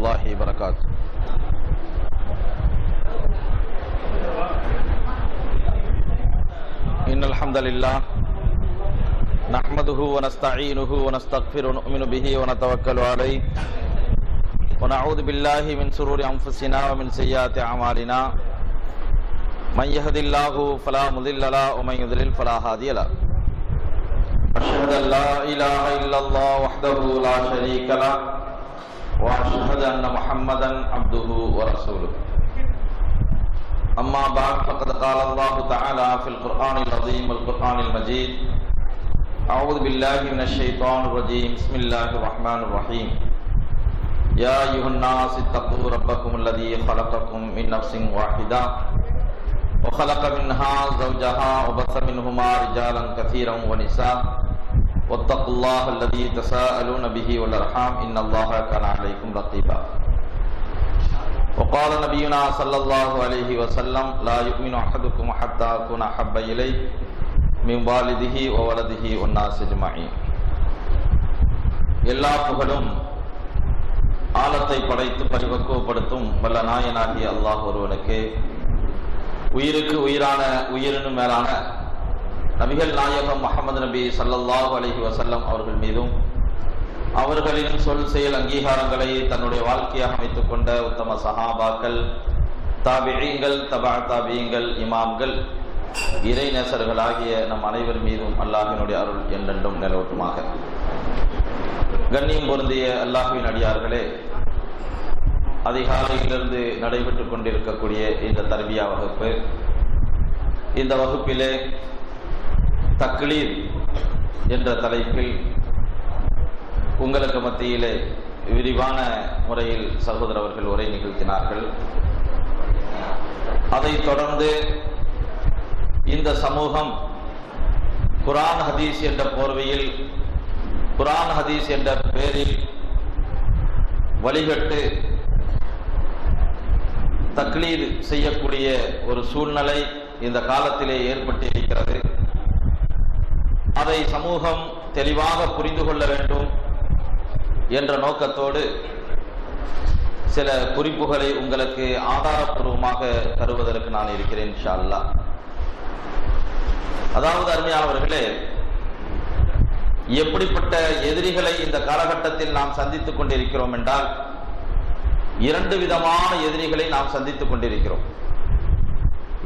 الله وبركاته. إن الحمد لله نحمده ونستعينه ونستغفره ونؤمن به ونتوكل عليه ونعوذ بالله من شرور أنفسنا ومن سيئات أعمالنا من يهد الله فلا مضل له ومن يضلل فلا هادي له. أشهد أن لا إله إلا الله وحده لا شريك له وأشهد أن محمدا عبده ورسوله. أما بعد فقد قال الله تعالى في القرآن العظيم والقرآن المجيد: أعوذ بالله من الشيطان الرجيم. بسم الله الرحمن الرحيم. يا أيها الناس اتقوا ربكم الذي خلقكم من نفس واحدة وخلق منها زوجها وبث منهما رجالا كثيرا ونساء واتقوا الله الذي تساءلون به والأرحام إن الله كان عليكم رقيبا. وقال نبينا صلى الله عليه وسلم: لا يؤمن أحدكم حتى أكون أحب إليه من والده وولده والناس أجمعين. எல்லா புகழும் ஆலத்தை படைத்து பரிபக்குவப்படுத்தும் வல்ல நாயனாகிய அல்லாஹ் ஒருவனுக்கு, உயிருக்கு உயிரான உயிரினும் மேலான நபிகள் நாயகம் முஹம்மது நபி ஸல்லல்லாஹு அலைஹி வஸல்லம் அவர்கள் மீதும் அவர்களின் சொல் செயல் அங்கீகாரங்களை தன்னுடைய வாழ்க்கையாக அமைத்துக் கொண்ட உத்தம சஹாபாக்கள், தாபிஈங்கள், தபா தாபிஈங்கள், இமாம்கள், இறை நேசர்களாகிய நம் அனைவர் மீதும் அல்லாஹ்வினுடைய அருள் என்றென்றும் நிலவட்டுமாக. கண்ணியம் பொருந்திய அல்லாஹ்வின் அடியார்களே, அதிகாலையிலிருந்து நடைபெற்றுக் கொண்டிருக்கக்கூடிய இந்த தர்பியா வகுப்பு, இந்த வகுப்பிலே தக்லீத் என்ற தலைப்பில் உங்களுக்கு மத்தியிலே விரிவான முறையில் சகோதரர் அவர்கள் உரை நிகழ்த்தினார்கள். அதைத் தொடர்ந்து இந்த சமூகம் குர்ஆன் ஹதீஸ் என்ற போர்வையில், குர்ஆன் ஹதீஸ் என்ற பெயரில் வழிகட்டு தக்லீத் செய்யக்கூடிய ஒரு சூழ்நிலை இந்த காலத்திலே ஏற்பட்டிருக்கிறது. அதை சமூகம் தெளிவாக புரிந்து கொள்ள வேண்டும் என்ற நோக்கத்தோடு சில குறிப்புகளை உங்களுக்கு ஆதாரப்பூர்வமாக தருவதற்கு நான் இருக்கிறேன் இன்ஷா அல்லாஹ். அதாவது அருமையானவர்களே, எப்படிப்பட்ட எதிரிகளை இந்த காலகட்டத்தில் நாம் சந்தித்துக் கொண்டிருக்கிறோம் என்றால், இரண்டு விதமான எதிரிகளை நாம் சந்தித்துக் கொண்டிருக்கிறோம்.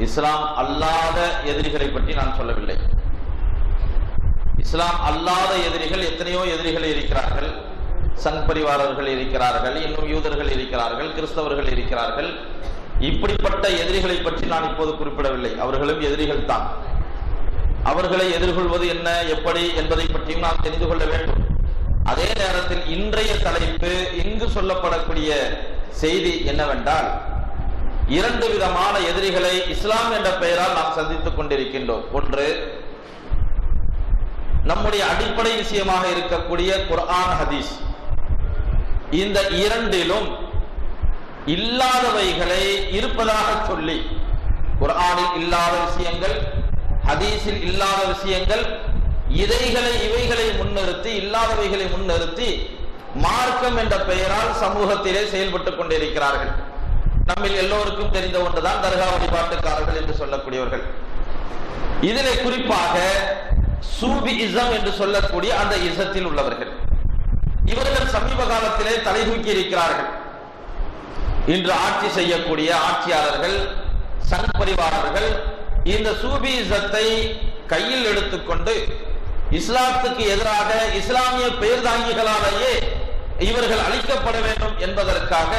இஸ்லாம் அல்லாத எதிரிகளை பற்றி நான் சொல்லவில்லை. இஸ்லாம் அல்லாத எதிரிகள் எத்தனையோ எதிரிகள் இருக்கிறார்கள். சங் பரிவாரர்கள் இருக்கிறார்கள், இன்னும் யூதர்கள் இருக்கிறார்கள், கிறிஸ்தவர்கள் இருக்கிறார்கள். இப்படிப்பட்ட எதிரிகளை பற்றி நான் இப்போது குறிப்பிடவில்லை. அவர்களும் எதிரிகள் தான். அவர்களை எதிர்கொள்வது என்ன, எப்படி என்பதை பற்றியும் நாம் தெரிந்து கொள்ள வேண்டும். அதே நேரத்தில் இன்றைய தலைப்பு, இங்கு சொல்லப்படக்கூடிய செய்தி என்னவென்றால், இரண்டு விதமான எதிரிகளை இஸ்லாம் என்ற பெயரால் நாம் சந்தித்துக் கொண்டிருக்கின்றோம். ஒன்று, நம்முடைய அடிப்படை விஷயமாக இருக்கக்கூடிய குர்ஆன் ஹதீஸ். இந்த இரண்டிலும் இல்லாதவைகளை இருப்பதாக சொல்லி, குர்ஆனில் இல்லாத விஷயங்கள், ஹதீஸில் இல்லாத விஷயங்கள், இவைகளை முன்னிறுத்தி, இல்லாதவைகளை முன்னிறுத்தி மார்க்கம் என்ற பெயரால் சமூகத்திலே செயல்பட்டுக் கொண்டிருக்கிறார்கள். நம்மில் எல்லோருக்கும் தெரிந்த ஒன்றுதான் தர்கா வழிபாட்டுக்காரர்கள் என்று சொல்லக்கூடியவர்கள். இதிலே குறிப்பாக சூபிஇசம் என்று சொல்லக்கூடிய அந்த இசத்தில் உள்ளவர்கள், இவர்கள் சமீப காலத்திலே தலை தூக்கி இருக்கிறார்கள். இன்று ஆட்சி செய்யக்கூடிய ஆட்சியாளர்கள், சங் பரிவாரர்கள் இந்த சூபிஇசத்தை கையில் எடுத்துக்கொண்டு இஸ்லாத்துக்கு எதிராக, இஸ்லாமிய பெயர்தாங்கிகளாலேயே இவர்கள் அழிக்கப்பட வேண்டும் என்பதற்காக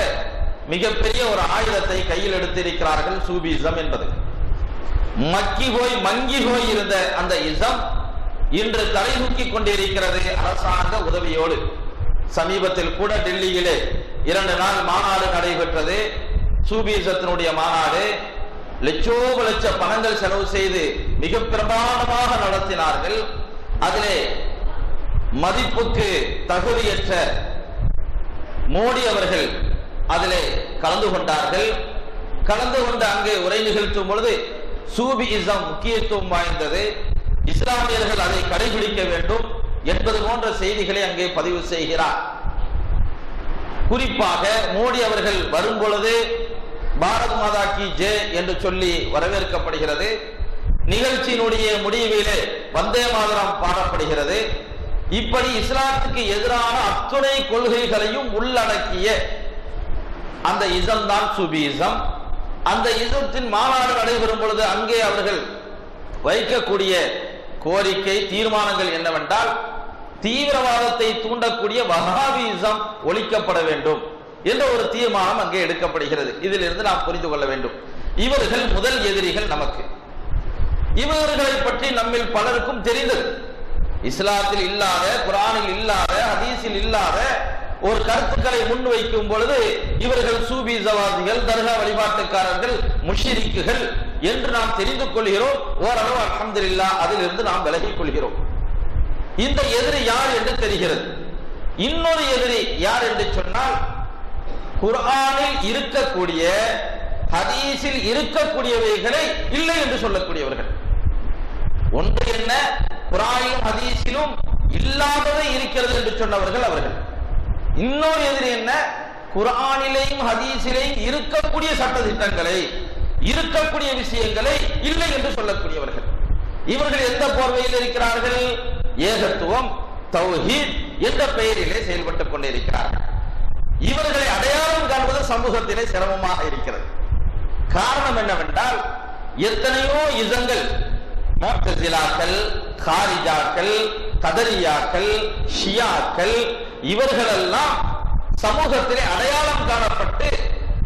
மிகப்பெரிய ஒரு ஆயுதத்தை கையில் எடுத்திருக்கிறார்கள். சூபிஇசம் என்பது மங்கி போய் இருந்த அந்த இசம் இன்று தலை தூக்கி கொண்டிருக்கிறது அரசாங்க உதவியோடு. சமீபத்தில் கூட டெல்லியிலே 2 நாள் மாநாடு நடைபெற்றது. சூபிஇசத்தினுடைய மாநாடு. லட்ச பணங்கள் செலவு செய்து மிக பிரமாண்டமாக நடத்தினார்கள். அதிலே மதிப்புக்கு தகுதியற்ற மோடி அவர்கள் அதிலே கலந்து கொண்டார்கள். கலந்து கொண்டு அங்கே உரை நிகழ்த்தும் பொழுது சூபிஇசம் முக்கியத்துவம் வாய்ந்தது, இஸ்லாமியர்கள் அதை கடைபிடிக்க வேண்டும் என்பது போன்ற செய்திகளை அங்கே பதிவு செய்கிறார். குறிப்பாக மோடி அவர்கள் வரும் பொழுது பாரத் மாதா கி ஜெய் என்று சொல்லி வரவேற்கப்படுகிறது. நிகழ்ச்சியினுடைய முடிவிலே வந்தே மாதரம் பாடப்படுகிறது. இப்படி இஸ்லாத்துக்கு எதிரான அத்துணை கொள்கைகளையும் உள்ளடக்கிய அந்த இசம் தான் சூபியிசம். அந்த இசத்தின் மாநாடு நடைபெறும் பொழுது அங்கே அவர்கள் வைக்கக்கூடிய கோரிக்கை தீர்மானங்கள் என்னவென்றால், தீவிரவாதத்தை தூண்டக்கூடிய வஹாபிசம் ஒழிக்கப்பட வேண்டும் என்ற ஒரு தீர்மானம் அங்கே எடுக்கப்படுகிறது. இதிலிருந்து நாம் புரிந்து கொள்ள வேண்டும், இவர்கள் முதல் எதிரிகள் நமக்கு. இவர்களை பற்றி நம்மில் பலருக்கும் தெரிந்தது. இஸ்லாத்தில் இல்லாத, குர்ஆனில் இல்லாத, ஹதீஸில் இல்லாத ஒரு கருத்துக்களை முன்வைக்கும் பொழுது இவர்கள் சூபிசவாதிகள், தர்கா வழிபாட்டுக்காரர்கள், முஷ்ரிக்குகள் என்று நாம் தெரிந்து கொள்கிறோம். ஓரளவு அல்ஹம்துலில்லாஹ் அதிலிருந்து நாம் விலகிக் கொள்கிறோம். இந்த எதிரி யார் என்று தெரிகிறது. இன்னொரு எதிரி யார் என்று சொன்னால், குர்ஆனில் இருக்கக்கூடிய, ஹதீஸில் இருக்கக்கூடியவைகளை இல்லை என்று சொல்லக்கூடியவர்கள். ஒன்று என்ன, குர்ஆனிலும் ஹதீஸிலும் இல்லாததை இருக்கிறது என்று சொன்னவர்கள் அவர்கள். இன்னொரு எதிரி என்ன, குர்ஆனிலேயும் ஹதீஸிலேயும் இருக்கக்கூடிய சட்டதிட்டங்களை, இருக்கக்கூடிய விஷயங்களை இல்லை என்று சொல்லக்கூடியவர்கள். இவர்கள் எந்த போர்வையில் இருக்கிறார்கள்? ஏகத்துவம், தௌஹீத் என்ற பெயரிலே செயல்பட்டுக் கொண்டிருக்கிறார்கள். இவர்களை அடையாளம் காண்பது சமூகத்திலே சிரமமாக இருக்கிறது. காரணம் என்னவென்றால், எத்தனையோ இசங்கள், முஅ்தஸிலாக்கள், காரிஜாக்கள், கதரியாக்கள், ஷியாக்கள், இவர்களெல்லாம் சமூகத்திலே அடையாளம் காணப்பட்டு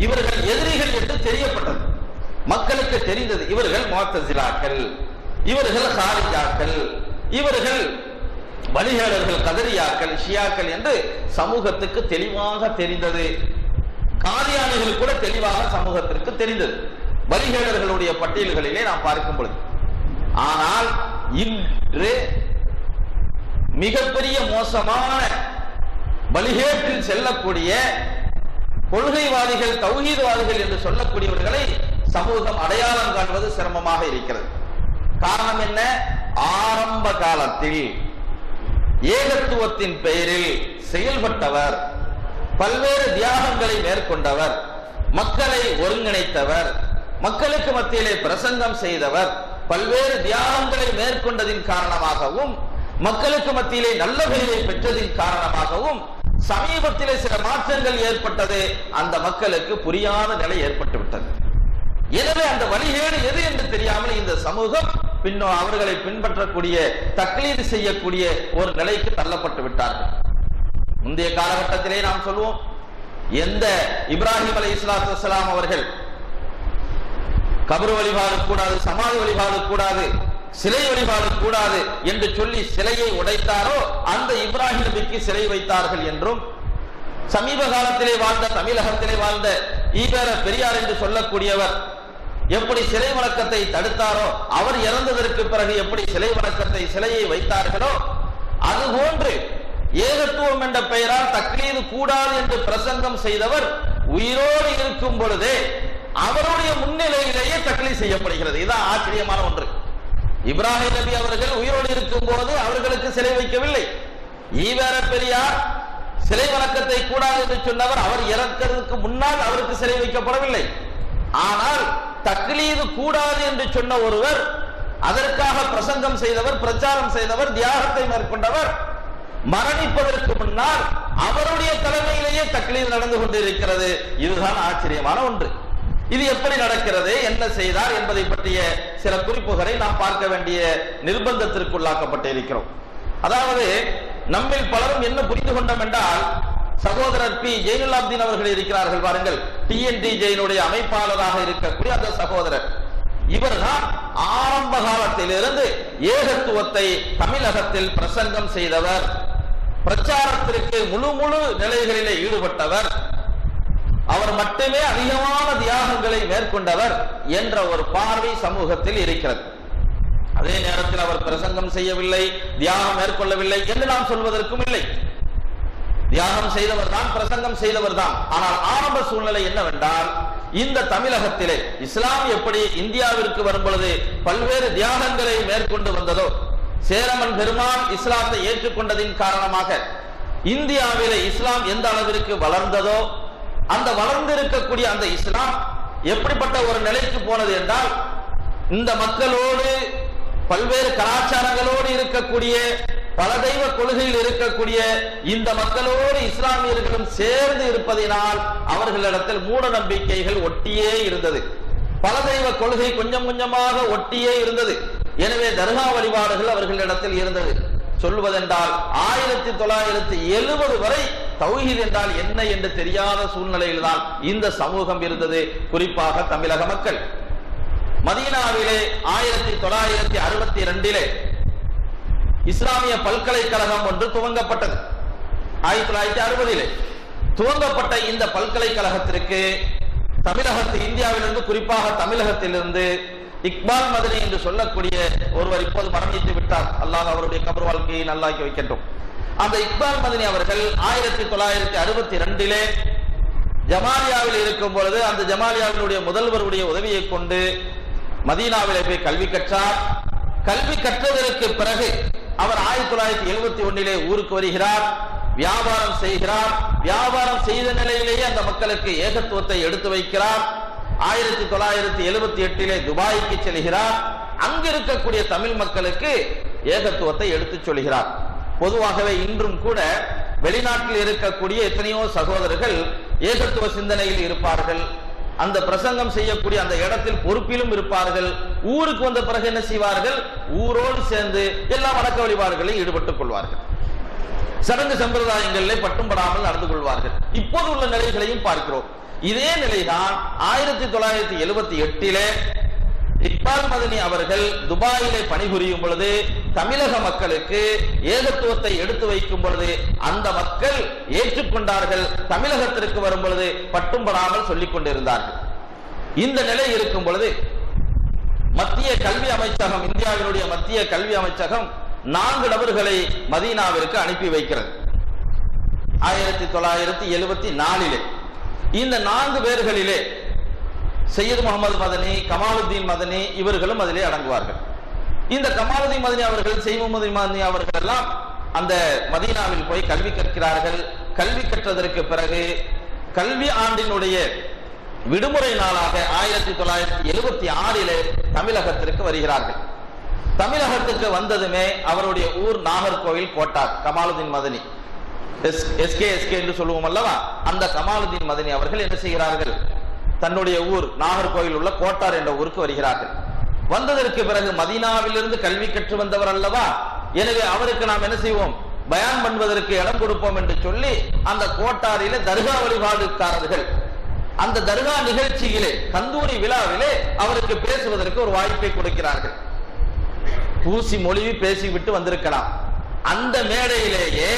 இவர்கள் எதிரிகள் என்று தெரியப்பட்டது. மக்களுக்கு தெரிந்தது, இவர்கள் முஅ்தஸிலாக்கள், இவர்கள் காரிஜாக்கள், இவர்கள் வழிகேடர்கள், கதரியாக்கள், ஷியாக்கள் என்று சமூகத்துக்கு தெளிவாக தெரிந்தது. காதியானிகள் கூட தெளிவாக சமூகத்திற்கு தெரிந்தது, வழிகேடர்களுடைய பட்டியல்களிலே நாம் பார்க்கும் பொழுது. ஆனால் இன்று மிகப்பெரிய மோசமான வழிகேட்டில் செல்லக்கூடிய கொள்கைவாதிகள், தௌஹீத்வாதிகள் என்று சொல்லக்கூடியவர்களை சமூகம் அடையாளம் காண்பது சிரமமாக இருக்கிறது. காரணம் என்ன? ஆரம்ப காலத்தில் ஏகத்துவத்தின் பெயரில் செயல்பட்டவர், பல்வேறு தியாகங்களை மேற்கொண்டவர், மக்களை ஒருங்கிணைத்தவர், மக்களுக்கு மத்தியிலே பிரசங்கம் செய்தவர், பல்வேறு தியாகங்களை மேற்கொண்டதின் காரணமாகவும், மக்களுக்கு மத்தியிலே நல்ல பெயரை பெற்றதின் காரணமாகவும் சமீபத்திலே சில மாற்றங்கள் ஏற்பட்டது. அந்த மக்களுக்கு புரியாத நிலை ஏற்பட்டு விட்டது. எனவே அந்த வழிகேடு எது என்று தெரியாமல் இந்த சமூகம் அவர்களை பின்பற்றக்கூடிய, தக்லீது செய்யக்கூடிய ஒரு நிலைக்கு தள்ளப்பட்டு விட்டார்கள். முந்தைய காலகட்டத்திலே நாம் சொல்வோம், எந்த இப்ராஹிம் அலைஹிஸ்ஸலாத்து வஸ்ஸலாம் அவர்கள் கபர் வழிபாடு கூடாது, சமாதி வழிபாடு கூடாது, சிலை வழிபாடு கூடாது என்று சொல்லி சிலையை உடைத்தாரோ அந்த இப்ராஹிம் நபிக்கு சிலை வைத்தார்கள் என்றும், சமீப காலத்திலே வாழ்ந்த, தமிழகத்திலே வாழ்ந்த ஈவேர பெரியார் என்று சொல்லக்கூடியவர் எப்படி சிலை வணக்கத்தை தடுத்தாரோ, அவர் இறந்ததற்கு பிறகு எப்படி சிலை வணக்கத்தை, சிலையை வைத்தார்களோ, அதுபோன்று ஏகத்துவம் என்ற பெயரால் தக்லீது கூடாது என்று பிரசங்கம் செய்தவர் உயிரோடு இருக்கும் பொழுதே அவருடைய முன்னிலையிலேயே தக்லீது செய்யப்படுகிறது. இதுதான் ஆச்சரியமான ஒன்று. இப்ராஹிம் நபி அவர்கள் உயிரோடு இருக்கும் போது அவர்களுக்கு சிலை வைக்கவில்லை. ஈவேர பெரியார் சிலை வணக்கத்தை கூடாது என்று சொன்னவர், அவர் இறக்கிறதுக்கு முன்னால் அவருக்கு சிலை வைக்கப்படவில்லை. ஆனால் தக்லீது கூடாது என்று சொன்ன ஒருவர், அதற்காக பிரசங்கம் செய்தவர், பிரச்சாரம் செய்தவர், தியாகத்தை மேற்கொண்டவர், மரணிப்பதற்கு முன்னால் அவருடைய தலைமையிலேயே தக்லீது நடந்து கொண்டிருக்கிறது. இதுதான் ஆச்சரியமான ஒன்று. இது எப்படி நடக்கிறது, என்ன செய்தார் என்பதை பற்றிய சில குறிப்புகளை நாம் பார்க்க வேண்டிய நிர்பந்தத்திற்குள்ளாக்கப்பட்டிருக்கிறோம். அதாவது நம்மில் பலரும் என்ன புரிந்து கொண்டோம் என்றால், சகோதரர் பி ஜெயினுல்லாப்தீன் அவர்கள் இருக்கிறார்கள் பாருங்கள், TNTJ அமைப்பாளராக இருக்கக்கூடிய அந்த சகோதரர், இவர்தான் ஆரம்ப காலத்திலிருந்து ஏகத்துவத்தை தமிழகத்தில் பிரசங்கம் செய்தவர், பிரச்சாரத்திற்கு முழு நிலைகளிலே ஈடுபட்டவர், அவர் மட்டுமே அதிகமான தியாகங்களை மேற்கொண்டவர் என்ற ஒரு பார்வை சமூகத்தில் இருக்கிறது. அதே நேரத்தில் அவர் பிரசங்கம் செய்யவில்லை, தியாகம் மேற்கொள்ளவில்லை என்று நாம் சொல்வதற்கும் இல்லை. தியாகம் செய்தவர் தான், பிரசங்கம் செய்தவர் தான். ஆனால் ஆரம்ப சூழ்நிலை என்னவென்றால், இந்த தமிழகத்திலே இஸ்லாம் எப்படி இந்தியாவிற்கு வரும் பொழுது பல்வேறு தியாகங்களை மேற்கொண்டு வந்ததோ, சேரமன் பெருமான் இஸ்லாத்தை ஏற்றுக்கொண்டதின் காரணமாக இந்தியாவிலே இஸ்லாம் எந்த அளவிற்கு வளர்ந்ததோ அந்த வளர்ந்திருக்கக்கூடிய அந்த இஸ்லாம் எப்படிப்பட்ட ஒரு நிலைக்கு போனது என்றால், இந்த மக்களோடு பல்வேறு கலாச்சாரங்களோடு இருக்கக்கூடிய பல தெய்வ கொள்கையில் இருக்கக்கூடிய இந்த மக்களோடு இஸ்லாமியர்களும் சேர்ந்து இருப்பதினால் அவர்களிடத்தில் மூட நம்பிக்கைகள் ஒட்டியே இருந்தது. பல தெய்வ கொள்கை கொஞ்சம் கொஞ்சமாக ஒட்டியே இருந்தது. எனவே தர்கா வழிபாடுகள் அவர்களிடத்தில் இருந்தது. சொல்வதென்றால் 1970 வரை தௌஹீத் என்றால் என்ன என்று தெரியாத சூழ்நிலையில் தான் இந்த சமூகம் இருந்தது. குறிப்பாக தமிழக மக்கள். மதீனாவிலே 1962 இஸ்லாமிய பல்கலைக்கழகம் ஒன்று துவங்கப்பட்டது. 1960 துவங்கப்பட்ட இந்த பல்கலைக்கழகத்திற்கு தமிழகத்தில், இந்தியாவிலிருந்து குறிப்பாக தமிழகத்திலிருந்து இக்பால் மதனி என்று சொல்லக்கூடிய ஒருவர் இப்போது மரணித்து விட்டார். அல்லாஹ் அவருடைய கபர் வாழ்க்கையை நல்லாக்கி வைக்கட்டும். அந்த இக்பால் மதனி அவர்கள் 1962 ஜமாலியாவில் இருக்கும் பொழுது அந்த ஜமாலியாவினுடைய முதல்வருடைய உதவியை கொண்டு மதீனாவிலே போய் கல்வி கற்றார். கல்வி கற்றதற்கு பிறகு அவர் 1971 ஊருக்கு வருகிறார். வியாபாரம் செய்கிறார். வியாபாரம் செய்த நிலையிலேயே அந்த மக்களுக்கு ஏகத்துவத்தை எடுத்து வைக்கிறார். 1978 துபாய்க்கு செல்கிறார். அங்கு இருக்கக்கூடிய தமிழ் மக்களுக்கு ஏகத்துவத்தை எடுத்துச் சொல்கிறார். பொதுவாகவே இன்றும் கூட வெளிநாட்டில் இருக்கக்கூடிய எத்தனையோ சகோதரர்கள் ஏகத்துவ சிந்தனையில் இருப்பார்கள். அந்த பிரசங்கம் செய்யக்கூடிய அந்த இடத்தில் பொறுப்பிலும் இருப்பார்கள். ஊருக்கு வந்த பிறகு என்ன செய்வார்கள்? ஊரோடு சேர்ந்து எல்லா வணக்க வழிபாடுகளில் ஈடுபட்டுக் கொள்வார்கள். சடங்கு சம்பிரதாயங்களிலே பட்டும் படாமல் நடந்து கொள்வார்கள். இப்போது உள்ள நிலைகளையும் பார்க்கிறோம். இதே நிலைதான் 1978 இக்பால் மதனி அவர்கள் துபாயிலே பணிபுரியும் பொழுது தமிழக மக்களுக்கு ஏகத்துவத்தை எடுத்து வைக்கும் பொழுது அந்த மக்கள் ஏற்றுக்கொண்டார்கள். தமிழகத்திற்கு வரும் பொழுது பட்டும் படாமல் சொல்லிக் கொண்டிருந்தார்கள். இந்த நிலை இருக்கும் பொழுது மத்திய கல்வி அமைச்சகம், இந்தியாவினுடைய மத்திய கல்வி அமைச்சகம் 4 நபர்களை மதீனாவிற்கு அனுப்பி வைக்கிறது. 1974 இந்த 4 பேர்களிலே சையத் முகமது மதனி, கமாலுத்தீன் மதனி இவர்களும் அதிலே அடங்குவார்கள். இந்த கமாலுத்தீன் மதனி அவர்கள், சையத் முகமது மதனி அவர்கள் எல்லாம் அந்த மதீனாவில் போய் கல்வி கற்கிறார்கள். கல்வி கற்றதற்கு பிறகு கல்வி ஆண்டினுடைய விடுமுறை நாளாக 1976 தமிழகத்திற்கு வருகிறார்கள். தமிழகத்துக்கு வந்ததுமே அவருடைய ஊர் நாகர்கோவில் கோட்டார். கமாலுத்தீன் மதனி எஸ்கே என்று சொல்லுவோம் அல்லவா, அந்த கமாலுத்தீன் மதனி அவர்கள் என்ன செய்கிறார்கள்? தன்னுடைய ஊர் நாகர்கோவில் உள்ள கோட்டார் என்ற ஊருக்கு வருகிறார்கள். வந்ததற்கு பிறகு மதீனாவிலிருந்து கல்வி கற்று வந்தவர் அல்லவா, எனவே அவருக்கு நாம் என்ன செய்வோம்? பயான் பண்ணுவதற்கு இடம் கொடுப்போம் என்று சொல்லி அந்த கோட்டாரிலே தர்கா வழிபாடுக்காரர்கள் அந்த தர்கா நிகழ்ச்சியிலே, கந்தூரி விழாவிலே அவருக்கு பேசுவதற்கு ஒரு வாய்ப்பை கொடுக்கிறார்கள். பூசி மொழிவி பேசிவிட்டு வந்திருக்கலாம். அந்த மேடையிலேயே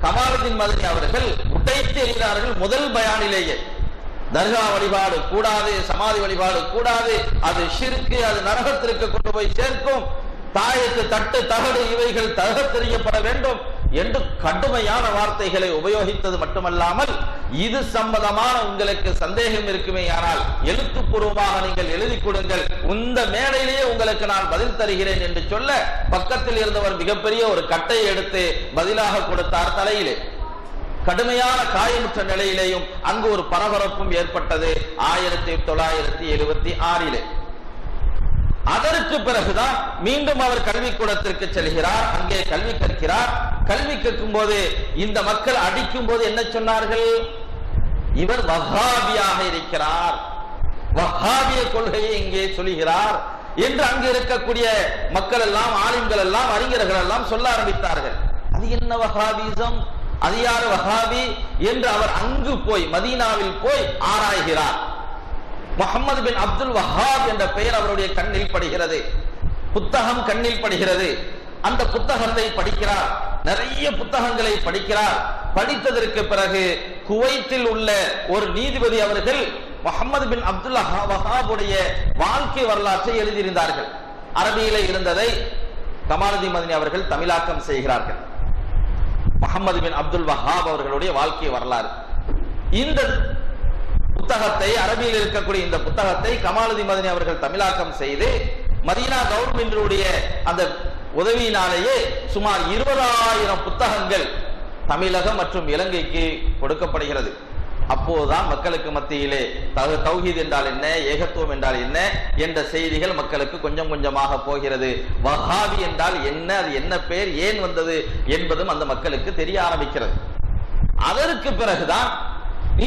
கமாலுத்தீன் மதனி அவர்கள் உடைத்து எறிகிறார்கள். முதல் பயானிலேயே தர்கா வழிபாடு கூடாது, சமாதி வழிபாடு கூடாது, அது ஷிர்க்கு, அது நரகத்திற்கு கொண்டு போய் சேர்க்கும், தாயத்து தட்டு தகடு இவைகள் தகர்த்தெறியப்பட வேண்டும் என்று கடுமையான வார்த்தைகளை உபயோகித்தது மட்டுமல்லாமல், இது சம்பந்தமான உங்களுக்கு சந்தேகம் இருக்குமே ஆனால் எழுத்துப்பூர்வமாக நீங்கள் எழுதி கொடுங்கள், இந்த மேடையிலேயே உங்களுக்கு நான் பதில் தருகிறேன் என்று சொல்ல பக்கத்தில் இருந்தவர் மிகப்பெரிய ஒரு கட்டை எடுத்து பதிலாக கொடுத்தார் தலையிலே. கடுமையான காயமுற்ற நிலையிலேயும் அங்கு ஒரு பரபரப்பும் ஏற்பட்டது 1976. அதற்கு பிறகுதான் மீண்டும் அவர் கல்விக்கூடத்திற்கு செல்கிறார். அங்கே கல்வி கற்கிறார். கல்வி கற்கும் போது இந்த மக்கள் அடிக்கும் போது என்ன சொன்னார்கள்? இவர் வஹாபியாக இருக்கிறார், வஹாபிய கொள்கையை இங்கே சொல்கிறார் என்று அங்கு இருக்கக்கூடிய மக்கள் எல்லாம், ஆலிம்கள் எல்லாம், அறிஞர்கள் எல்லாம் சொல்ல ஆரம்பித்தார்கள். அது என்ன வஹாபிசம், அது யார் வஹாபி என்று அவர் அங்கு போய் மதீனாவில் போய் ஆராய்கிறார். முஹம்மது பின் அப்துல் வஹாப் என்ற பெயர் அவருடைய கண்ணில் படுகிறது. புத்தகம் கண்ணில் படுகிறது. அந்த புத்தகத்தை படிக்கிறார். நிறைய புத்தகங்களை படிக்கிறார். படித்ததற்கு பிறகு குவைத்தில் உள்ள ஒரு நீதிபதி அவர்கள் முஹம்மது பின் அப்துல் வஹாபுடைய வாழ்க்கை வரலாற்றை எழுதியிருந்தார்கள். அரபியிலே இருந்ததை கமாலுத்தீன் மதனி அவர்கள் தமிழாக்கம் செய்கிறார்கள். முஹம்மது பின் அப்துல் வஹாப் அவர்களுடைய வாழ்க்கை வரலாறு. இந்த புத்தகத்தை, அரபியில் இருக்கக்கூடிய இந்த புத்தகத்தை கமாலுத்தீன் மதனி அவர்கள் தமிழாக்கம் செய்து மதீனா கவர்மெண்டினுடைய அந்த உதவியினாலேயே சுமார் 20,000 புத்தகங்கள் தமிழகம் மற்றும் இலங்கைக்கு கொடுக்கப்படுகிறது. அப்போதுதான் மக்களுக்கு மத்தியிலே தௌஹீத் என்றால் என்ன, ஏகத்துவம் என்றால் என்ன என்ற செய்திகள் மக்களுக்கு கொஞ்சம் கொஞ்சமாக போகிறது. வஹாபி என்றால் என்ன, அது என்ன பேர், ஏன் வந்தது என்பதும் அந்த மக்களுக்கு தெரிய ஆரம்பிக்கிறது. அதற்கு பிறகுதான்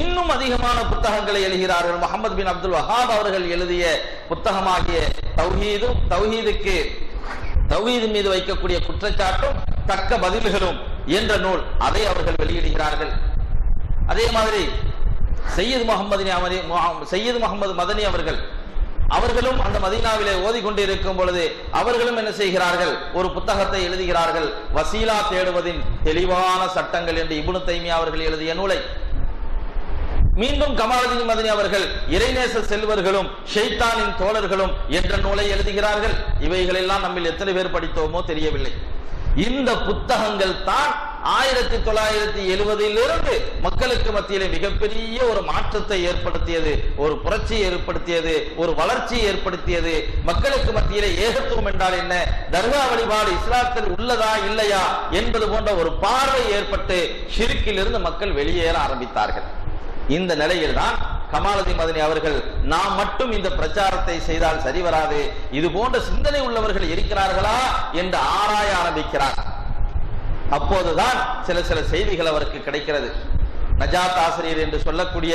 இன்னும் அதிகமான புத்தகங்களை எழுதுகிறார்கள். முஹம்மது பின் அப்துல் வஹாப் அவர்கள் எழுதிய புத்தகமாகிய தௌஹீது மீது வைக்கக்கூடிய குற்றச்சாட்டும் தக்க பதில்களும் என்ற நூல், அதை அவர்கள் வெளியிடுகிறார்கள். அதே மாதிரி சையது முகமது மதனி அவர்களும் அந்த மதீனாவிலே ஓதிக்கொண்டிருக்கும் பொழுது அவர்களும் என்ன செய்கிறார்கள், ஒரு புத்தகத்தை எழுதுகிறார்கள், வசீலா தேடுவதின் தெளிவான சட்டங்கள் என்று இப்னு தைமியா அவர்கள் எழுதிய நூலை. மீண்டும் கமாலுதீன் மதனி அவர்கள் இறைநேச செல்வர்களும் ஷைத்தானின் தோழர்களும் என்ற நூலை எழுதுகிறார்கள். இவைகளெல்லாம் நம்மில் எத்தனை பேர் படித்தோமோ தெரியவில்லை. இந்த புத்தகங்கள் தான் 1970 மக்களுக்கு மத்தியிலே மிகப்பெரிய ஒரு மாற்றத்தை ஏற்படுத்தியது, ஒரு புரட்சியை ஏற்படுத்தியது, ஒரு வளர்ச்சியை ஏற்படுத்தியது. மக்களுக்கு மத்தியிலே ஏகத்துவம் என்றால் என்ன, தர்கா வழிபாடு இஸ்லாத்தில் உள்ளதா இல்லையா என்பது போன்ற ஒரு பார்வை ஏற்பட்டு ஷிர்கில் இருந்து மக்கள் வெளியேற ஆரம்பித்தார்கள். இந்த நிலையில் தான் கமாலுதீன் மதனி அவர்கள் நாம் மட்டும் இந்த பிரச்சாரத்தை செய்தால் சரி வராது, இது போன்ற சிந்தனை உள்ளவர்கள் இருக்கிறார்களா என்று ஆராய ஆரம்பிக்கிறார். அப்போதுதான் சில செய்திகள் அவருக்கு கிடைக்கிறது. நஜாத் ஆசிரியர் என்று சொல்லக்கூடிய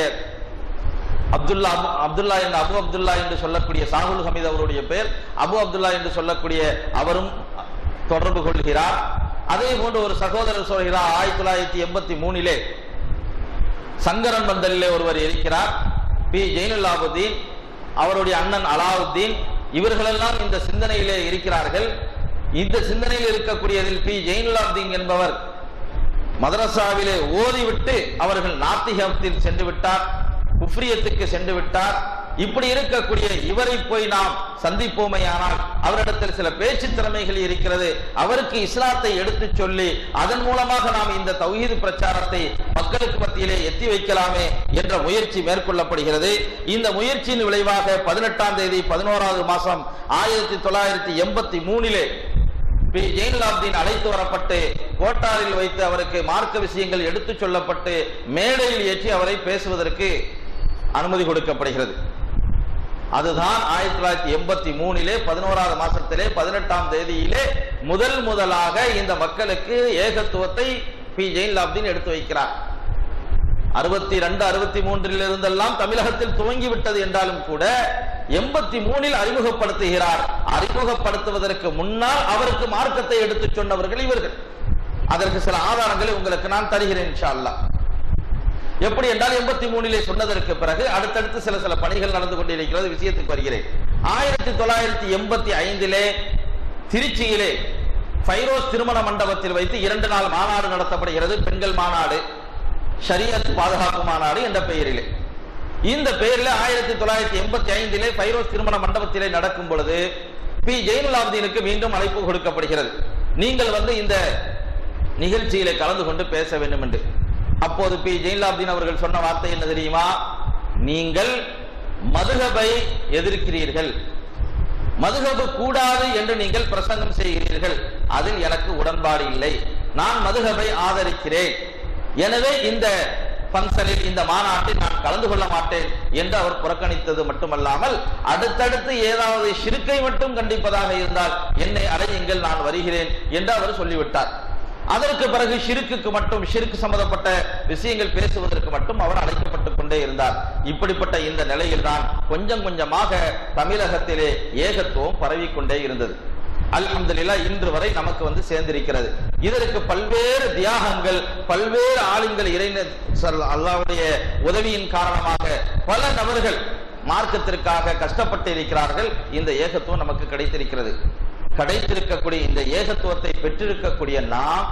அப்துல்லா என்று சொல்லக்கூடிய சாகுல் ஹமீத் அவருடைய பெயர் அபு அப்துல்லா என்று சொல்லக்கூடிய அவரும் தொடர்பு கொள்கிறார். அதே போன்று ஒரு சகோதரர் சொல்கிறார், 1983 சங்கரன் பந்தலிலே ஒருவர் இருக்கிறார், பி ஜெயினுல்லாபுதீன், அவருடைய அண்ணன் அலாவுத்தீன், இவர்களெல்லாம் இந்த சிந்தனையிலே இருக்கிறார்கள். இந்த சிந்தனையில் இருக்கக்கூடியதில் பி ஜெயினுல்லாபுதீன் என்பவர் மதரசாவிலே ஓதிவிட்டு அவர்கள் நாத்திகத்தில் சென்று விட்டார், குஃப்ரியத்துக்கு சென்று விட்டார். இப்படி இருக்கக்கூடிய இவரை போய் நாம் சந்திப்போமையானால் அவரிடத்தில் சில பேச்சு திறமைகள் இருக்கிறது, அவருக்கு இஸ்லாத்தை எடுத்து சொல்லி அதன் மூலமாக நாம் இந்த தௌஹீத் பிரச்சாரத்தை மக்களுக்கு மத்தியிலே எத்தி வைக்கலாமே என்ற முயற்சி மேற்கொள்ளப்படுகிறது. இந்த முயற்சியின் விளைவாக 18ஆம் தேதி 11வது மாசம் 1983 பி ஜெயினுல்லாபுதீன் அழைத்து வரப்பட்டு கோட்டாரில் வைத்து அவருக்கு மார்க்க விஷயங்கள் எடுத்து சொல்லப்பட்டு மேடையில் ஏற்றி அவரை பேசுவதற்கு அனுமதி கொடுக்கப்படுகிறது. அதுதான் 1983 11வது மாசத்திலே 18ஆம் தேதியிலே முதலாக இந்த மக்களுக்கு ஏகத்துவத்தை பி ஜெயினுல்லாபுதீன் எடுத்து வைக்கிறார். 62 63 இருந்தெல்லாம் தமிழகத்தில் துவங்கிவிட்டது என்றாலும் கூட 83 அறிமுகப்படுத்துகிறார். அறிமுகப்படுத்துவதற்கு முன்னால் அவருக்கு மார்க்கத்தை எடுத்து சொன்னவர்கள் இவர்கள். அதற்கு சில ஆதாரங்களை உங்களுக்கு நான் தருகிறேன் இன்ஷா அல்லாஹ். எப்படி என்றால் 83 சொன்னதற்கு பிறகு அடுத்தடுத்து சில பணிகள் நடந்து கொண்டிருக்கிறது. விஷயத்துக்கு வருகிறேன். 1985 திருச்சியிலே ஃபைரோஸ் திருமண மண்டபத்தில் வைத்து 2 நாள் மாநாடு நடத்தப்படுகிறது. பெண்கள் மாநாடு, ஷரியத் பாதுகாப்பு மாநாடு என்ற பெயரிலே. இந்த பெயரில் 1985 ஃபைரோஸ் திருமண மண்டபத்திலே நடக்கும் பொழுது பி ஜெயினுல்லாபுதீனுக்கு மீண்டும் அழைப்பு கொடுக்கப்படுகிறது, நீங்கள் இந்த நிகழ்ச்சியிலே கலந்து கொண்டு பேச வேண்டும் என்று. அப்போது பி ஜெயினுல்லாபுதீன் அவர்கள் சொன்ன வார்த்தை என்ன தெரியுமா, நீங்கள் மதுஹபை எதிர்க்கிறீர்கள், மதுஹபு கூடாது என்று நீங்கள் பிரசங்கம் செய்கிறீர்கள், அதில் எனக்கு உடன்பாடு இல்லை, நான் மதுஹபை ஆதரிக்கிறேன், எனவே இந்த பங்கனில் இந்த மாநாட்டில் நான் கலந்து கொள்ள மாட்டேன் என்று அவர் புறக்கணித்தது மட்டுமல்லாமல் அடுத்தடுத்து ஏதாவது ஷிர்கை மட்டும் கண்டிப்பதாக இருந்தால் என்னை அழையுங்கள், நான் வருகிறேன் என்று அவர் சொல்லிவிட்டார். அதற்கு பிறகு ஷிர்குக்கு மட்டும், ஷிர்க் சம்பந்தப்பட்ட விஷயங்கள் பேசுவதற்கு மட்டும் அவர் அழைக்கப்பட்டுக் கொண்டே இருந்தார். இப்படிப்பட்ட இந்த நிலையில் தான் கொஞ்சம் கொஞ்சமாக தமிழகத்திலே ஏகத்துவம் பரவிக்கொண்டே இருந்தது. அல்ஹம்துலில்லாஹ் இன்று வரை நமக்கு சேர்ந்திருக்கிறது. இதற்கு பல்வேறு தியாகங்கள், பல்வேறு ஆளுங்கள், அல்லாஹ்வுடைய உதவியின் காரணமாக பல நபர்கள் மார்க்கத்திற்காக கஷ்டப்பட்டு இருக்கிறார்கள். இந்த ஏகத்துவம் நமக்கு கிடைத்திருக்கிறது. கிடைத்திருக்கக்கூடிய இந்த ஏகத்துவத்தை பெற்றிருக்கக்கூடிய நாம்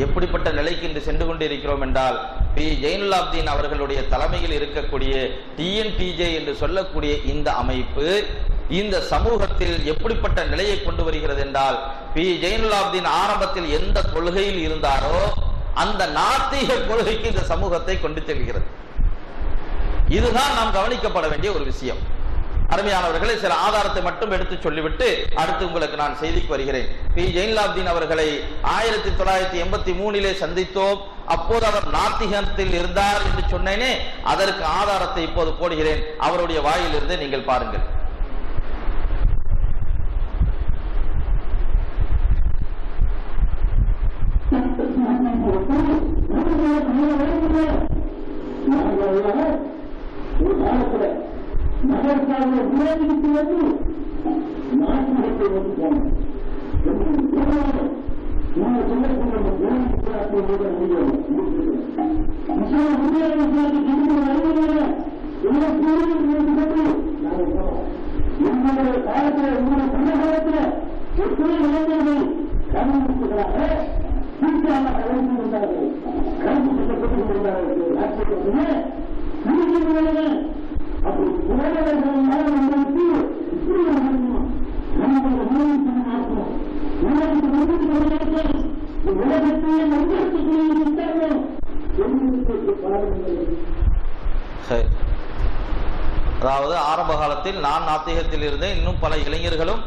எப்படிப்பட்ட நிலைக்கு இன்று சென்று கொண்டிருக்கிறோம் என்றால், பி ஜெயினுல்லாபுதீன் அவர்களுடைய தலைமையில் இருக்கக்கூடிய டிஎன்டிஜே என்று சொல்லக்கூடிய இந்த அமைப்பு இந்த சமூகத்தில் எப்படிப்பட்ட நிலையை கொண்டு வருகிறது என்றால், பி ஜெயினுல்லாபுதீன் ஆரம்பத்தில் எந்த கொள்கையில் இருந்தாரோ அந்த நாத்திக கொள்கைக்கு இந்த சமூகத்தை கொண்டு செல்கிறது. இதுதான் நாம் கவனிக்கப்பட வேண்டிய ஒரு விஷயம். அருமையானவர்களை சில ஆதாரத்தை மட்டும் எடுத்து சொல்லிவிட்டு அடுத்து உங்களுக்கு நான் செய்திக்கு வருகிறேன். பி ஜெயினுல்லாபுதீன் அவர்களை 1983 சந்தித்தோம். அப்போது அவர் நாத்திகத்தில் இருந்தார் என்று சொன்னேனே, அதற்கு ஆதாரத்தை இப்போது போடுகிறேன். அவருடைய வாயிலிருந்து நீங்கள் பாருங்கள். அதாவது ஆரம்ப காலத்தில் நான் நாத்திகத்தில் இருந்தேன், இன்னும் பல இளைஞர்களும்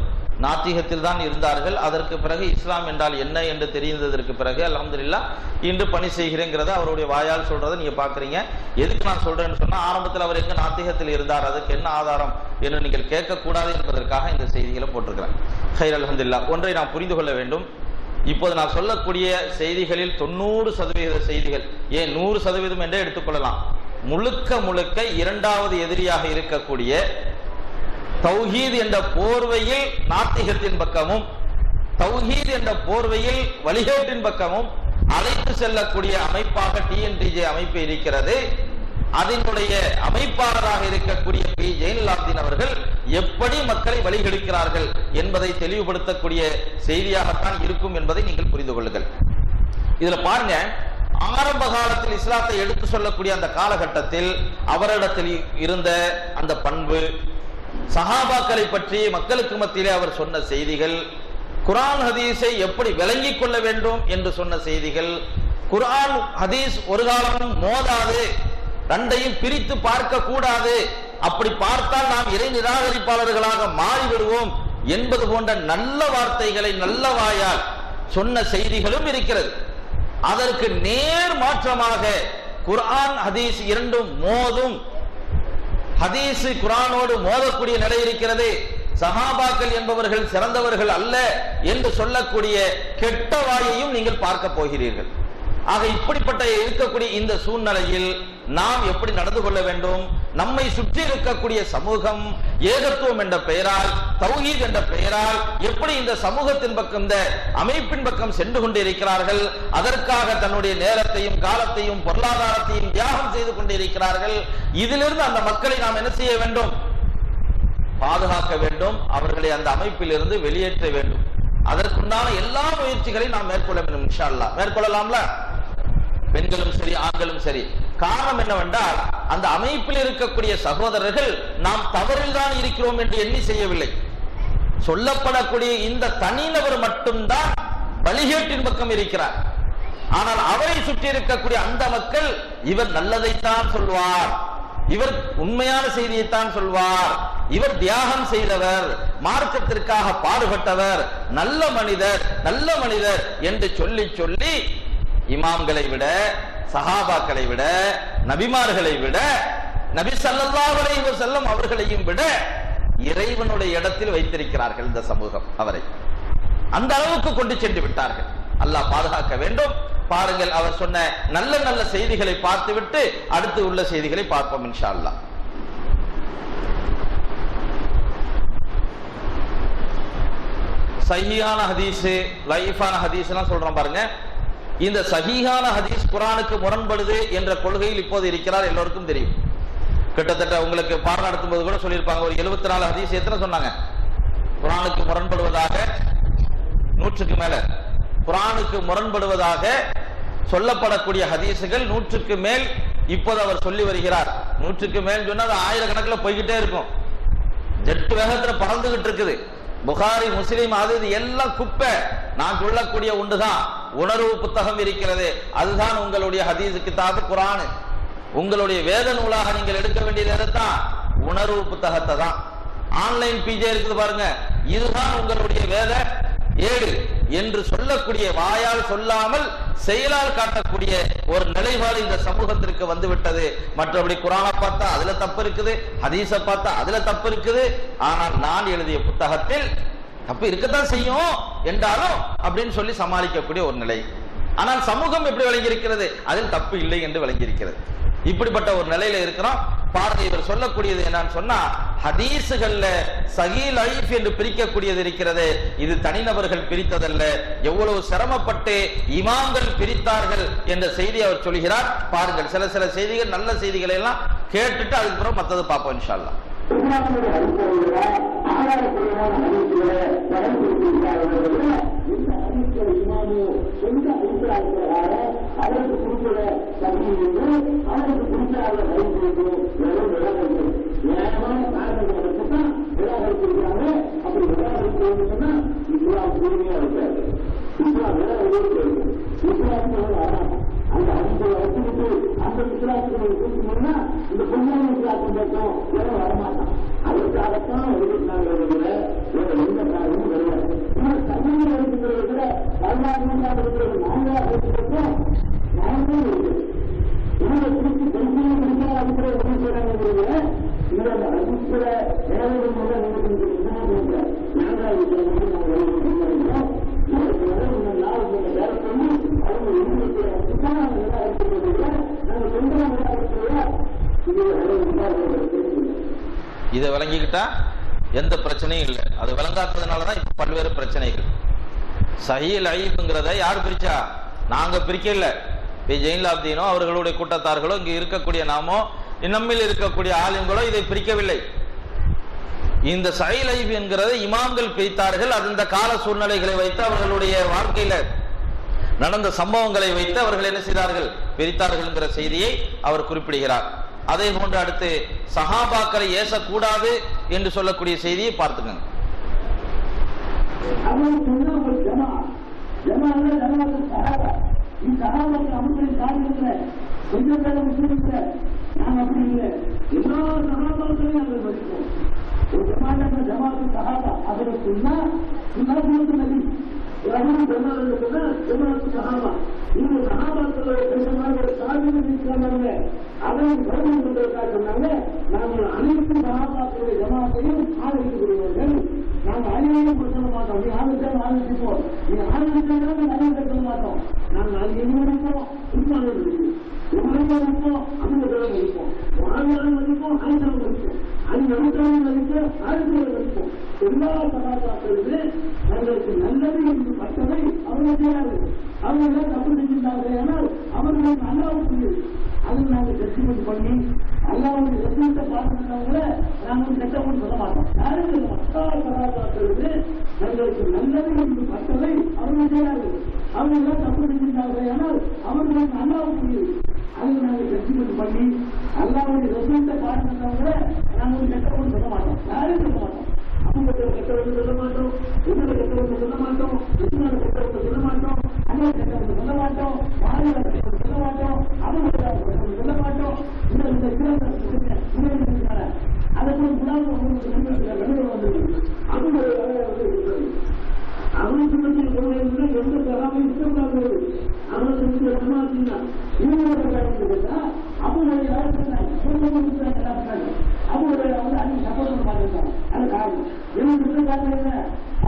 நாத்திகத்தில் தான் இருந்தார்கள். அதற்கு பிறகு இஸ்லாம் என்றால் என்ன என்று தெரிந்ததற்கு பிறகு அல்ஹம்துலில்லாஹ் இன்று பணி செய்கிறேங்கிறத அவருடைய வாயால் சொல்றதை நீங்க பாக்குறீங்க. எதுக்கு நான் சொல்றேன்னு சொன்னா, ஆரம்பத்தில் அவர் எங்க நாத்திகத்தில் இருந்தார், அதுக்கு என்ன ஆதாரம் என்று நீங்கள் கேட்கக்கூடாது என்பதற்காக இந்த செய்திகளை போட்டிருக்கிறேன். ஹைர் அல்ஹம்துலில்லாஹ். ஒன்றை நாம் புரிந்து கொள்ள வேண்டும். இப்போது நான் சொல்லக்கூடிய செய்திகளில் 90% செய்திகள், ஏன் 100% என்றே எடுத்துக்கொள்ளலாம், முழுக்க முழுக்க இரண்டாவது எதிரியாக இருக்கக்கூடிய தௌஹீத் என்ற போர்வையில் நாத்திகத்தின் பக்கமும் தௌஹீத் என்ற போர்வையில் வழிகேட்டின் பக்கமும் அழைத்து செல்லக்கூடிய அமைப்பாக டிஎன்டிஜே அமைப்பு இருக்கிறது. அதனுடைய அமைப்பாளராக இருக்கக்கூடிய பி ஜெயினுலாப்தீன் அவர்கள் எப்படி மக்களை வழிகெடுக்கிறார்கள் என்பதை தெளிவுபடுத்தக்கூடிய செய்தியாகத்தான் இருக்கும் என்பதை நீங்கள் புரிந்து கொள்ளுங்கள். இதுல பாருங்க, ஆரம்ப காலத்தில் இஸ்லாத்தை எடுத்து சொல்லக்கூடிய அந்த காலகட்டத்தில் அவரிடத்தில் இருந்த அந்த பண்பு, சஹாபாக்களை பற்றி மக்களுக்கு மத்தியிலே அவர் சொன்ன செய்திகள், குர்ஆன் ஹதீஸை எப்படி விளங்கிக் கொள்ள வேண்டும் என்று சொன்ன செய்திகள், குர்ஆன் ஹதீஸ் ஒரு காலமும் மோதாது, ரெண்டையும் பிரித்து பார்க்க கூடாது, அப்படி பார்த்தால் நாம் இறை நிராகரிப்பாளர்களாக மாறிவிடுவோம் என்பது போன்ற நல்ல வார்த்தைகளை நல்ல வாயால் சொன்ன செய்திகளும் இருக்கிறது. அதற்கு நேர் மாற்றமாக குர்ஆன் ஹதீஸ் இரண்டும் மோதும், ஹதீஸ் குர்ஆனோடு மோதக்கூடிய நிலை இருக்கிறது, சஹாபாக்கள் என்பவர்கள் சிறந்தவர்கள் அல்ல என்று சொல்லக்கூடிய கெட்ட வாயையும் நீங்கள் பார்க்க போகிறீர்கள். ஆக இப்படிப்பட்ட இருக்கக்கூடிய இந்த சூழ்நிலையில் நாம் எப்படி நடந்து கொள்ள வேண்டும்? நம்மை சுற்றி இருக்கக்கூடிய சமூகம் ஏகத்துவம் என்ற பெயரால், தௌஹீத் என்ற பெயரால் எப்படி இந்த சமூகத்தின் பக்கம், இந்த அமைப்பின் பக்கம் சென்று கொண்டிருக்கிறார்கள், அதற்காக தன்னுடைய நேரத்தையும் காலத்தையும் பொருளாதாரத்தையும் தியாகம் செய்து கொண்டிருக்கிறார்கள். இதிலிருந்து அந்த மக்களை நாம் என்ன செய்ய வேண்டும்? பாதுகாக்க வேண்டும், அவர்களை அந்த அமைப்பில் இருந்து வெளியேற்ற வேண்டும். அதற்குண்டான எல்லா முயற்சிகளையும் நாம் மேற்கொள்ள வேண்டும். இன்ஷா அல்லாஹ் மேற்கொள்ளலாம்ல, பெண்களும் சரி ஆண்களும் சரி. காரணம் என்னவென்றால், அந்த அமைப்பில் இருக்கக்கூடிய சகோதரர்கள் நாம் தவறில் தான் இருக்கிறோம் என்று எண்ணி செய்யவில்லை. சொல்லப்படக்கூடிய இந்த தனிநபர் மட்டும்தான் வழிகேட்டின் பக்கம் இருக்கிறார். ஆனால் அவரை சுற்றி இருக்கக்கூடிய அந்த மக்கள், இவர் நல்லதைத்தான் சொல்வார், இவர் உண்மையான செய்தியைத்தான் சொல்வார், இவர் தியாகம் செய்தவர், மார்க்கத்திற்காக பாடுபட்டவர், நல்ல மனிதர் நல்ல மனிதர் என்று சொல்லி சொல்லி இமாம்களை விட, சஹாபாக்களை விட, நபிமார்களை விட, நபி ஸல்லல்லாஹு அலைஹி வஸல்லம் அவர்களையும் விட இறைவனுடைய இடத்தில் வைத்திருக்கிறார்கள் இந்த சமூகம். அவரை அந்த அளவுக்கு கொண்டு சென்று விட்டார்கள். அல்லாஹ் பாதுகாக்க வேண்டும். பாருங்கள், அவர் சொன்ன நல்ல நல்ல செய்திகளை பார்த்துவிட்டு அடுத்து உள்ள செய்திகளை பார்ப்போம் இன்ஷா அல்லாஹ். சஹீஹான ஹதீஸ், லைஃபான ஹதீஸ் எல்லாம் சொல்றோம் பாருங்க. இந்த சஹீஹான ஹதீஸ் குர்ஆனுக்கு முரண்படுது என்ற கொள்கையில் இப்போது இருக்கிறார், எல்லோருக்கும் தெரியும். கிட்டத்தட்ட உங்களுக்கு பாடம் நடத்தும் போது கூட சொல்லியிருப்பாங்க, ஒரு 74 ஹதீஸ் எத்தனை சொன்னாங்க குர்ஆனுக்கு முரண்படுவதாக? 100க்கு மேல குர்ஆனுக்கு முரண்படுவதாக சொல்லப்படக்கூடிய ஹதீசுகள் 100க்கு மேல் இப்போது அவர் சொல்லி வருகிறார். 100க்கு மேல் சொன்னா அது ஆயிரக்கணக்கில் போய்கிட்டே இருக்கும், ஜெட் வேகத்துல பறந்துகிட்டு இருக்குது. புகாரி முஸ்லிம் அது இது எல்லாம் குப்பை. நான் சொல்லக்கூடிய ஒன்றுதான் உணர்வு புத்தகம் இருக்கிறது, அதுதான் உங்களுடைய ஹதீஸ் கிதாபு குர்ஆன். உங்களுடைய வேத நூலாக நீங்கள் எடுக்க வேண்டியது எதுதான்? உணர்வு புத்தகத்தை தான். ஆன்லைன் பிஜே இருக்குது பாருங்க, இதுதான் உங்களுடைய வேத ஏடு. என்று சொல்லக்கூடிய, வாயால் சொல்லாமல் செயலால் காட்டக்கூடிய ஒரு நிலைப்பாடு இந்த சமூகத்திற்கு வந்துவிட்டது. மற்றபடி குர்ஆனை பார்த்தா அதுல தப்பு இருக்குது, ஹதீஸை பார்த்தா அதுல தப்பு இருக்குது, ஆனால் நான் எழுதிய புத்தகத்தில் தப்பு இருக்கத்தான் செய்யும் என்றாலும் அப்படின்னு சொல்லி சமாளிக்கக்கூடிய ஒரு நிலை. ஆனால் சமூகம் எப்படி விளங்கியிருக்கிறது? அதில் தப்பு இல்லை என்று விளங்கியிருக்கிறது. இப்படிப்பட்ட ஒரு நிலையில இருக்கிறோம். பாருங்க, இவர் சொல்லக்கூடியது என்னன்னு சொன்னா, ஹதீஸுகள்ல சஹீஹ் லைஃப் என்று பிரிக்கக்கூடியது இருக்கிறது. இது தனிநபர்கள் பிரித்ததல்ல, எவ்வளவு சிரமப்பட்டு இமாம்கள் பிரித்தார்கள் என்ற செய்தி அவர் சொல்கிறார். பாருங்கள், சில செய்திகள், நல்ல செய்திகளை எல்லாம் கேட்டுட்டு அதுக்கப்புறம் மத்தது பார்ப்போம் இன்ஷா அல்லாஹ். அதற்கு குறிப்பிட அதற்கு குறிப்பிடாத நியாயமான காரணங்களுக்கு தான் நிராகரிச்சிருக்காங்க. அப்படி நிராகரிச்சு சொன்னா இஸ்லாம் தூய்மையா இருக்காது. இஸ்லாம் வேற இருக்கு. இஸ்லாத்துக்கு வராது. அந்த அடிப்படை வச்சுக்கிட்டு அந்த இஸ்லாத்துக்கு கூட்டணும்னா இந்த பொண்ணான இஸ்லாத்தின் பக்கம் வேற வரமாட்டான். அதற்காகத்தான் எழுதினாங்க. வேற எந்த காரணமும் கிடையாது. தமிழ் எழுதுகிறத விட தமிழ்நாட்டில் இருக்கிறது நாங்களாக இருக்கிறதும் நாங்களே இருக்கு. இவங்க குறித்து பெண்களும் படிக்கிற அடிப்படை என்ன செய்யறாங்க? இந்த அடிப்படை வேலைகள் மூலம் இதை விளங்கிக்கிட்டா எந்த பிரச்சனையும் இல்லை. அது விளங்காததுனாலதான் இப்ப பல்வேறு பிரச்சனைகள். சஹீஹ் லைஃப்ங்கிறத யார் பிரிச்சா? நாங்க பிரிக்கல. ஜெயின்லாப்தீனோ அவர்களுடைய கூட்டத்தார்களோ இங்க இருக்கக்கூடிய நாமோ நம்மில் இருக்கக்கூடிய ஆலிம்களோ இதை பிரிக்கவில்லை. இந்த சஹீஹ் லைஃப் என்கிறதை இமாம்கள் பிரித்தார்கள். அது இந்த கால சூழ்நிலைகளை வைத்து, அவர்களுடைய வாழ்க்கையில நடந்த சம்பவங்களை வைத்து அவர்கள் என்ன செய்தார்கள்? பிரித்தார்கள் என்கிற செய்தியை அவர் குறிப்பிடுகிறார். அதே போன்று அடுத்து சஹாபாக்களை ஏசக்கூடாது என்று சொல்லக்கூடிய செய்தியை பார்த்துக்கங்க. நாங்க அப்படி இல்லை. எல்லா சகாபாக்களையும் நாங்கள் படிப்போம். ஒரு ஜமாத்து ஜமாத்து சகாபா அதில் சொன்னா சுண்ணத்து நபி ஜமாத்து சகாபா இந்த சகாபாக்களோட பெருமாள் சாதிங்க அதையும் கருணை கொண்டதற்காக சொன்னாங்க. நாங்கள் அனைத்து சகாபாக்களுடைய ஜமாத்தையும் ஆதரிக்கக்கூடியவர்கள். நாங்கள் அனைவரும் சொல்ல மாட்டோம். நீ ஆதரிச்சாலும் ஆதரிச்சுப்போம், நீ ஆதரிச்சாலும் நிறைய சொல்ல மாட்டோம். நாங்கள் அது எங்களுக்கும் உண்மையாக மதிப்போம், அந்த மதிப்போம், ஆண்களும் மதிப்போம், ஆண்களும் மதிப்போம், அது நடுத்தரம் மதிப்போம், ஆண்களும் மதிப்போம். எல்லா சகாபாக்களுமே தங்களுக்கு நல்லது என்று பட்டதை அவர்கள் செய்யார்கள். அவர்கள் தப்பு செஞ்சிருந்தார்கள். ஆனால் அவர்களுக்கு அல்லாவுக்கு அதில் நாங்கள் ஜட்ஜ்மெண்ட் பண்ணி அல்லாவுடைய ரசூலை பார்த்துட்டவங்கள நாங்கள் சட்டமும் சொல்ல மாட்டோம். யாருக்கு மக்கா சகாபாக்களுக்கு தங்களுக்கு நல்லது என்று பட்டதை அவர்கள் செய்யார்கள். அவர்கள் தப்பு செஞ்சிருந்தார்கள். ஆனால் அவர்களுக்கு அல்லாவுக்கு அதில் நாங்கள் ஜட்ஜ்மெண்ட் பண்ணி அல்லாவுடைய ரசூலை பார்த்துட்டவங்கள நாங்கள் சட்டமும் சொல்ல மாட்டோம். யாரும் சொல்ல மாட்டோம். அவங்க கெட்டவங்க சொல்ல மாட்டோம், என்னோட கெட்டவங்க சொல்ல மாட்டோம், என்னோட கெட்டவங்க சொல்ல மாட்டோம், அண்ணா கெட்டவங்க சொல்ல மாட்டோம், மாநில கெட்டவங்க சொல்ல மாட்டோம், அவங்க சொல்ல மாட்டோம். அதை போய் முன்னாள் வெளியே வந்தது அவங்க அவனுக்கு எந்த தராமையும் இருக்கக்கூடாது. அவனுக்கு ஜமாத்தின்னா இவங்களோட கேட்டா அவங்களுடைய அவங்களுடைய வந்து அன்னைக்கு சப்போர்ட் பண்ண மாட்டேங்கிறாங்க. அது காரணம் என்ன காரணம் என்ன?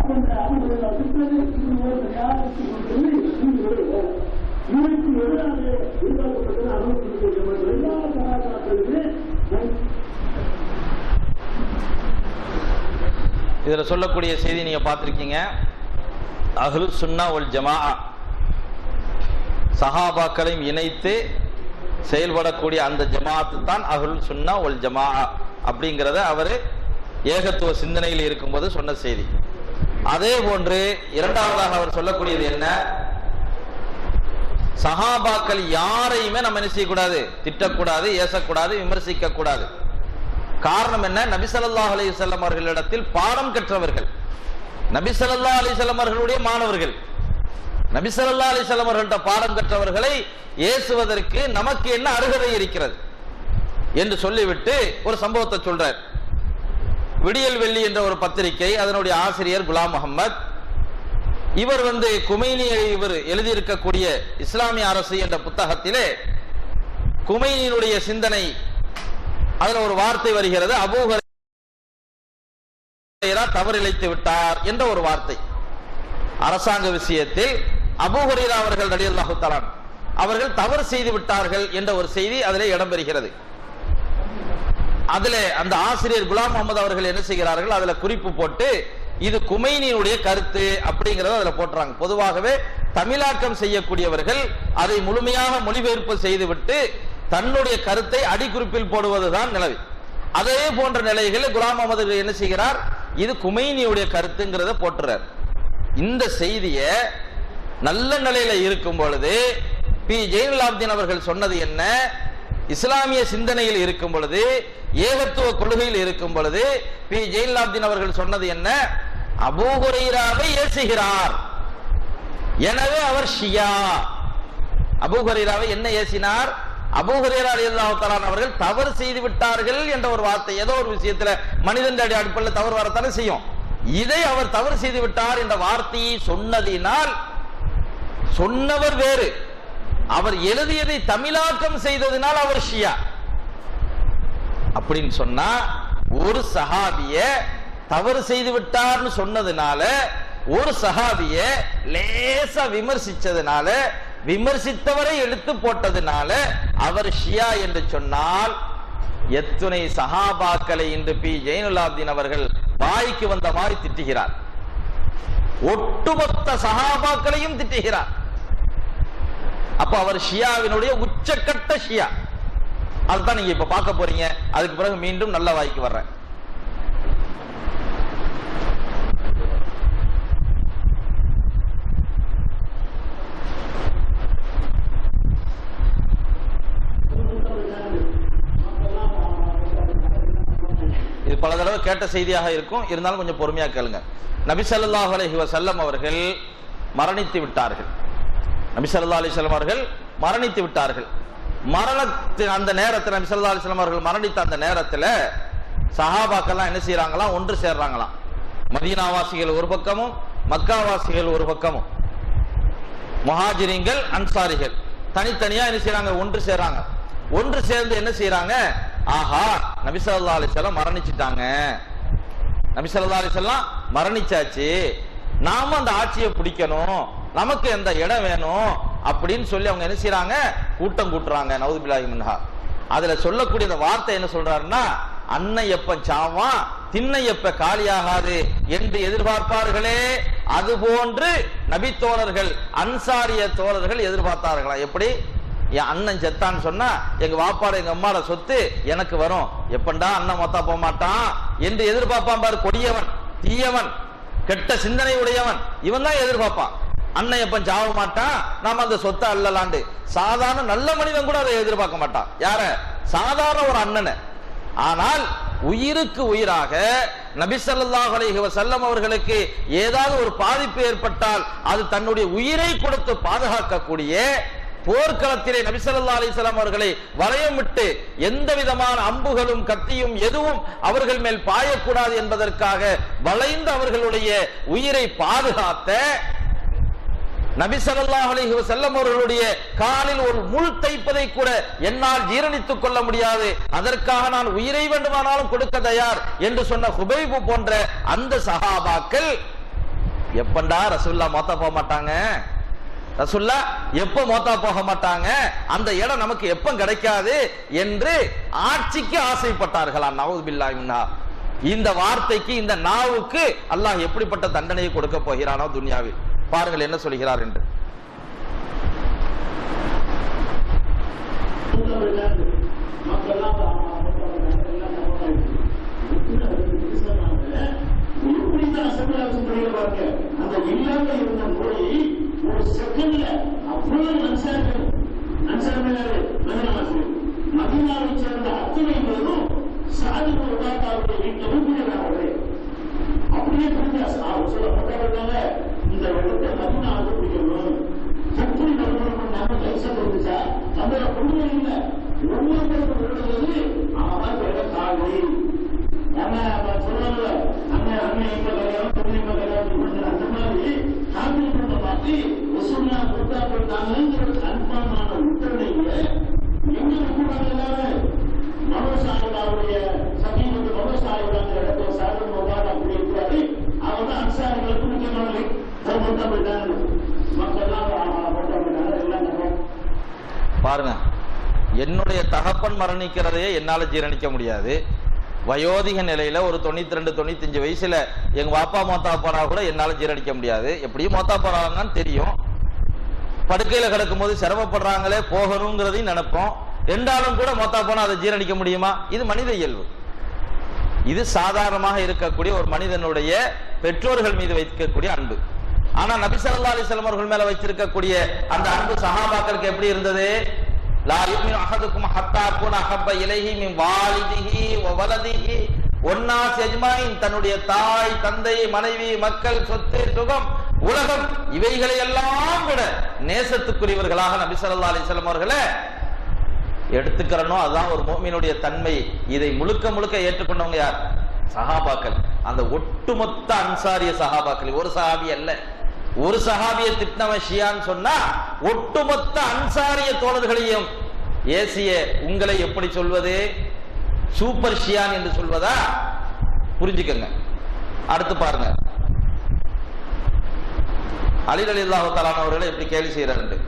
அவங்க அவங்களோட சுற்றுறது இவருக்கு எதிராக உருவாக்கப்பட்டது. அவங்களுக்கு எல்லா கலாச்சாரத்திலுமே இதுல சொல்லக்கூடிய செய்தி நீங்க பார்த்திருக்கீங்க. அஹ்லு சுன்னா வல் ஜமாஅ சஹாபாக்களையும் இணைத்து செயல்படக்கூடிய அந்த ஜமாஅத்து தான் அஹ்லு சுன்னா வல் ஜமாஅ அப்படிங்கிறத அவர் ஏகத்துவ சிந்தனையில் இருக்கும்போது சொன்ன செய்தி. அதே போன்று இரண்டாவதாக அவர் சொல்லக்கூடியது என்ன? சஹாபாக்கள் யாரையுமே நம்ம என்ன செய்யக்கூடாது? திட்டக்கூடாது, ஏசக்கூடாது, விமர்சிக்க கூடாது. காரணம் என்ன? நபி ஸல்லல்லாஹு அலைஹி வஸல்லம் அவர்களிடத்தில் பாடம் கற்றவர்கள், நபி ஸல்லல்லாஹு அலைஹி வஸல்லம் அவர்களுடைய மாணவர்கள். நபி ஸல்லல்லாஹு அலைஹி வஸல்லம் அவர்கள்ட்ட பாடம் கற்றவர்களை ஏசுவதற்கு நமக்கு என்ன அருகதை இருக்கிறது என்று சொல்லிவிட்டு ஒரு சம்பவத்தை சொல்றார். விடியல் வெள்ளி என்ற ஒரு பத்திரிகை, அதனுடைய ஆசிரியர் குலாம் முஹம்மத் இவர் குமைனியை இவர் எழுதியிருக்கக்கூடிய இஸ்லாமிய அரசு என்ற புத்தகத்திலே குமைனியினுடைய சிந்தனை, அதுல ஒரு வார்த்தை வருகிறது, அபூ ஹுரைரா தவறிழைத்து விட்டார் என்ற ஒரு வார்த்தை. அரசாங்க விஷயத்தில் அபூ ஹுரைரா அவர்கள் ரலியல்லாஹு தஆலா அவர்கள் தவறு செய்து விட்டார்கள் என்ற ஒரு செய்தி அதிலே இடம்பெறுகிறது. அதிலே அந்த ஆசிரியர் குலாம் முகமது அவர்கள் என்ன செய்கிறார்கள், அதுல குறிப்பு போட்டு இது குமைனியுடைய கருத்து அப்படிங்கறத அதுல போட்டுறாங்க. பொதுவாகவே தமிழாக்கம் செய்யக்கூடியவர்கள் அதை முழுமையாக மொழிபெயர்ப்பு செய்துவிட்டு தன்னுடைய கருத்தை அடிக்குறிப்பில் போடுவதுதான் நிலவி. அதே போன்ற நிலைகளில் குலாம் முகமது என்ன செய்கிறார், இது குமைனியுடைய கருத்துங்கிறத போட்டுறார். இந்த செய்தியை நல்ல நிலையில இருக்கும் பொழுது பி ஜெயினுலாப்தீன் அவர்கள் சொன்னது என்ன, இஸ்லாமிய சிந்தனையில் இருக்கும் பொழுது, ஏகத்துவ கொள்கையில் இருக்கும் பொழுது பி ஜெயினுலாப்தீன் அவர்கள் சொன்னது என்ன, அபூ ஹுரைராவை ஏசுகிறார், எனவே அவர் ஷியா. அபூ ஹுரைராவை என்ன ஏசினார், அபூ ஹுரைரா ரலியல்லாஹு தஆலா அவர்கள் தவறு செய்து விட்டார்கள் என்ற ஒரு வார்த்தை. ஏதோ ஒரு விஷயத்துல மனிதன் அடிப்படையில் தவறு வரத்தானே செய்யும். இதை அவர் தவறு செய்து விட்டார் என்ற வார்த்தையை சொன்னதினால், சொன்னவர் வேறு, அவர் எழுதியதை தமிழாக்கம் செய்ததினால் அவர் ஷியா அப்படின்னு சொன்னா, ஒரு சஹாபிய தவறு செய்து விட்டார்னு சொன்னதுனால, ஒரு சஹாபிய லேசா விமர்சிச்சதுனால, விமர்சித்தவரை எடுத்து போட்டதுனால அவர் ஷியா என்று சொன்னால், எத்துணை சஹாபாக்களை இன்று பி ஜெயினுலாப்தீன் அவர்கள் வாய்க்கு வந்த மாதிரி திட்டுகிறார். ஒட்டுமொத்த சஹாபாக்களையும் திட்டுகிறார். அப்ப அவர் ஷியாவினுடைய உச்சக்கட்ட ஷியா. அதுதான் நீங்க இப்ப பார்க்க போறீங்க. அதுக்கு பிறகு மீண்டும் நல்ல வாய்க்கு வர்றேன். இது பல தடவை கேட்ட செய்தியாக இருக்கும், இருந்தாலும் கொஞ்சம் பொறுமையா கேளுங்க. நபி ஸல்லல்லாஹு அலைஹி வஸல்லம் அவர்கள் மரணித்து விட்டார்கள். நபி ஸல்லல்லாஹு அலைஹி வஸல்லம் அவர்கள் மரணித்து விட்டார்கள். மரணத்தின் அந்த நேரத்தில், நபி ஸல்லல்லாஹு அலைஹி வஸல்லம் அவர்கள் மரணித்த அந்த நேரத்தில் சஹாபாக்கெல்லாம் என்ன செய்யறாங்களாம், ஒன்று சேர்றாங்களாம். மதீனாவாசிகள் ஒரு பக்கமும், மக்காவாசிகள் ஒரு பக்கமும், முஹாஜிரீன்கள் அன்சாரிகள் தனித்தனியா என்ன செய்யறாங்க, ஒன்று சேர்றாங்க. ஒன்று சேர்ந்து என்ன செய்யறாங்க, ஆஹா நபி ஸல்லல்லாஹு அலைஹி வஸல்லம் மரணிச்சிட்டாங்க, நபி ஸல்லல்லாஹு அலைஹி வஸல்லம் மரணிச்சாச்சு, நாம அந்த ஆட்சியை பிடிக்கணும், நமக்கு எந்த இடம் வேணும் அப்படின்னு சொல்லி அவங்க என்ன செய்யறாங்க, கூட்டம் கூட்டுறாங்க. நவுது பில்லாஹி மின்ஹா. அதுல சொல்லக்கூடிய அந்த வார்த்தை என்ன சொல்றாருன்னா, அன்னை எப்ப சாவான் திண்ணை எப்ப காலியாகாது என்று எதிர்பார்ப்பார்களே, அது போன்று நபி தோழர்கள் அன்சாரிய தோழர்கள் எதிர்பார்த்தார்களா. எப்படி, என் அண்ணன் செத்தான்னு சொன்னா எங்க வாப்பாட எங்க அம்மாட சொத்து எனக்கு வரும், எப்பண்டா அண்ணன் மொத்தா போக மாட்டான் என்று எதிர்பார்ப்பான் பாரு. கொடியவன், தீயவன், கெட்ட சிந்தனை உடையவன், இவன் தான் எதிர்பார்ப்பான். அண்ணன் எப்ப சாவ மாட்டான், நாம அந்த சொத்தை அல்லலாண்டு. சாதாரண நல்ல மனிதன் கூட அதை எதிர்பார்க்க மாட்டான். யார, சாதாரண ஒரு அண்ணனை. ஆனால் உயிருக்கு உயிராக நபி ஸல்லல்லாஹு அலைஹி வஸல்லம் அவர்களுக்கு ஏதாவது ஒரு பாதிப்பு ஏற்பட்டால் அது தன்னுடைய உயிரை கொடுத்து பாதுகாக்கக்கூடிய போர்க்களத்திலே நபி ஸல்லல்லாஹு அலைஹி வஸல்லம் அவர்களை வளையமிட்டு எந்த விதமான அம்புகளும் கத்தியும் எதுவும் அவர்கள் மேல் பாயக்கூடாது என்பதற்காக வளைந்து அவர்களுடைய உயிரை பாதுகாத்த நபி ஸல்லல்லாஹு அலைஹி வஸல்லம் அவர்களுடைய காலில் ஒரு முள் தைப்பதை கூட என்னால் ஜீரணித்துக் கொள்ள முடியாது, அதற்காக நான் உயிரை வேண்டுமானாலும் கொடுக்க தயார் என்று சொன்ன ஹுபைபு போன்ற அந்த சஹாபாக்கள் எப்பண்டா ரசூலுல்லாஹ் மௌத்தா போக மாட்டாங்க, ரசூலுல்லாஹ் எப்ப மௌத்தா போக மாட்டாங்க, அந்த இடம் நமக்கு எப்ப கிடைக்காது என்று ஆட்சிக்கு ஆசைப்பட்டார்களாம். நவுது பில்லாஹி மின்ஹா. இந்த வார்த்தைக்கு, இந்த நாவுக்கு அல்லாஹ் எப்படிப்பட்ட தண்டனையை கொடுக்க போகிறானோ துன்யாவில். பாருங்கள் என்ன சொல்கிறார் என்று. மதீனாவை சேர்ந்த அத்தனை பேரும் சாதிப்பு அப்படியே சொல்லப்பட்டவர்களால இந்த இடத்தை மதீனாவுக்கு பிடிக்கணும், எப்படி நடக்கணும், நாம லைசன்ஸ் இருந்துச்சா அதுல கொண்டு இல்லை. ஒவ்வொருத்தருக்கும் விடுறது அவன் வேற காலி சொல்றாங்கல்ல, அண்ணன் அண்ணன் இப்ப கல்யாணம் பொண்ணு இப்ப கல்யாணம் அந்த மாதிரி காப்பி மாற்றி ரசூலுல்லாஹ் மூத்தாப்பட்டாங்கிற கன்ஃபார்மான உத்தரணைங்க எங்க கூடாது எல்லாரும் மனோசாயிபாவுடைய சமீபத்து மனோசாயிபாங்கிற இடத்துல சாதம் முபாரக் அப்படி இருக்கிறாரு. அவர் தான் அன்சாரிகளுக்கு முக்கியமானது மூத்தாப்பட்டாங்க. மக்கள்லாம் மூத்தாப்பட்டாங்க எல்லாம் பாருங்க. என்னுடைய தகப்பன் மரணிக்கிறதையே என்னால ஜீரணிக்க முடியாது. வயோதிக நிலையில ஒரு 92 95 வயசுல எங்க பாப்பா மோத்தா போனா கூட என்னால ஜீரணிக்க முடியாது. எப்படியும் மோத்தா போறாங்கன்னு தெரியும். படுக்கையில கிடக்கும் போது சிரமப்படுறாங்களே போகணுங்கிறதையும் நினைப்போம். ரெண்டாலும் கூட மோத்தா போனா அதை ஜீரணிக்க முடியுமா? இது மனித இயல்பு. இது சாதாரணமாக இருக்கக்கூடிய ஒரு மனிதனுடைய பெற்றோர்கள் மீது வைக்கக்கூடிய அன்பு. ஆனா நபி ஸல்லல்லாஹு அலைஹி வஸல்லம் அவர்கள் மேல வச்சிருக்கக்கூடிய அந்த அன்பு சஹாபாக்களுக்கு எப்படி இருந்தது? லா யுமினு அஹதுக்கும் ஹத்தா குன ஹப்ப இலைஹி மின் வாலிதிஹி வ வலதிஹி வன்னாஸ் அஜ்மாயின். தன்னுடைய தாய், தந்தை, மனைவி, மக்கள், சொத்து, சுகம், உலகம் இவைகளை எல்லாம் விட நேசத்துக்குரியவர்களாக நபி ஸல்லல்லாஹு அலைஹி வஸல்லம் அவர்களை எடுத்துக்கிறனோ அதுதான் ஒரு முஃமினுடைய தன்மை. இதை முழுக்க முழுக்க ஏற்றுக்கொண்டவங்க யார்? சஹாபாக்கள். அந்த ஒட்டுமொத்த அன்சாரிய சஹாபாக்கள். ஒரு சஹாபி அல்ல. ஒரு சஹாபியை திட்டினவன் ஷியான்னு சொன்னா ஒட்டுமொத்த அன்சாரிய தோழர்களையும் ஏசிய உங்களை எப்படி சொல்வது? சூப்பர் ஷியான் என்று சொல்வதா? புரிஞ்சுக்கங்க. அடுத்து பாருங்க, அலி ரலியல்லாஹு தஆலா அவர்களை எப்படி கேலி செய்யறாரு.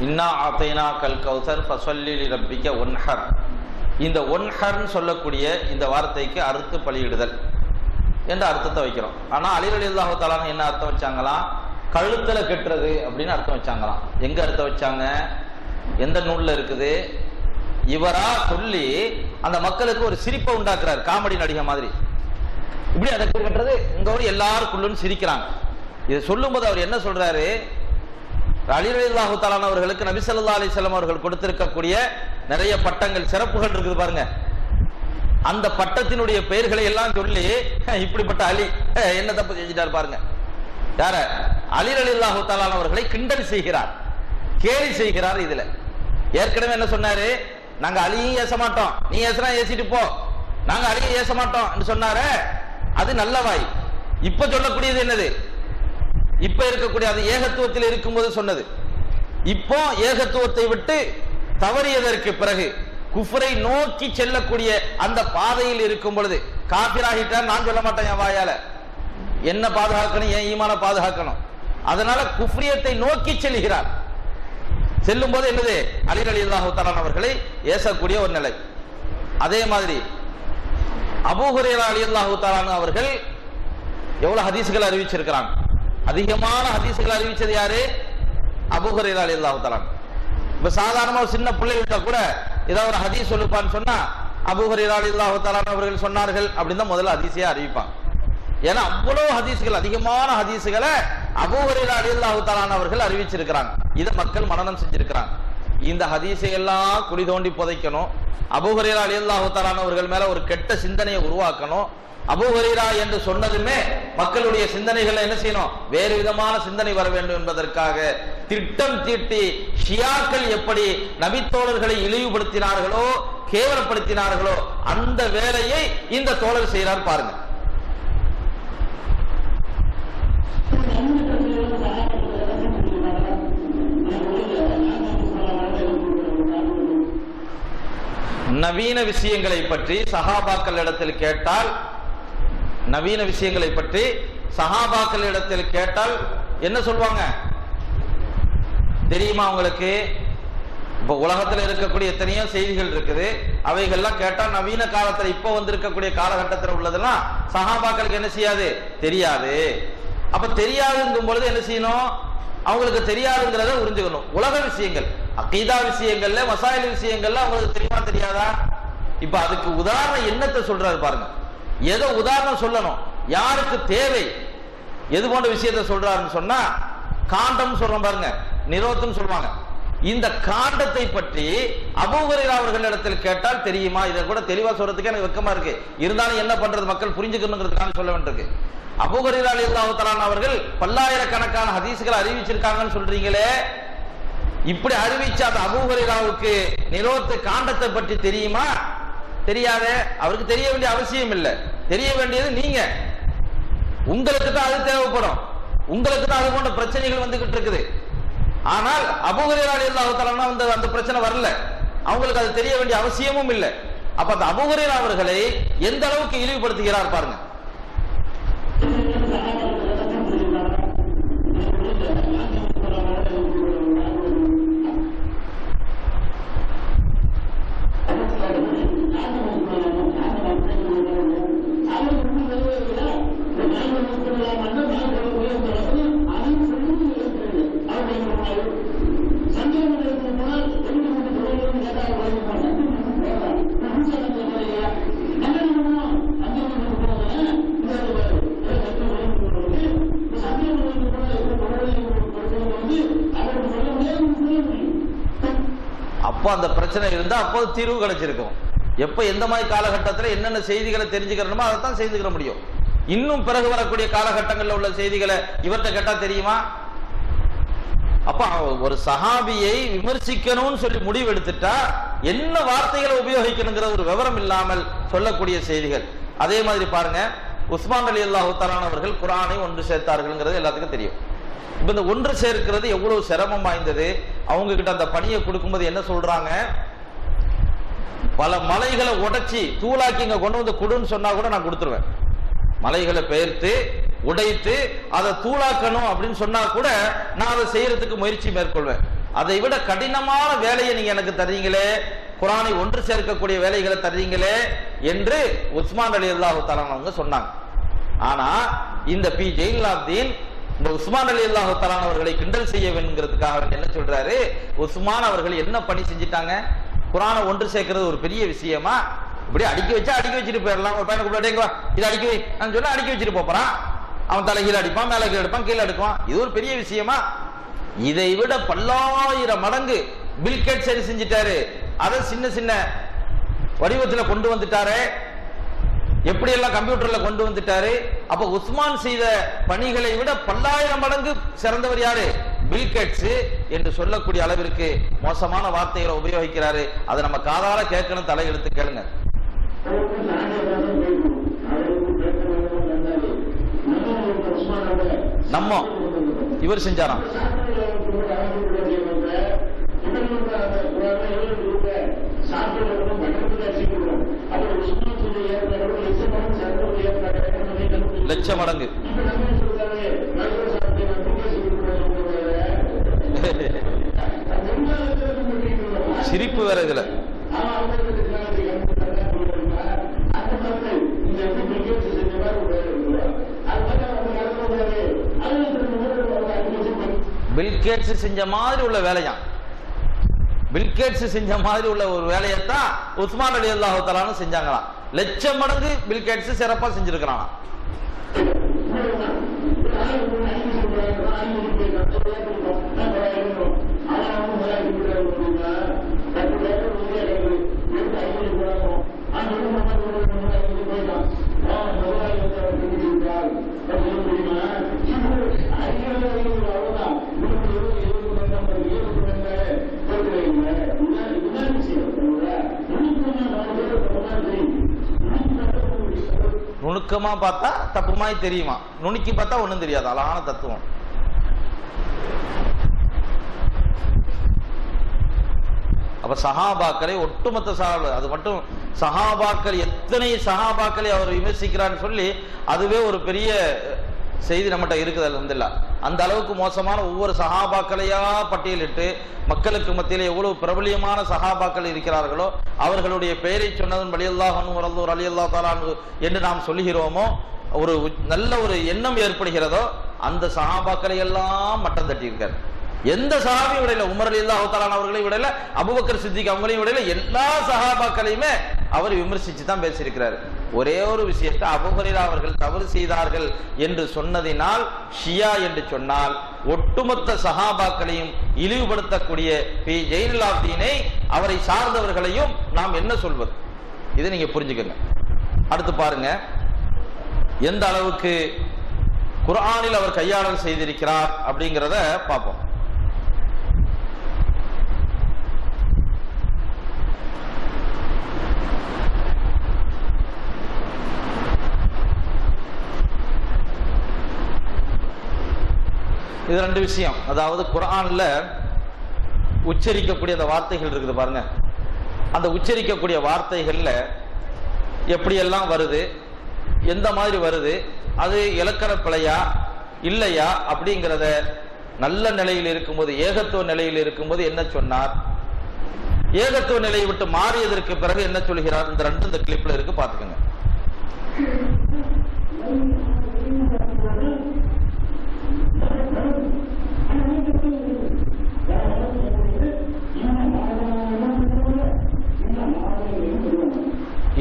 இன்னா ஆதைனாக்கல் கௌசர் ஃபஸல்லி லிரப்பிக ஒன்ஹர். இந்த ஒன்ஹர்னு சொல்லக்கூடிய இந்த வார்த்தைக்கு அறுத்து பலியிடுதல் என்ற அர்த்தத்தை வைக்கிறோம். ஆனா அலி ரலியல்லாஹு தஆலா என்ன அர்த்தம் வச்சாங்களாம்? கழுத்துல கெட்டுறது அப்படின்னு அர்த்தம் வச்சாங்களாம். எங்க அர்த்தம் வச்சாங்க? எந்த நூல்ல இருக்குது? இவரா சொல்லி அந்த மக்களுக்கு ஒரு சிரிப்பை உண்டாக்குறாரு, காமெடி நடிகை மாதிரி. இப்படி அதை கட்டுறது இங்க எல்லாருக்குள்ளும் சிரிக்கிறாங்க. இதை சொல்லும் போது அவர் என்ன சொல்றாரு? அலி ரலியல்லாஹு தஆலா அவர்களுக்கு நபி ஸல்லல்லாஹு அலைஹி வஸல்லம் அவர்கள் கொடுத்திருக்கக்கூடிய நிறைய பட்டங்கள், சிறப்புகள் இருக்குது பாருங்க. அந்த பட்டத்தினுடைய பெயர்களை எல்லாம் சொல்லி இப்படிப்பட்ட அலி என்ன தப்பு செஞ்சிட்டார் பாருங்க. யார? அலி ரலியல்லாஹு தஆலா அவர்களை கிண்டல் செய்கிறார், கேலி செய்கிறார். இதுல ஏற்கனவே என்ன சொன்னாரு? நாங்க அலியும் ஏச மாட்டோம், நீ ஏசுனா ஏசிட்டு போ, நாங்க அலியை ஏச மாட்டோம் என்று சொன்னாரு. அது நல்ல வாய். இப்ப சொல்லக்கூடியது என்னது? இப்ப இருக்கக்கூடிய அது ஏகத்துவத்தில் இருக்கும்போது சொன்னது. இப்போ ஏகத்துவத்தை விட்டு தவறியதற்கு பிறகு குஃப்ரை நோக்கி செல்லக்கூடிய அந்த பாதையில் இருக்கும் பொழுது காபிராகிட்டார் நான் சொல்ல மாட்டேன். என் வாயால என்ன பாதுகாக்கணும்? என் ஈமான பாதுகாக்கணும். அதனால குஃப்ரியத்தை நோக்கி செல்கிறார். செல்லும் போது என்னது? அலி ரலியல்லாஹு தஆலா அவர்களை ஏசக்கூடிய ஒரு நிலை. அதே மாதிரி அபூ ஹுரைரா ரலியல்லாஹு தஆலா அவர்கள் எவ்வளவு ஹதீஸ்கள் அறிவிச்சிருக்கிறாங்க. அதிகமான ஹதீஸ்கள் அறிவிச்சது யாரு? அபூ ஹுரைரா ரலியல்லாஹு தஆலா. இப்ப சாதாரணமா ஒரு சின்ன பிள்ளைகிட்ட கூட ஏதாவது ஒரு ஹதீஸ் சொல்லுப்பான்னு சொன்னா அபூ ஹுரைரா ரலியல்லாஹு தஆலா அவர்கள் சொன்னார்கள் அப்படின்னு தான் முதல்ல ஹதீஸே அறிவிப்பான். ஏன்னா அவ்வளவு ஹதீஸ்கள், அதிகமான ஹதீஸ்களை அபூ ஹுரைரா ரலியல்லாஹு தஆலா அவர்கள் அறிவிச்சிருக்கிறாங்க. இதை மக்கள் மனனம் செஞ்சிருக்கிறாங்க. இந்த ஹதீஸை எல்லாம் குழி தோண்டி புதைக்கணும். அபூ ஹுரைரா ரலியல்லாஹு தஆலா அவர்கள் மேல ஒரு கெட்ட சிந்தனையை உருவாக்கணும். அபூ ஹுரைரா என்று சொன்னதுமே மக்களுடைய சிந்தனைகள் என்ன செய்யணும்? வேறு விதமான சிந்தனை வர வேண்டும் என்பதற்காக திட்டம் தீட்டி ஷியாக்கள் எப்படி நபித்தோழர்களை இழிவுபடுத்தினார்களோ, கேவலப்படுத்தினார்களோ அந்த வேலையை இந்த தோழர் செய்கிறார் பாருங்க. நவீன விஷயங்களை பற்றி சஹாபாக்கள் இடத்தில் கேட்டால், நவீன விஷயங்களை பற்றி சஹாபாக்கள் இடத்தில் கேட்டால் என்ன சொல்வாங்க தெரியுமா உங்களுக்கு? இப்ப உலகத்தில் இருக்கக்கூடிய எத்தனையோ செய்திகள் இருக்குது, அவைகள்லாம் கேட்டா நவீன காலத்துல இப்ப வந்திருக்கக்கூடிய காலகட்டத்தில் உள்ளதெல்லாம் சஹாபாக்களுக்கு என்ன செய்யாது, தெரியாது. அப்ப தெரியாதுங்கும் பொழுது என்ன செய்யணும், அவங்களுக்கு தெரியாதுங்கிறத உறிஞ்சுக்கணும். உலக விஷயங்கள், அகீதா விஷயங்கள்ல, மசாயில் விஷயங்கள்ல அவங்களுக்கு தெரியுமா தெரியாதா? இப்ப அதுக்கு உதாரணம் என்னத்தை சொல்றாரு பாருங்க. எதை உதாரணம் சொல்லணும், யாருக்கு தேவை, எது போன்ற விஷயத்தை சொல்றாருன்னு சொன்னா, காண்டம் சொல்றோம் பாருங்க, நிரோத்தம் சொல்லுவாங்க. இந்த காண்டத்தை பற்றி அபூ ஹுரைரா அவர்களிடத்தில் கேட்டால் தெரியுமா? இதை கூட தெளிவா சொல்றதுக்கு எனக்கு வெக்கமா இருக்கு, இருந்தாலும் என்ன பண்றது, மக்கள் புரிஞ்சுக்கணுங்கிறதுக்காக சொல்ல வேண்டியிருக்கு. அபூ ஹுரைரா ரலியல்லாஹு தஆலா அவர்கள் பல்லாயிரக்கணக்கான ஹதீஸ்களை அறிவிச்சிருக்காங்கன்னு சொல்றீங்களே, இப்படி அறிவிச்ச அந்த அபூ ஹுரைராவுக்கு நிரோத்த காண்டத்தை பற்றி தெரியுமா? தெரியாத. அவருக்கு தெரிய வேண்டிய அவசியம் இல்லை, தெரிய வேண்டியது நீங்க. உங்களுக்கு தான் அது தேவைப்படும், உங்களுக்கு தான் அது போன்ற பிரச்சனைகள் வந்துகிட்டு இருக்குது. ஆனால் அபூ ஹுரைரா ரலியல்லாஹு தஆலா அந்த பிரச்சனை வரல, அவங்களுக்கு அது தெரிய வேண்டிய அவசியமும் இல்லை. அப்ப அந்த அபூ ஹுரைரா அவர்களை எந்த அளவுக்கு இழிவுபடுத்துகிறார் பாருங்க. அப்போ அந்த பிரச்சனை இருந்தா அப்போது தீர்வு கிடைச்சிருக்கும். எப்ப எந்த மாதிரி காலகட்டத்தில் என்னென்ன செய்திகளை தெரிஞ்சுக்கிறோமோ அதை தான் செய்துக்கிற முடியும். இன்னும் பிறகு வரக்கூடிய காலகட்டங்களில் உள்ள செய்திகளை இவர்கிட்ட கேட்டா தெரியுமா? அப்ப ஒரு சஹாபியை விமர்சிக்கணும்னு சொல்லி முடிவு எடுத்துட்டா என்ன வார்த்தைகளை உபயோகிக்கணுங்கிற ஒரு விவரம் இல்லாமல் சொல்லக்கூடிய செய்திகள். அதே மாதிரி பாருங்க, உஸ்மான் ரலியல்லாஹு தஆலா அவர்கள் குர்ஆனை ஒன்று சேர்த்தார்கள்ங்கிறது எல்லாத்துக்கும் தெரியும். இப்ப இந்த ஒன்று சேர்க்கிறது எவ்வளவு சிரமம் வாய்ந்தது. அவங்க கிட்ட அந்த பணியை கொடுக்கும்போது என்ன சொல்றாங்க, பல மலைகளை உடைச்சி தூளாக்கி இங்க கொண்டு வந்து கொடுன்னு சொன்னா கூட நான் கொடுத்துருவேன். மலைகளை பெயர்த்து உடைத்து அதை தூளாக்கணும் அப்படின்னு சொன்னா கூட நான் அதை செய்யறதுக்கு முயற்சி மேற்கொள்வேன். அதை விட கடினமான வேலையை நீங்க எனக்கு தர்றீங்களே, குர்ஆனை ஒன்று சேர்க்கக்கூடிய வேலைகளை தர்றீங்களே என்று உஸ்மான் ரலியல்லாஹு தஆலா அவங்க சொன்னாங்க. ஆனா இந்த பி ஜெயினுலாப்தீன் இந்த உஸ்மான் ரலியல்லாஹு தஆலா அவர்களை கிண்டல் செய்ய வேணுங்கிறதுக்காக என்ன சொல்றாரு, உஸ்மான் அவர்கள் என்ன பணி செஞ்சிட்டாங்க, குர்ஆனை ஒன்று சேர்க்கிறது ஒரு பெரிய விஷயமா? இப்படி அடிக்க வச்சா அடிக்க வச்சுட்டு போயிடலாம். ஒரு பையனை கூப்பிட்டு இதை அடிக்க வை சொன்னா அடிக்க வச்சுட்டு போறான். அவன் தலைகீழ அடிப்பான், மேல கீழே அடிப்பான், கீழே எடுப்பான். இது ஒரு பெரிய விஷயமா? இதை விட பல்லாயிரம் மடங்கு பில்கேட் சரி செஞ்சிட்டாரு. அதை சின்ன சின்ன வடிவத்தில் கொண்டு வந்துட்டாரு, எப்படி எல்லாம் கம்ப்யூட்டர்ல கொண்டு வந்துட்டாரு. அப்ப உஸ்மான் செய்த பணிகளை விட பல்லாயிரம் மடங்கு சிறந்தவர் யாரு? பில்கேட்ஸ் என்று சொல்லக்கூடிய அளவிற்கு மோசமான வார்த்தைகளை உபயோகிக்கிறாரு. அதை நம்ம காதால கேட்கணும், தலையெடுத்து கேளுங்க. நம்ம இவர் செஞ்சாராம். லட்சம் மடங்கு சிரிப்பு வேற இதுல. பில்கேட்ஸ் செஞ்ச மாதிரி உள்ள வேலையா, பில்கேட்ஸ் செஞ்ச மாதிரி உள்ள ஒரு வேலையத்தான் உஸ்மான் ரலியல்லாஹு தஆலா செஞ்சாங்களாம். லட்சம் மடங்கு பில்கேட்ஸ் சிறப்பா செஞ்சிருக்கிறான். நுணுக்கமா பார்த்தா தப்புமாய் தெரியுமா, நுணுக்கி பார்த்தா ஒண்ணும் தெரியாது. அழகான தத்துவம். அப்ப அப்ப சஹாபாக்களை ஒட்டுமொத்த சஹாபா, அது மட்டும் சஹாபாக்கள் எத்தனை சஹாபாக்களை அவர் விமர்சிக்கிறான்னு சொல்லி அதுவே ஒரு பெரிய செய்தி நம்மகிட்ட இருக்குது. அல்ஹம்துலில்லாஹ். அந்த அளவுக்கு மோசமான ஒவ்வொரு சஹாபாக்களையா பட்டியலிட்டு மக்களுக்கு மத்தியிலே எவ்வளவு பிரபலியமான சஹாபாக்கள் இருக்கிறார்களோ அவர்களுடைய பெயரை சொன்னதன் ரலியல்லாஹு அன்ஹு ரலியல்லாஹு தஆலா அன்ஹு என்று நாம் சொல்லுகிறோமோ, ஒரு நல்ல ஒரு எண்ணம் ஏற்படுகிறதோ, அந்த சஹாபாக்களை எல்லாம் மட்டம் தட்டியிருக்கார். எந்த சஹாபியும் விடல, உமர் ரலியல்லாஹு தஆலா அவர்களையும் விடல, அபூபக்கர் சித்திக் அவங்களையும் விடல, எல்லா சஹாபாக்களையுமே அவர் விமர்சிச்சு தான் பேசியிருக்கிறார். ஒரே ஒரு விஷயத்தை அபூ ஹுரைரா அவர்கள் தவறு செய்தார்கள் என்று சொன்னதினால் ஷியா என்று சொன்னால் ஒட்டுமொத்த சஹாபாக்களையும் இழிவுபடுத்தக்கூடிய ஜெயினுல் ஆபிதீனை அவரை சார்ந்தவர்களையும் நாம் என்ன சொல்வது? இதை நீங்க புரிஞ்சுக்கங்க. அடுத்து பாருங்க எந்த அளவுக்கு குர்ஆனில் அவர் கையாளல் செய்திருக்கிறார் அப்படிங்கிறத பார்ப்போம். இது ரெண்டு விஷயம். அதாவது குர்ஆன்ல உச்சரிக்கக்கூடிய அந்த வார்த்தைகள் இருக்குது பாருங்க, அந்த உச்சரிக்கக்கூடிய வார்த்தைகள்ல எப்படியெல்லாம் வருது, எந்த மாதிரி வருது, அது இலக்கண பிழையா இல்லையா அப்படிங்கிறத நல்ல நிலையில் இருக்கும்போது, ஏகத்துவ நிலையில் இருக்கும்போது என்ன சொன்னார், ஏகத்துவ நிலையை விட்டு மாறியதற்கு பிறகு என்ன சொல்கிறார், இந்த ரெண்டு இந்த கிளிப்ல இருக்கு, பாத்துக்கோங்க.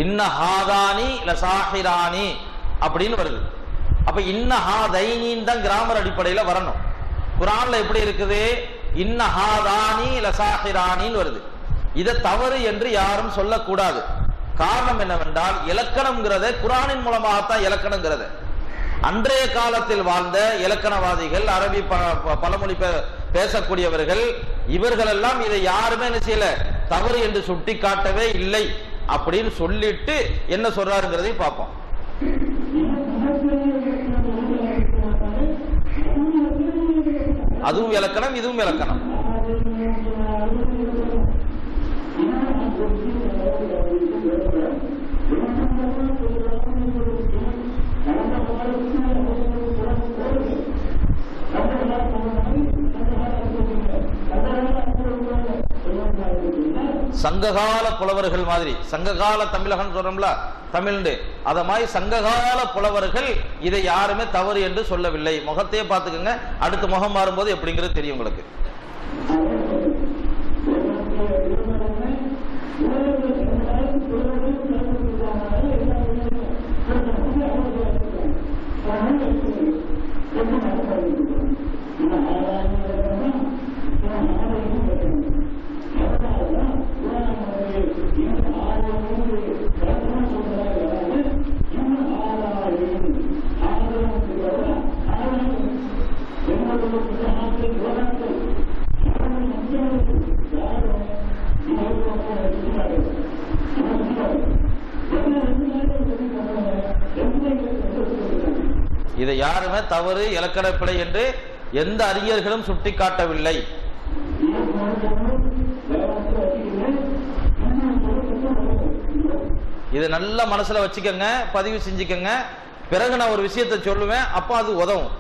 இன்ன ஹாதானி லசாஹிரானி அப்படின்னு வருது. அப்ப இன்ன ஹாதைனின் தான் கிராமர் அடிப்படையில் வரணும். குர்ஆன்ல எப்படி இருக்குது, இன்ன ஹாதானி லசாஹிரானின்னு வருது. இதை தவறு என்று யாரும் சொல்லக்கூடாது. காரணம் என்னவென்றால் இலக்கணம்ங்கிறத குர்ஆனின் மூலமாகத்தான் இலக்கணங்கிறது. அன்றைய காலத்தில் வாழ்ந்த இலக்கணவாதிகள், அரபி பழமொழி பேசக்கூடியவர்கள், இவர்கள் எல்லாம் இதை யாருமே என்ன செய்யல, தவறு என்று சுட்டி காட்டவே இல்லை அப்படின்னு சொல்லிட்டு என்ன சொல்றாருங்கிறதையும் பார்ப்போம். அதுவும் இலக்கணம், இதுவும் இலக்கணம். சங்ககால புலவர்கள் மாதிரி, சங்ககால தமிழகம் சொல்றோம்ல தமிழ்ந்து, அத மாதிரி சங்ககால புலவர்கள் இதை யாருமே தவறு என்று சொல்லவில்லை. முகத்தையே பார்த்துக்கோங்க, அடுத்த முகம் மாறும்போது எப்படிங்கிறது தெரியும் உங்களுக்கு. இதை யாருமே தவறு, இலக்கண பிழை என்று எந்த அறிஞர்களும் சுட்டிக்காட்டவில்லை. இதை நல்ல மனசுல வச்சுக்கோங்க, பதிவு செஞ்சுக்கோங்க. பிறகு நான் ஒரு விஷயத்தை சொல்லுவேன், அப்ப அது உதவும்.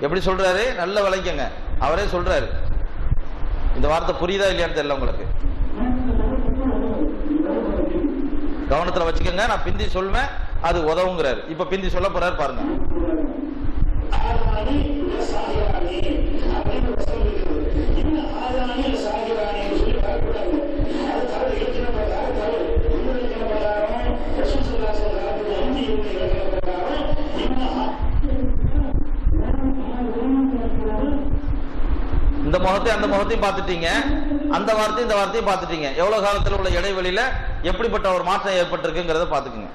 எப்படி சொல்றாரு நல்ல விளங்கிக்கங்க. அவரே சொல்றாரு, இந்த வார்த்தை புரியுதா இல்லையான்னு தெரியல உங்களுக்கு, கவனத்துல வச்சுக்கோங்க. நான் பிந்தி சொல்வேன், அது உதவுங்கிறாரு. இப்ப பிந்தி சொல்ல போறாரு பாருங்க. இந்த முகத்தை அந்த முகத்தையும் பார்த்துட்டீங்க, அந்த வார்த்தையும் இந்த வார்த்தையும் பார்த்துட்டீங்க. எவ்வளவு காலத்தில் உள்ள இடைவெளியில எப்படிப்பட்ட ஒரு மாற்றம் ஏற்பட்டிருக்குங்கிறத பார்த்துக்குங்க.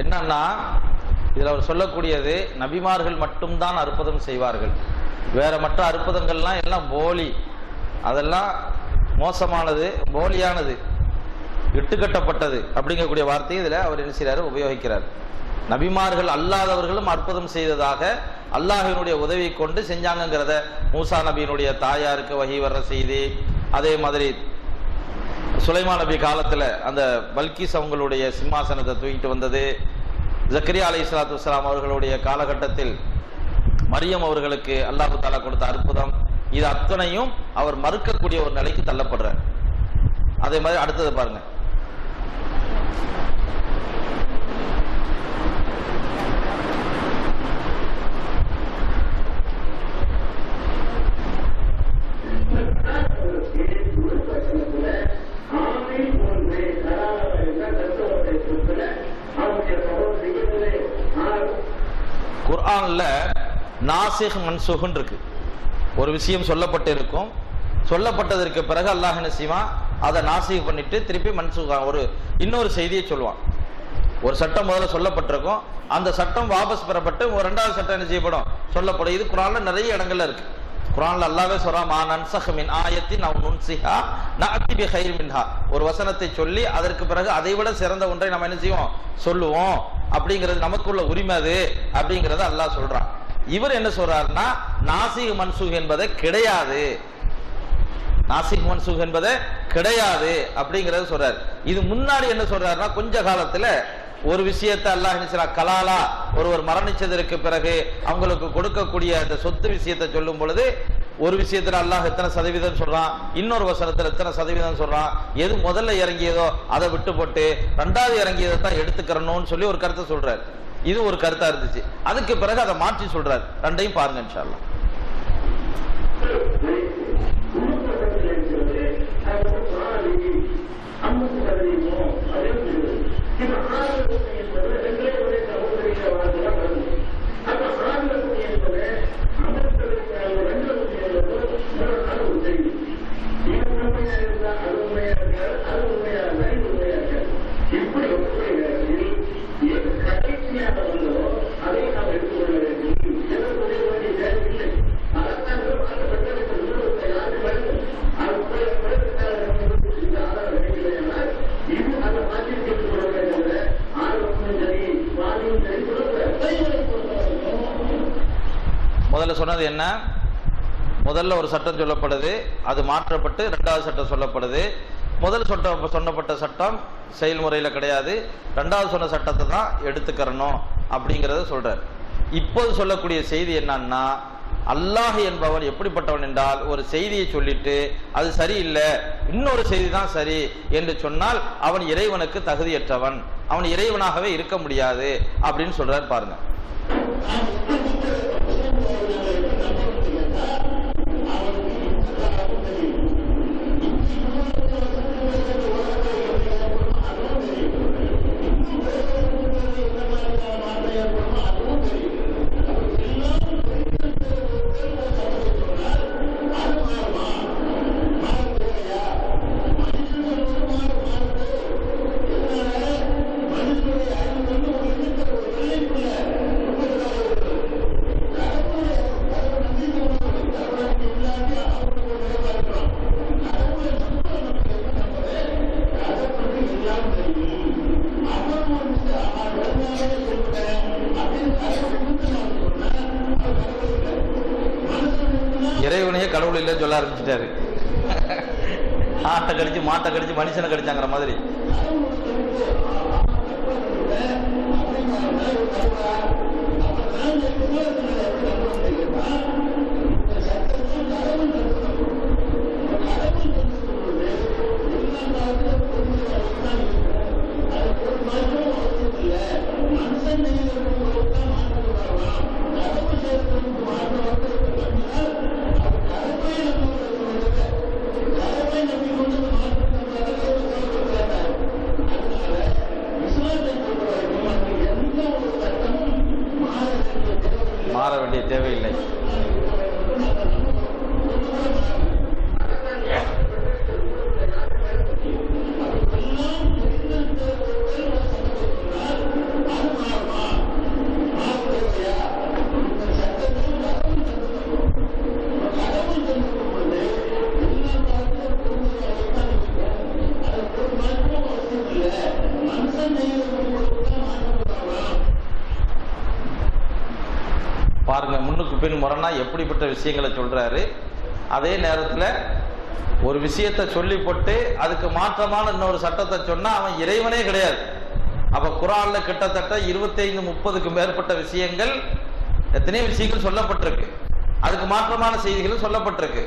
என்னன்னா இதில் அவர் சொல்லக்கூடியது நபிமார்கள் மட்டும்தான் அற்புதம் செய்வார்கள், வேற மற்ற அற்புதங்கள்லாம் எல்லாம் போலி, அதெல்லாம் மோசமானது, போலியானது, இட்டுக்கட்டப்பட்டது அப்படிங்கக்கூடிய வார்த்தையை இதில் அவர் என்ன செய்கிறாரு, உபயோகிக்கிறார். நபிமார்கள் அல்லாதவர்களும் அற்புதம் செய்ததாக அல்லாஹினுடைய உதவி கொண்டு செஞ்சாங்கிறத, மூசா நபியினுடைய தாயாருக்கு வஹி வர்ற செய்தி, அதே மாதிரி சுலைமான் நபி காலத்தில் அந்த பல்கீஸ் அவங்களுடைய சிம்மாசனத்தை தூக்கிட்டு வந்தது, ஜக்கரியா அலைஹிஸ்ஸலாத்து வஸ்ஸலாம் அவர்களுடைய காலகட்டத்தில் மரியம் அவர்களுக்கு அல்லாஹ் தஆலா கொடுத்த அற்புதம், இது அத்தனையும் அவர் மறுக்கக்கூடிய ஒரு நிலைக்கு தள்ளப்படுறார். அதே மாதிரி அடுத்தது பாருங்க, குர்ஆன்ல நாசிக் மன்சூஹ்னு இருக்கு. ஒரு விஷயம் சொல்லப்பட்டு இருக்கும், சொல்லப்பட்டதற்கு பிறகு அல்லாஹ் என்ன செய்வான், அதை நாசிக் பண்ணிட்டு திருப்பி மன்சூஹ் ஒரு இன்னொரு செய்தியை சொல்லுவான். ஒரு சட்டம் முதல்ல சொல்லப்பட்டிருக்கும், அந்த சட்டம் வாபஸ் பெறப்பட்டு ஒரு ரெண்டாவது சட்டம் என்ன செய்யப்படும், சொல்லப்படும். இது குர்ஆன்ல நிறைய இடங்கள்ல இருக்கு. குர்ஆன்ல அல்லாஹ்வே சொல்றான், மா நன்ஸஹ் மின் ஆயத்தின் அவ் நுன்ஸிஹா நஅதி பி கைர் மின்ஹா. ஒரு வசனத்தை சொல்லி அதற்கு பிறகு அதை விட சிறந்த ஒன்றை நம்ம என்ன செய்வோம், சொல்லுவோம். அப்படிங்கிறது நமக்குள்ள உரிமை அது அப்படிங்கறத அல்லாஹ் சொல்றான். இவர் என்ன சொல்றாருன்னா, நாசிக் மன்சூக் என்பதை கிடையாது, நாசிக் மன்சூக் என்பதை கிடையாது அப்படிங்கறத சொல்றாரு. இது முன்னாடி என்ன சொல்றாருன்னா, கொஞ்ச காலத்துல ஒரு விஷயத்தை அல்லாஹ் என்ன செய்றான், கலாலா ஒருவர் மரணிச்சதற்கு பிறகு அவங்களுக்கு கொடுக்கக்கூடிய அந்த சொத்து விஷயத்தை சொல்லும் பொழுது ஒரு விஷயத்துல அல்லாஹ் எத்தனை சதவீதம் சொல்றான், இன்னொரு வசனத்துல எத்தனை சதவீதம் சொல்றான், எது முதல்ல இறங்கியதோ அதை விட்டு போட்டு ரெண்டாவது இறங்கியதை தான் எடுத்துக்கிறணும்னு சொல்லி ஒரு கருத்தை சொல்றாரு. இது ஒரு கருத்தா இருந்துச்சு. அதுக்கு பிறகு அதை மாற்றி சொல்றாரு. ரெண்டையும் பாருங்க இன்ஷா அல்லாஹ். முதல்ல சொன்னது என்ன, முதல்ல ஒரு சட்டம் சொல்லப்படுது, அது மாற்றப்பட்டு ரெண்டாவது சட்டம் சொல்லப்படுது. முதல் சொன்னப்பட்ட சட்டம் செயல்முறையில் கிடையாது, ரெண்டாவது சொன்ன சட்டத்தை தான் எடுத்துக்கிறணும் அப்படிங்கிறத சொல்றார். இப்போது சொல்லக்கூடிய செய்தி என்னன்னா, அல்லாஹ் என்பவன் எப்படிப்பட்டவன் என்றால், ஒரு செய்தியை சொல்லிட்டு அது சரியில்லை, இன்னொரு செய்தி தான் சரி என்று சொன்னால் அவன் இறைவனுக்கு தகுதியற்றவன், அவன் இறைவனாகவே இருக்க முடியாது அப்படின்னு சொல்றார். பாருங்க, இறைவனையே கடவுள் இல்லைன்னு சொல்ல ஆரம்பிச்சுட்டாரு. ஆட்டை கடிச்சு மாட்டை கடிச்சு மனுஷனை கடிச்சாங்கிற மாதிரி. மாற வேண்டிய தேவையில்லை. பாருங்க, முன்னுக்கு பின் முரணா எப்படிப்பட்ட விஷயங்களை சொல்றாரு. அதே நேரத்தில் ஒரு விஷயத்தை சொல்லி போட்டு அதுக்கு மாற்றமான இன்னொரு சட்டத்தை சொன்னா அவன் இறைவனே கிடையாது. அப்ப குர்ஆன்ல கிட்டத்தட்ட 25-30க்கு மேற்பட்ட விஷயங்கள், எத்தனையோ விஷயங்கள் சொல்லப்பட்டிருக்கு. அதுக்கு மாற்றமான செய்திகளும் சொல்லப்பட்டிருக்கு.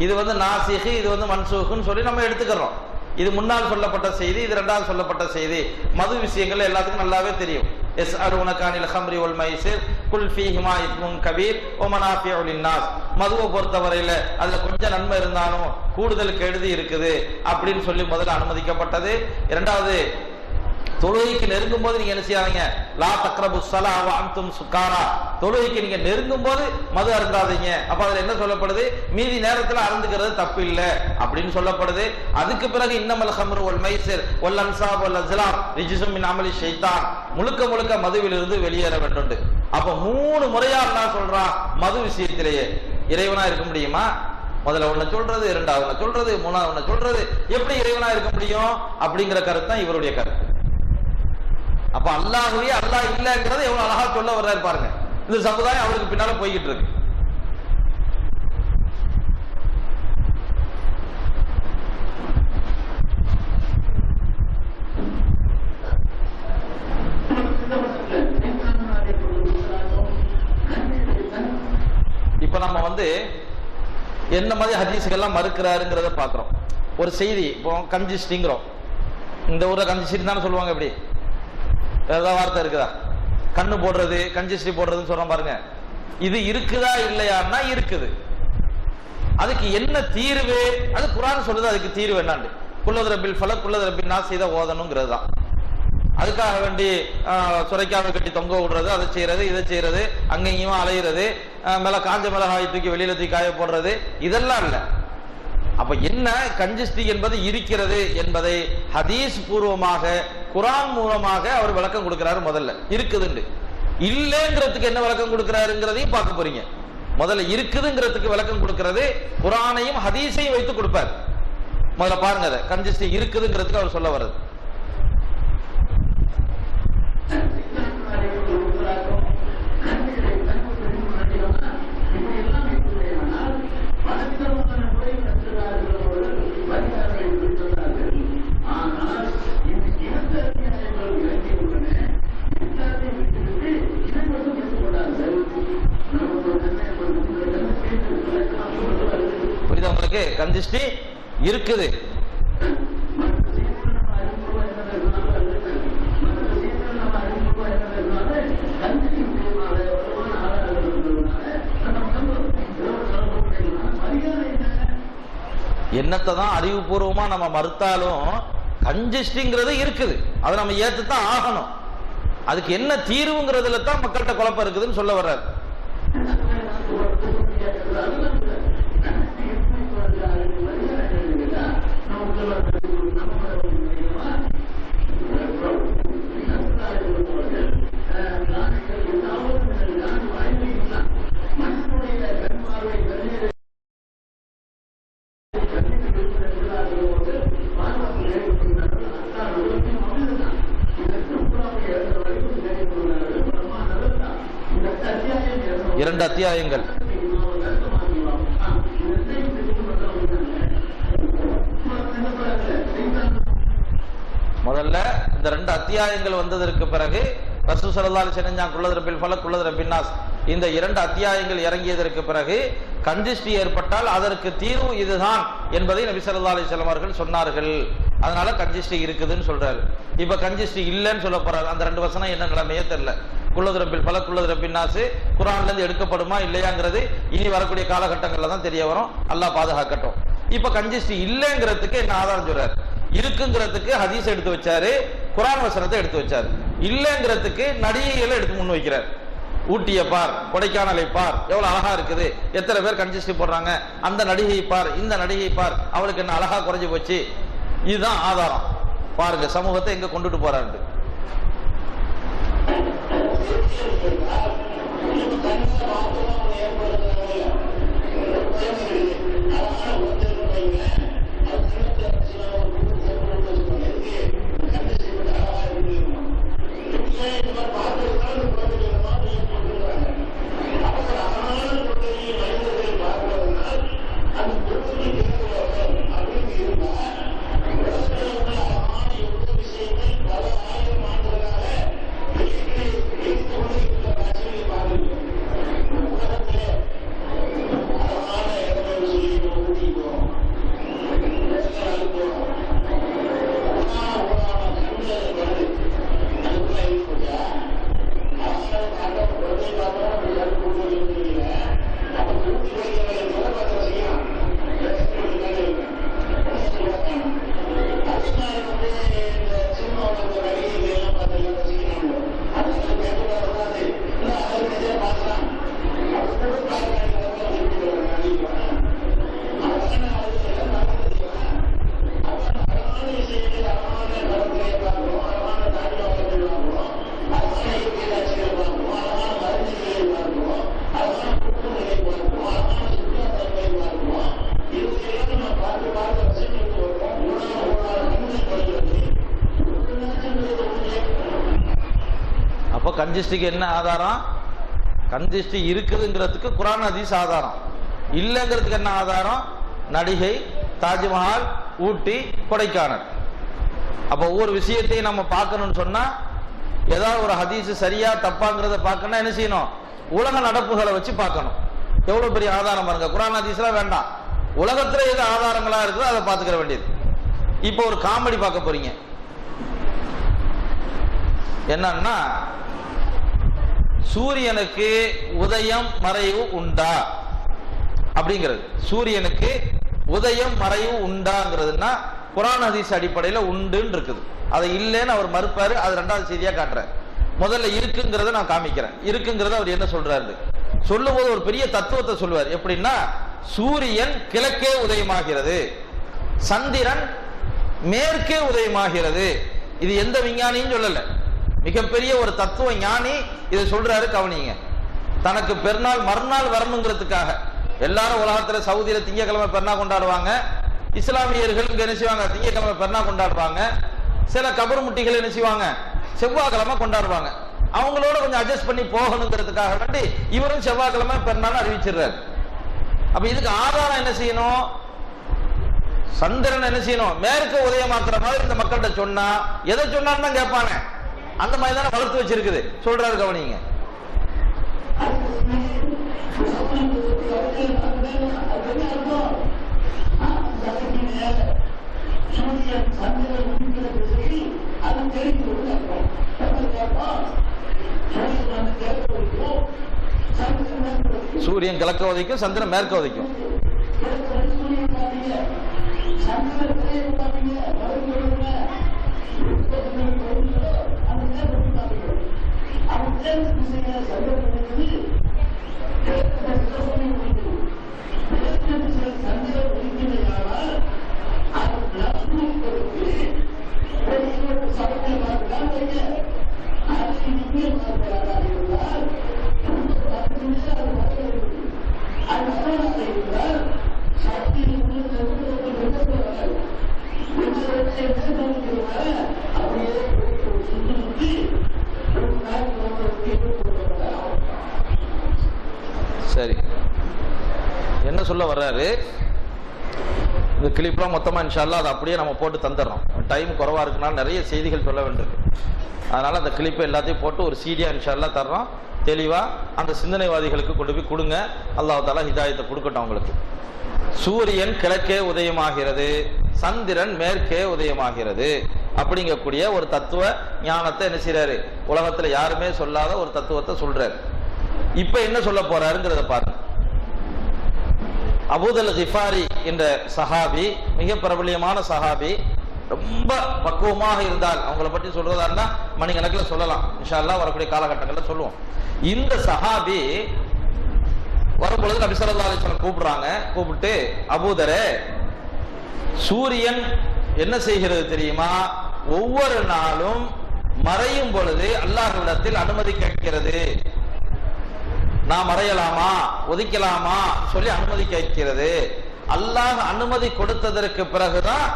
இது நாசிஹ், இது மன்சூஹ்னு சொல்லி நம்ம எடுத்துக்கிறோம். இது முன்னால் சொல்லப்பட்ட செய்தி, இது இரண்டாவது சொல்லப்பட்ட செய்தி. மது விஷயங்கள் எல்லாத்துக்கும் நல்லாவே தெரியும். யஸ்அலூனக அனில் ஹம்ரி வல் மைசிர் குல் ஃபீஹிமா இஸ்முன் கபீர் வ மனாஃபிஉ லின்னாஸ். மதுவை பொறுத்தவரையில அதுல கொஞ்சம் நன்மை இருந்தாலும் கூடுதல் கெடுதி இருக்குது அப்படின்னு சொல்லி முதல்ல அனுமதிக்கப்பட்டது. இரண்டாவது, தொழுகைக்கு நெருங்கும் போது நீங்க என்ன செய்யாதீங்க, லா தக்ரபு ஸலா வ அன்தும் சுகாரா. தொழுகைக்கு நீங்க நெருங்கும் போது மது அருந்தாதீங்க. அப்ப அதுல என்ன சொல்லப்படுது, மீதி நேரத்துல அருந்துகிறது தப்பு இல்லை அப்படின்னு சொல்லப்படுது. அதுக்கு பிறகு இன்னமல் ஹம்ரு வல் மைசிர் வல் அன்சாப் வல் அஸ்லாம் ரிஜ்ஸும் மின் அமலி ஷைத்தான், முழுக்க முழுக்க மதுவிலிருந்து வெளியேற வேண்டும். அப்ப 3 முறையா அல்லாஹ் சொல்றான் மது விஷயத்திலேயே. இறைவனா இருக்க முடியுமா? முதல்ல ஒண்ணு சொல்றது, இரண்டாவது ஒண்ணு சொல்றது, மூணாவது ஒண்ணு சொல்றது. எப்படி இறைவனா இருக்க முடியும் அப்படிங்கிற கருத்து தான் இவருடைய கருத்து. அப்ப அல்லாஹ்வே அல்லாஹ் இல்லங்கிறத எவ்வளவு அழகா சொல்ல வர்றாரு பாருங்க. இந்த சமுதாயம் அவருக்கு பின்னால போய்கிட்டு இருக்கு. இப்ப நம்ம என்ன மாதிரி ஹதீஸ்கள்லாம் மறுக்கிறாருங்கிறத பாக்குறோம். ஒரு செய்தி, இப்போ கஞ்சிஸ்டிங்கிறோம். இந்த ஊரை கஞ்சிஸ்டி தானே சொல்லுவாங்க. எப்படி ஏதாவது வார்த்தை இருக்குதா? கண்ணு போடுறது, கஞ்சிஸ்டி போடுறதுன்னு சொல்றோம் பாருங்க. இது இருக்குதா இல்லையான்னா இருக்குது. அதுக்கு என்ன தீர்வு? அது குர்ஆன் சொல்லுது. அதுக்கு தீர்வு என்னாண்டு, குல்லது ரப்பில் ஃபலக் குல்லது ரப்பின் நாஸ் இதை ஓதணுங்கிறது தான். அதுக்காக வேண்டி சுரைக்காவை கட்டி தொங்க விடுறது, அதை செய்யறது, இதை செய்யறது, அங்கேயும் அலையிறது, மேல காஞ்ச மிளகாய் தூக்கி வெளியில தூக்கி காய போடுறது, இதெல்லாம் இல்லை. அப்ப என்ன கஞ்சிஸ்டி என்பது இருக்கிறது என்பதை ஹதீஸ் பூர்வமாக குர்ஆன் மூலமாக அவர் விளக்கம் கொடுக்கிறாரு. முதல்ல இருக்குதுன்னு, இல்லைங்கிறதுக்கு என்ன விளக்கம் கொடுக்கிறாருங்கிறதையும் பார்க்க போறீங்க. முதல்ல இருக்குதுங்கிறதுக்கு விளக்கம் கொடுக்கிறது குர்ஆனையும் ஹதீஸையும் வைத்து கொடுப்பார். முதல்ல பாருங்க, அதை கஞ்சிஸ்டி இருக்குதுங்கிறதுக்கு அவர் சொல்ல வர்றது. உங்களுக்கு கஞ்சிஸ்டி இருக்குது. என்னத்தை தான் அறிவுபூர்வமா நம்ம மறுத்தாலும் கஞ்சிஸ்டிங்கிறது இருக்குது. அதை நம்ம ஏத்துத்தான் ஆகணும். அதுக்கு என்ன தீர்வுங்கிறதுல தான் மக்கள்கிட்ட குழப்பம் இருக்குதுன்னு சொல்ல வர்றாரு. இரண்டு அத்தியாயங்கள். முதல்ல இந்த 2 அத்தியாயங்கள் வந்ததற்கு பிறகு ரசூல் ஸல்லல்லாஹு அலைஹி வஸல்லம் குல்லது ரப்பில் ஃபலக் குல்லது ரப்பின் நாஸ் இந்த 2 அத்தியாயங்கள் இறங்கியதற்கு பிறகு கஞ்சிஸ்டி ஏற்பட்டால் அதற்கு தீர்வு இதுதான் என்பதை நபி ஸல்லல்லாஹு அலைஹி வஸல்லம் அவர்கள் சொன்னார்கள். அதனால கஞ்சிஸ்டி இருக்குதுன்னு சொல்றாரு. இப்ப கஞ்சிஸ்டி இல்லைன்னு சொல்ல போறாரு. அந்த 2 வசனம் என்ன நிலைமையே தெரியல. குல்லது ரப்பில் ஃபலக் குல்லது ரப்பின் நாஸ் குர்ஆன்ல இருந்து எடுக்கப்படுமா இல்லையாங்கிறது இனி வரக்கூடிய காலகட்டங்கள்ல தான் தெரிய வரும். அல்லாஹ் பாதுகாக்கட்டும். இப்ப கஞ்சிஸ்டி இல்லைங்கிறதுக்கு என்ன ஆதாரம் சொல்றாரு? இருக்குங்கிறதுக்கு ஹதீஸ் எடுத்து வச்சாரு, குர்ஆன் வசனத்தை எடுத்து வச்சாரு. இல்லைங்கிறதுக்கு நடிகைகளை எடுத்து முன் வைக்கிறார். ஊட்டியை பார், கொடைக்கானலை பார், எவ்வளவு அழகா இருக்குது, எத்தனை பேர் கன்ஜஸ்டி போடுறாங்க, அந்த நடிகை பார், இந்த நடிகை பார், அவளுக்கு என்ன அழகா குறைஞ்சு போச்சு. இதுதான் ஆதாரம். பாருங்க சமூகத்தை எங்க கொண்டுட்டு போறாரு. அப்போ கன்ஜஸ்டிக்கு என்ன ஆதாரம்? கன்ஜஸ்டி இருக்குதுங்கிறதுக்கு குர்ஆன் ஹதீஸ் ஆதாரம். இல்லைங்கிறதுக்கு என்ன ஆதாரம்? நடிகை, தாஜ்மஹால், ஊட்டி, கொடைக்கானல். அப்போ ஒவ்வொரு விஷயத்தையும் நம்ம பார்க்கணும்னு சொன்னா ஏதாவது ஒரு ஹதீஸ் சரியா தப்பாங்கிறத பார்க்கணும்னா என்ன செய்யணும்? உலக நடப்புகளை வச்சு பார்க்கணும். எவ்வளவு பெரிய ஆதாரம் பாருங்க. குர்ஆன் ஹதீஸ்லாம் வேண்டாம், உலகத்துல எது ஆதாரங்களா இருக்குதோ அதை பார்த்துக்கிற வேண்டியது. இப்போ ஒரு காமெடி பார்க்க போறீங்க. என்னன்னா, சூரியனுக்கு உதயம் மறைவு உண்டா அப்படிங்கிறது. சூரியனுக்கு உதயம் மறைவு உண்டாங்கிறதுனா குர்ஆன் ஹதீஸ் அடிப்படையில் உண்டுன்னு இருக்குது. அதை இல்லைன்னு அவர் மறுப்பாரு. அது ரெண்டாவது செய்தியா காட்டுறேன். முதல்ல இருக்குங்கிறத நான் காமிக்கிறேன். இருக்குங்கிறத அவர் என்ன சொல்றாரு? சொல்லும் போது ஒரு பெரிய தத்துவத்தை சொல்லுவார். எப்படின்னா, சூரியன் கிழக்கே உதயமாகிறது, சந்திரன் மேற்கே உதயமாகிறது. இது எந்த விஞ்ஞானியும் சொல்லல, மிகப்பெரிய ஒரு தத்துவ ஞானி இதை சொல்றாரு. கவனிங்க. தனக்கு பெருநாள் மறுநாள் வரணுங்கிறதுக்காக எல்லாரும் உலகத்துல சவுதியில திங்கக்கிழமை பெருநா கொண்டாடுவாங்க. இஸ்லாமியர்கள் இங்க என்ன செய்வாங்க? திங்கக்கிழமை பெருநா கொண்டாடுவாங்க. சில கபர் முட்டிகள் என்ன செய்வாங்க? செவ்வாய்க்கிழமை கொண்டாடுவாங்க. அவங்களோட கொஞ்சம் அட்ஜஸ்ட் பண்ணி போகணுங்கிறதுக்காக வேண்டி இவரும் செவ்வாய்க்கிழமை பெருநாள் அறிவிச்சிடுறாரு. அப்ப இதுக்கு ஆதாரம் என்ன செய்யணும்? சந்திரன் என்ன செய்யணும்? மேற்கு உதயமாக்குற மாதிரி இந்த மக்கள்கிட்ட சொன்னா எதை சொன்னான்னு தான் கேட்பாங்க. அந்த மாதிரி தானே வளர்த்து வச்சிருக்குது. சொல்றாரு, கவனிங்க. சூரியன் கிழக்க உதைக்கும், சந்திரன் மேற்க உதைக்கும். சரி, என்ன சொல்ல வர்றாரு? இந்த கிளிப்லாம் மொத்தமா இன்ஷா அல்லாஹ் அதை அப்படியே நம்ம போட்டு தந்துடுறோம். டைம் குறைவா இருக்குனால நிறைய செய்திகள் சொல்ல வேண்டியிருக்கு. அதனால அந்த கிளிப்பை எல்லாத்தையும் போட்டு ஒரு சீடியா இன்ஷா அல்லாஹ் தர்றோம். தெளிவா அந்த சிந்தனைவாதிகளுக்கு கொண்டு போய் கொடுங்க. அல்லாஹ் தஆலா ஹிதாயத்தை கொடுக்கட்டும் அவங்களுக்கு. சூரியன் கிழக்கே உதயமாகிறது, சந்திரன் மேற்கே உதயமாகிறது அப்படிங்கக்கூடிய ஒரு தத்துவ ஞானத்தை என்ன செய்யறாரு? உலகத்துல யாருமே சொல்லாத ஒரு தத்துவத்தை சொல்றாரு. இப்ப என்ன சொல்ல போறாருங்கிறத பாருங்க. அபூதல் கிஃபாரி என்ற சஹாபி, மிக பிரபலியமான சஹாபி, ரொம்ப பக்குவமாக இருந்தால் அவங்கள பற்றி சொல்றதா இருந்தா மணிக்கணக்கில் சொல்லலாம். இன்ஷா அல்லாஹ் வரக்கூடிய காலகட்டங்களில் சொல்லுவோம். இந்த சஹாபி வரும்பொழுது நபி ஸல்லல்லாஹு அலைஹி வஸல்லம் கூப்பிட்டு அபூதரே, சூரியன் என்ன செய்கிறது தெரியுமா? ஒவ்வொரு நாளும் மறையும் பொழுது அல்லாஹ்விடத்தில் அனுமதி கேட்கிறது. நான் மறையலாமா ஒதுக்கலாமா சொல்லி அனுமதி கேட்கிறது. அல்லாஹ் அனுமதி கொடுத்ததற்கு பிறகுதான்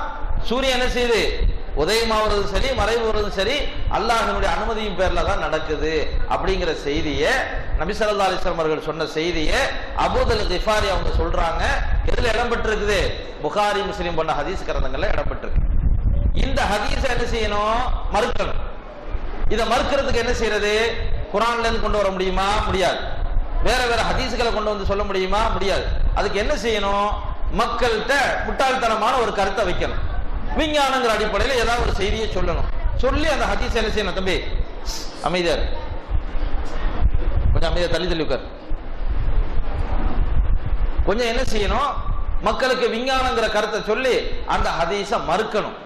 சூரியன் என்ன செய்யுது? உதயமாவதும் சரி மறைவுறதும் சரி அல்லாஹ்வினுடைய அனுமதியின் பேர்ல தான் நடக்குது அப்படிங்கிற செய்தியை நபி ஸல்லல்லாஹு அலைஹி வஸல்லம் அவர்கள் சொன்ன செய்தியை அபூதல் கிஃபாரி அவங்க சொல்றாங்க. எதுல இடம் பெற்றிருக்குது? புகாரி முஸ்லிம் போன்ற ஹதீஸ் கிரந்தங்கள்ல இடம் பெற்றிருக்கு. இந்த ஹதீஸை என்ன செய்யணும்? மறுக்கணும். இதை மறுக்கிறதுக்கு என்ன செய்யறது? குர்ஆன்ல இருந்து கொண்டு வர முடியுமா? முடியாது. வேற வேற ஹதீஸ்களை கொண்டு வந்து சொல்ல முடியுமா? முடியாது. அதுக்கு என்ன செய்யணும்? மக்கள்கிட்ட முட்டாள்தனமான ஒரு கருத்தை வைக்கணும். விஞ்ஞானங்கிற அடிப்படையில் ஏதாவது ஒரு செய்தியை சொல்லணும். சொல்லி அந்த ஹதீஸ் என்ன செய்யணும்? தம்பி அமைதியார், கொஞ்சம் அமைதியா தள்ளி உட்கார். கொஞ்சம் என்ன செய்யணும்? மக்களுக்கு விஞ்ஞானங்கிற கருத்தை சொல்லி அந்த ஹதீஸை மறுக்கணும்.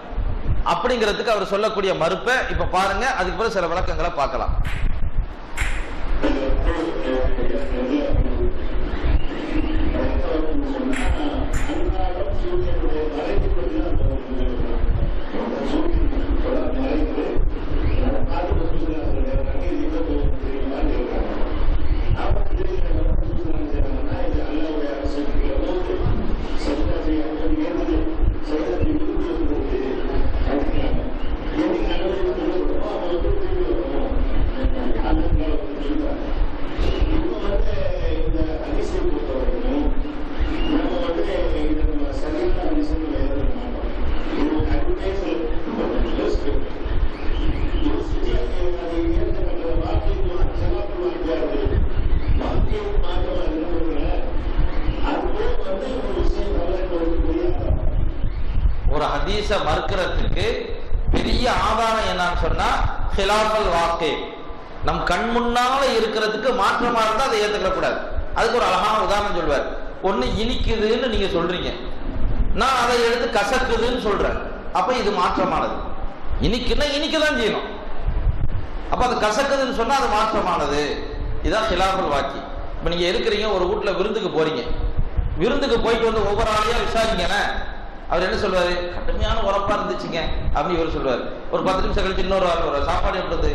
அப்படிங்கிறதுக்கு அவர் சொல்லக்கூடிய மறுப்பை இப்ப பாருங்க. அதுக்கு பிறகு சில விளக்கங்களை பார்க்கலாம். ஒரு ஹதீஸை மறுக்கிறதுக்கு பெரிய ஆதாரம் என்னன்னு சொன்னா ஹிலாஃபல் வாக்கி, நம் கண் முன்னால இருக்கிறதுக்கு மாற்றமா இருந்தா அதை ஏத்துக்க கூடாது. அதுக்கு ஒரு அழகான உதாரணம் சொல்வார். ஒண்ணு இனிக்குதுன்னு நீங்க சொல்றீங்க, நான் அதை எடுத்து கசக்குதுன்னு சொல்றேன். அப்ப இது மாற்றமானது. இனிக்குன்னா இனிக்குதான் செய்யணும். அப்ப அது கசக்குதுன்னு சொன்னா அது மாற்றமானது. இதுதான் ஹிலாஃபல் வாக்கி. இப்ப நீங்க இருக்கிறீங்க, ஒரு வீட்டுல விருந்துக்கு போறீங்க. விருந்துக்கு போயிட்டு வந்து ஒவ்வொரு ஆளையா விசாரிங்க. அவர் என்ன சொல்வாரு? கடுமையான உரப்பா இருந்துச்சுங்க அப்படின்னு இவர் சொல்லுவாரு. ஒரு 10 நிமிஷம் கழிச்சு இன்னொரு ஆள் ஒரு சாப்பாடு எப்படி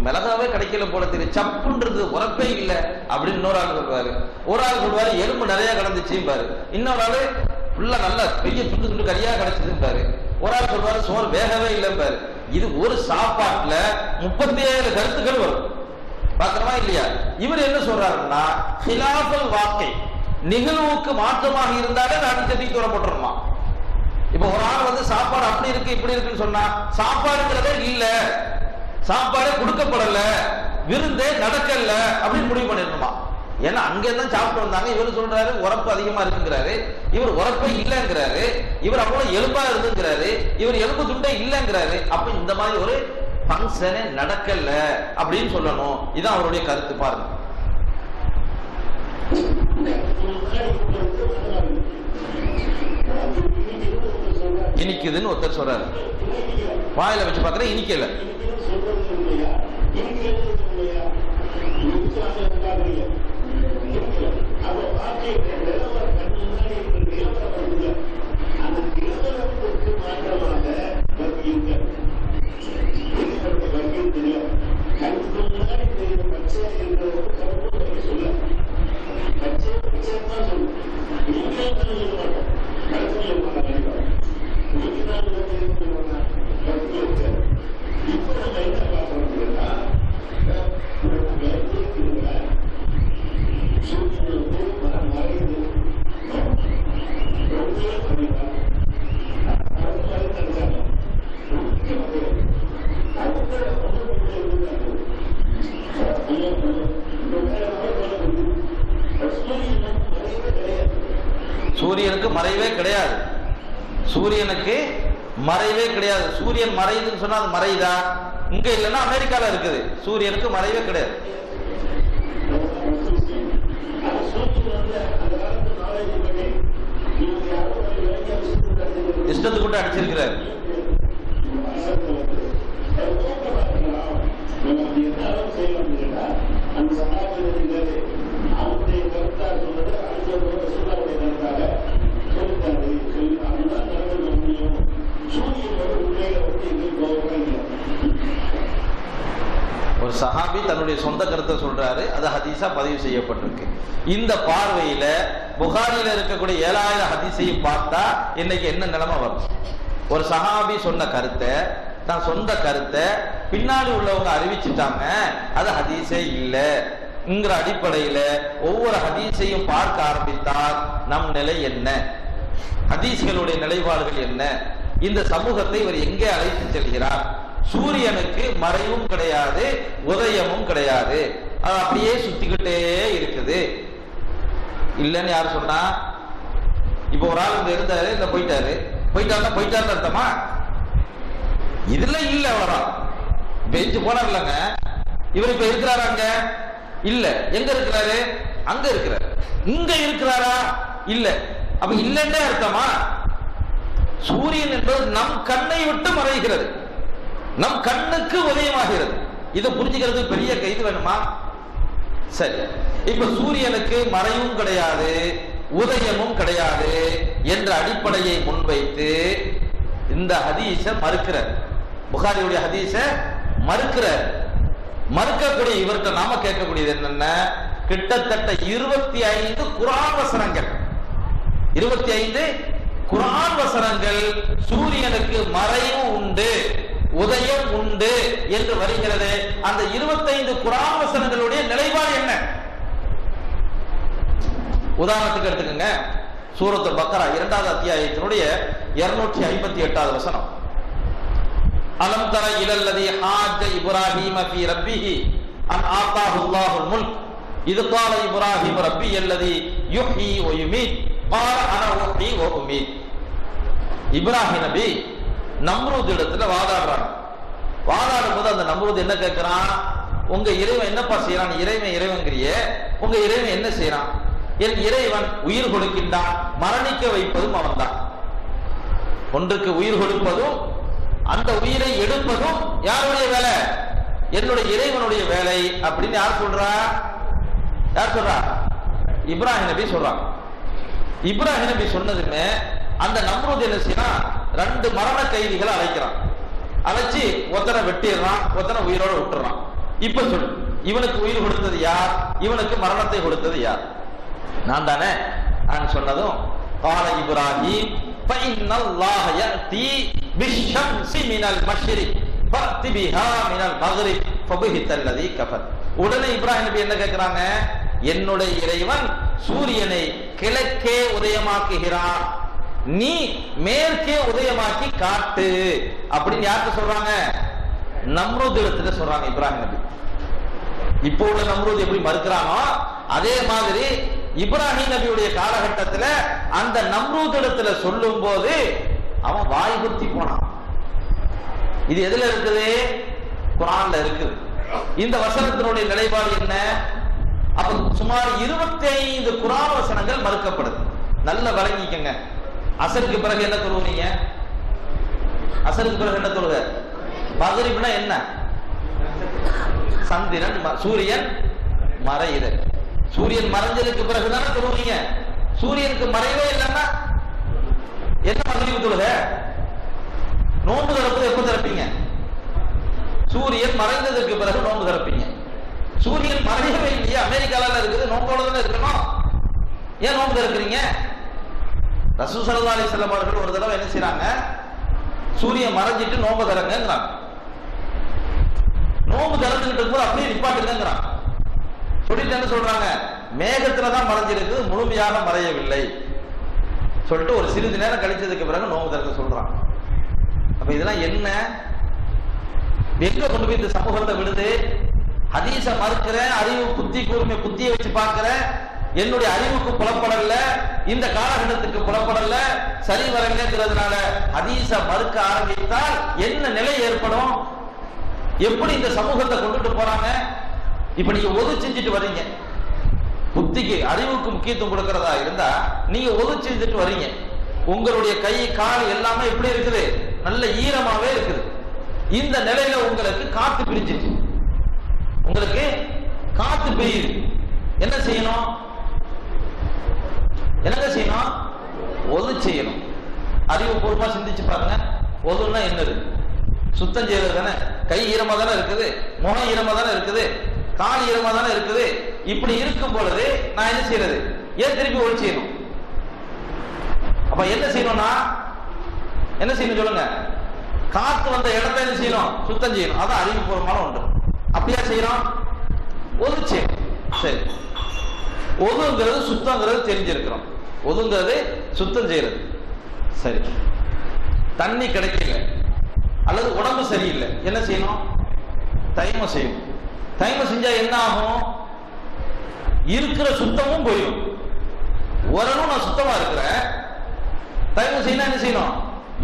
மிளகாவே கிடைக்கல போல தெரியும், சப்புன்றது உரப்பே இல்லை அப்படின்னு இன்னொரு ஆள் சொல்லுவாரு. ஒரு ஆள் சொல்லுவாரு எலும்பு நிறைய கிடந்துச்சு பாரு. இன்னொரு ஆளு ஃபுல்லா நல்லா பெரிய துண்டு துண்டு கறியா கிடைச்சது பாரு. ஒரு ஆள் சொல்லுவாரு சோறு வேகவே இல்லை பாரு. இது ஒரு சாப்பாட்டுல 37 கருத்துக்கள் வரும். பாக்குறமா இல்லையா? இவர் என்ன சொல்றாருன்னா ஹிலாஃபல் வாக்கை, நிகழ்வுக்கு மாற்றமாக இருந்தாலே நான் செடிக்கு தூர போட்டுருமா. இப்ப ஒரு ஆள் வந்து சாப்பாடு அப்படி இருக்கு இப்படி இருக்குன்னு சொன்னா சாப்பாடுங்கிறதே இல்ல, சாப்பாடே கொடுக்கப்படல, விருந்தே நடக்கல அப்படின்னு முடிவு பண்ணிருக்கணுமா. ஏன்னா அங்கேதான் சாப்பிட்டு வந்தாங்க. இவர் சொல்றாரு உரப்பு அதிகமா இருக்குங்கிறாரு, இவர் உரப்பே இல்லைங்கிறாரு, இவர் அவ்வளவு எலும்பா இருந்துங்கிறாரு, இவர் எலும்பு துண்டே இல்லைங்கிறாரு. அப்ப இந்த மாதிரி ஒரு ஃபங்க்ஷனே நடக்கல அப்படின்னு சொல்லணும். இதான் அவருடைய கருத்து. பாருங்க. இனிக்குதுன்னு ஒருத்தர் சொல்றாரு, வாயில வச்சு பாக்குற இனிக்கல. சூரியனுக்கு மறைவே கிடையாது. சூரியனுக்கு மறைவே கிடையாது. சூரியன் மறையுதுன்னு சொன்னா அது மறையுதா? இங்க இல்லைன்னா அமெரிக்கால இருக்குது. சூரியனுக்கு மறைவே கிடையாது. இஷ்டத்துக்கு கூட அடிச்சிருக்கிறார். அந்த சகாபிகளிலே அவருடைய கருத்தாக சொன்னது அடுத்த ரசூலுல்லாஹ்வுடைய கருத்தாக சொல்லிட்டாரு. சொல்லி அதுதான் நடந்து முடியும். சூரியன் உள்ளே எங்கே போகிறாங்க. ஒரு சஹாபி தன்னுடைய சொந்த கருத்தை சொல்றாரு, அது ஹதீஸா பதிவு செய்யப்பட்டிருக்கு. இந்த பார்வையில புகாரில இருக்கக்கூடிய 7000 ஹதீஸையும் பார்த்தா இன்னைக்கு என்ன நிலைமை வரும்? ஒரு சஹாபி சொன்ன கருத்தை, தான் சொந்த கருத்தை பின்னாடி உள்ளவங்க அறிவிச்சுட்டாங்க, அது ஹதீஸே இல்லைங்கிற அடிப்படையில ஒவ்வொரு ஹதீஸையும் பார்க்க ஆரம்பித்தால் நம் நிலை என்ன, ஹதீஸ்களுடைய நிலைப்பாடுகள் என்ன, இந்த சமூகத்தை இவர் எங்கே அழைத்து செல்கிறார்? சூரியனுக்கு மறைவும் கிடையாது, உதயமும் கிடையாது, அது அப்படியே சுத்திக்கிட்டே இருக்குது. இல்லைன்னு யார் சொன்னா? இப்போ ஒரு ஆள் இங்க இருந்தாரு, இந்த போயிட்டாருன்னு அர்த்தமா? இதுல இல்ல வரா பெஞ்சு போனார் இல்லங்க, இவர் இப்ப இருக்கிறாரா? அங்க இல்ல. எங்க இருக்கிறாரு? அங்க இருக்கிறாரு. இங்க இருக்கிறாரா? இல்ல. அப்ப இல்லன்னே அர்த்தமா? சூரியன் என்பது நம் கண்ணை விட்டு மறைகிறது, நம் கண்ணுக்கு உதயமாகிறது. இதை புரிஞ்சுக்கிறது பெரிய கைது வேணுமா? சரி, இப்ப சூரியனுக்கு மறைவும் கிடையாது, உதயமும் கிடையாது என்ற அடிப்படையை முன்வைத்து இந்த ஹதீஸ மறுக்கிறார். புகாரியுடைய ஹதீஸ மறுக்கிறார். மறுக்கக்கூடிய இவர்கிட்ட நாம கேட்கக்கூடியது என்னன்னா, கிட்டத்தட்ட 25 குர்ஆன் வசனங்கள், 25 குர்ஆன் வசனங்கள் சூரியனுக்கு மறைவு உண்டு, உதயம் உண்டு என்று வருகிறது. அந்த 25 குர்ஆன் வசனங்களுடைய நிலைப்பாடு என்ன? உதாரணத்துக்கு எடுத்துக்கங்க, சூரத்துல் பக்ரா 2வது அத்தியாயத்தினுடைய 258வது வசனம். அலம் தர இலல்லதி ஹாஜ்ஜ இப்ராஹீம ஃபீ ரப்பிஹி அன் ஆதாஹு அல்லாஹுல் முல்க் இது கால இப்ராஹீம் ரப்பி அல்லதி யுஹ்யி வ யுமீத் கால அன உஹ்யி வ உமீத். இப்ராஹிம் நபி நம்ரூத் இடத்துல வாதாடுறாங்க. வாதாடும் போது அந்த நம்ரூத் என்ன கேட்கிறான்? உங்க இறைவன் என்னப்பா செய்யறான்? இறைவன்கிறியே, உங்க இறைவன் என்ன செய்யறான்? என் இறைவன் உயிர் கொடுக்கின்றான், மரணிக்க வைப்பதும் அவன் தான். ஒன்றுக்கு உயிர் கொடுப்பதும் அந்த உயிரை எடுப்பதும் யாருடைய வேலை? என்னுடைய இறைவனுடைய வேலை அப்படின்னு யார் சொல்றா? இப்ராஹிம் நபி சொல்றான். இப்ராஹிம் நபி சொன்னதுமே அந்த நம்ரூத் என்ன செய்யறான்? 2 மரண கைதிகளை அழைக்கிறான். அழைச்சி ஒத்தனை வெட்டிடுறான், ஒத்தனை உயிரோட விட்டுறான். இப்ப சொல்லு, இவனுக்கு உயிர் கொடுத்தது யார்? இவனுக்கு மரணத்தை கொடுத்தது யார்? நான் தானே. நான் சொன்னதும் கால இப்ராஹிம் ஃபஇன்னல்லாஹ யஅதி பிஷ்ஷம்ஸி மினல் மஷ்ரிக் ஃபஅதி பிஹா மினல் மக்ரிப் ஃபபிஹித்தல்லதி கஃபர். உடனே இப்ராஹிம் நபி என்ன கேட்கிறாங்க? என்னுடைய இறைவன் சூரியனை கிழக்கே உதயமாக்குகிறான், நீ மேற்கே உதயமாக்கி காட்டு அப்படின்னு யாருக்கு சொல்றாங்க? நம்ரூத் இடத்துல சொல்றாங்க இப்ராஹிம் நபி. இப்போ உள்ள நம்ரூத் எப்படி மறுக்கிறானோ அதே மாதிரி இப்ராஹிம் நபியுடைய காலகட்டத்தில் அந்த நம்ரூத் இடத்துல சொல்லும் போது அவன் வாய் குத்தி போனான். இது எதுல இருக்குது? குர்ஆன்ல இருக்குது. இந்த வசனத்தினுடைய நிலைப்பாடு என்ன? அப்ப சுமார் 25 குர்ஆன் வசனங்கள் மறுக்கப்படுது. நல்ல விளங்கிக்கங்க. அசருக்கு பிறகு என்ன தொழுவீங்க? அசருக்கு பிறகு என்ன தொழுக? மக்ரிப்னா என்ன? சந்திரன் சூரியன் மறையுது. சூரியன் மறைஞ்சதுக்கு பிறகுதானே தொழுவீங்க. சூரியனுக்கு மறைவே இல்லைன்னா என்ன மக்ரிப் தொழுக? நோன்பு திறப்பது எப்ப திறப்பீங்க? சூரியன் மறைந்ததுக்கு பிறகு நோன்பு திறப்பீங்க. சூரியன் மறையவே இல்லையே, அமெரிக்கால இருக்குது, நோம்போட தானே இருக்கணும். ஏன் நோன்பு திறக்கிறீங்க? ரசூல் ஸல்லல்லாஹு அலைஹி வஸல்லம் அவர்கள் ஒரு தடவை என்ன செய்றாங்க? சூரியன் மறைஞ்சிட்டு நோன்பு திறங்கங்கறாங்க. நோன்பு திறந்துட்டு இருக்கும்போது அப்படியே நிப்பாட்டுங்கங்கறாங்க. சொல்லிட்டு என்ன சொல்றாங்க? மேகத்துல தான் மறைஞ்சிருக்கு, முழுமையாக மறையவில்லை சொல்லிட்டு ஒரு சிறிது நேரம் கழிச்சதுக்கு பிறகு நோன்பு திறக்க சொல்றாங்க. அப்ப இதெல்லாம் என்ன? எங்க கொண்டு போய் இந்த சமூகத்தை விடுது? ஹதீஸ மறுக்கிறேன், அறிவு புத்தி கூர்மை புத்தியை வச்சு பார்க்கிறேன், என்னுடைய அறிவுக்கு புலப்படல, இந்த காலகட்டத்துக்கு புலப்படல, சரி வரலங்கிறதுனால ஹதீஸ மறுக்க ஆரம்பித்தால் என்ன நிலை ஏற்படும்? எப்படி இந்த சமூகத்தை கொண்டுட்டு போறாங்க? இப்ப நீங்க ஒது செஞ்சுட்டு வர்றீங்க, புத்திக்கு அறிவுக்கு முக்கியத்துவம் கொடுக்கறதா இருந்தா நீங்க ஒது செஞ்சுட்டு வர்றீங்க. உங்களுடைய கை கால் எல்லாமே எப்படி இருக்குது? நல்ல ஈரமாவே இருக்குது. இந்த நிலையில உங்களுக்கு காத்து பிரிஞ்சிச்சு, உங்களுக்கு காத்து பெய்யுது, என்ன செய்யணும்? என்னங்க செய்யணும்? ஒது செய்யணும். அறிவுபூர்வமா சிந்திச்சு பாருங்க. ஒதுன்னா என்னது? சுத்தம் செய்யறது தானே. கை ஈரமா தானே இருக்குது, முகம் ஈரமா தானே இருக்குது, கால் ஈரமா தானே இருக்குது. இப்படி இருக்கும் பொழுது நான் என்ன செய்யறது? ஏன் திருப்பி ஒளி செய்யணும்? அப்ப என்ன செய்யணும்னா என்ன செய்யணும் சொல்லுங்க? காத்து வந்த இடத்தை என்ன செய்யணும்? சுத்தம் செய்யணும். அதான் அறிவுபூர்வமான ஒன்று. அப்படியா செய்யணும்? ஒது செய்யணும். சரி, ஒதுங்கிறது சுத்தங்கிறது தெரிஞ்சிருக்கிறோம். ஒதுங்கிறது சுத்தம் செய்யறது. சரி, தண்ணி கிடைக்கல அல்லது உடம்பு சரியில்லை, என்ன செய்யணும்? தயமம் செய்யணும். தயமம் செஞ்சா என்ன ஆகும்? இருக்கிற சுத்தமும் போயிடும். ஓரளவு நான் சுத்தமா இருக்கிறேன், தயமம் செய்யணும். என்ன செய்யணும்?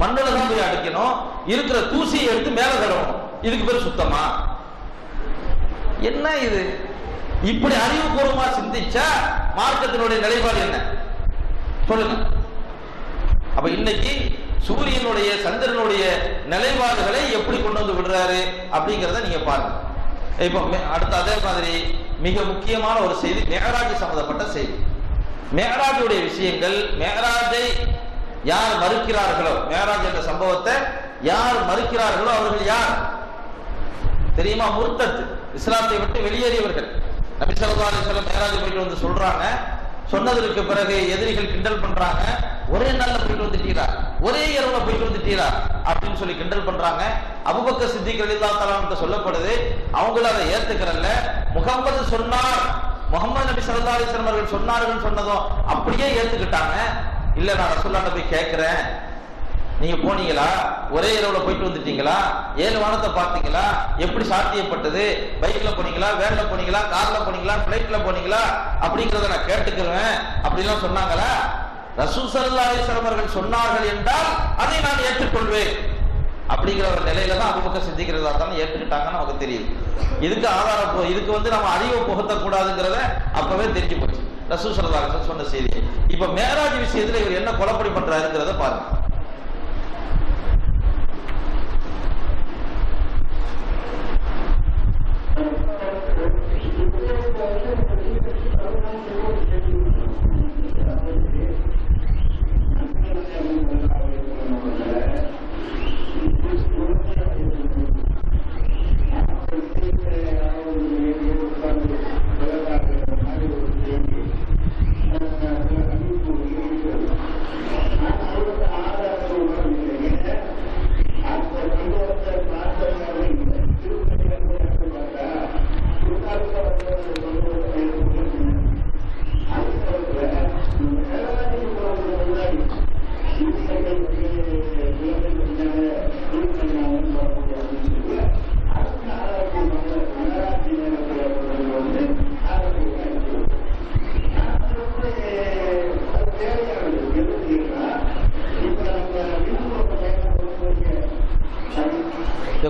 மண்ணில் தான் போய் அடிக்கணும், இருக்கிற தூசியை எடுத்து மேல தடவணும். இதுக்கு பேர் சுத்தமா? என்ன இது? இப்படி அறிவுபூர்வமா சிந்திச்சா மார்க்கத்தினுடைய நிலைப்பாடு என்ன சொல்லுங்க. அப்ப இன்னைக்கு சூரியனுடைய சந்திரனுடைய நிலைப்பாடுகளை எப்படி கொண்டு வந்து விடுறாரு அப்படிங்கிறத நீங்க பாருங்க. இப்ப அடுத்த அதே மாதிரி மிக முக்கியமான ஒரு செய்தி, மேராஜ் சம்பந்தப்பட்ட செய்தி. மேராஜுடைய விஷயங்கள், மேராஜை யார் மறுக்கிறார்களோ, மேராஜ் என்ற சம்பவத்தை யார் மறுக்கிறார்களோ அவர்கள் யார் தெரியுமா? முர்த்தத், இஸ்லாத்தை விட்டு வெளியேறியவர்கள். நபி ஸல்லல்லாஹு அலைஹி வஸல்லம் மேராஜ் போயிட்டு வந்து சொல்றாங்க. சொன்னதற்கு பிறகு எதிரிகள் கிண்டல் பண்றாங்க. ஒரே நாள்ல போயிட்டு வந்துட்டீரா, ஒரே இரவுல போயிட்டு வந்துட்டீரா அப்படின்னு சொல்லி கிண்டல் பண்றாங்க. அபூபக்கர் சித்திக் ரலியல்லாஹு தஆலா அன்ஹு சொல்லப்படுது. அவங்களும் அதை ஏத்துக்கறல்ல. முகமது சொன்னார், முகமது நபி ஸல்லல்லாஹு அலைஹி வஸல்லம் அவர்கள் சொன்னார்கள் சொன்னதும் அப்படியே ஏத்துக்கிட்டாங்க. இல்ல நான் ரசூலுல்லாஹ்ட்ட போய் கேட்கிறேன், நீங்க போனீங்களா? ஒரே இரவுல போயிட்டு வந்துட்டீங்களா? 7 வானத்தை பார்த்தீங்களா? எப்படி சாத்தியப்பட்டது? பைக்ல போனீங்களா, வேன்ல போனீங்களா, கார்ல போனீங்களா, பிளைட்ல போனீங்களா அப்படிங்கறத நான் கேட்டுக்கிறேன் அப்படிலாம் சொன்னாங்களா? ரசூல் ஸல்லல்லாஹு அலைஹி வஸல்லம் அவர்கள் சொன்னார்கள் என்றால் அதை நான் ஏற்றுக்கொள்வேன் அப்படிங்கிற ஒரு நிலையில தான் அபூபக்கர் சித்திக் ரலியல்லாஹு தஆலா ஏற்றுக்கிட்டாங்கன்னு நமக்கு தெரியுது. இதுக்கு ஆதாரம், இதுக்கு நம்ம அறிவை புகத்த கூடாதுங்கிறத அப்பவே தெரிஞ்சு போச்சு ரசூல் ஸல்லல்லாஹு அலைஹி வஸல்லம் சொன்ன செய்தி. இப்ப மேராஜ் விஷயத்துல இவர் என்ன கொலைப்படி பண்றாருங்கிறத பாருங்க.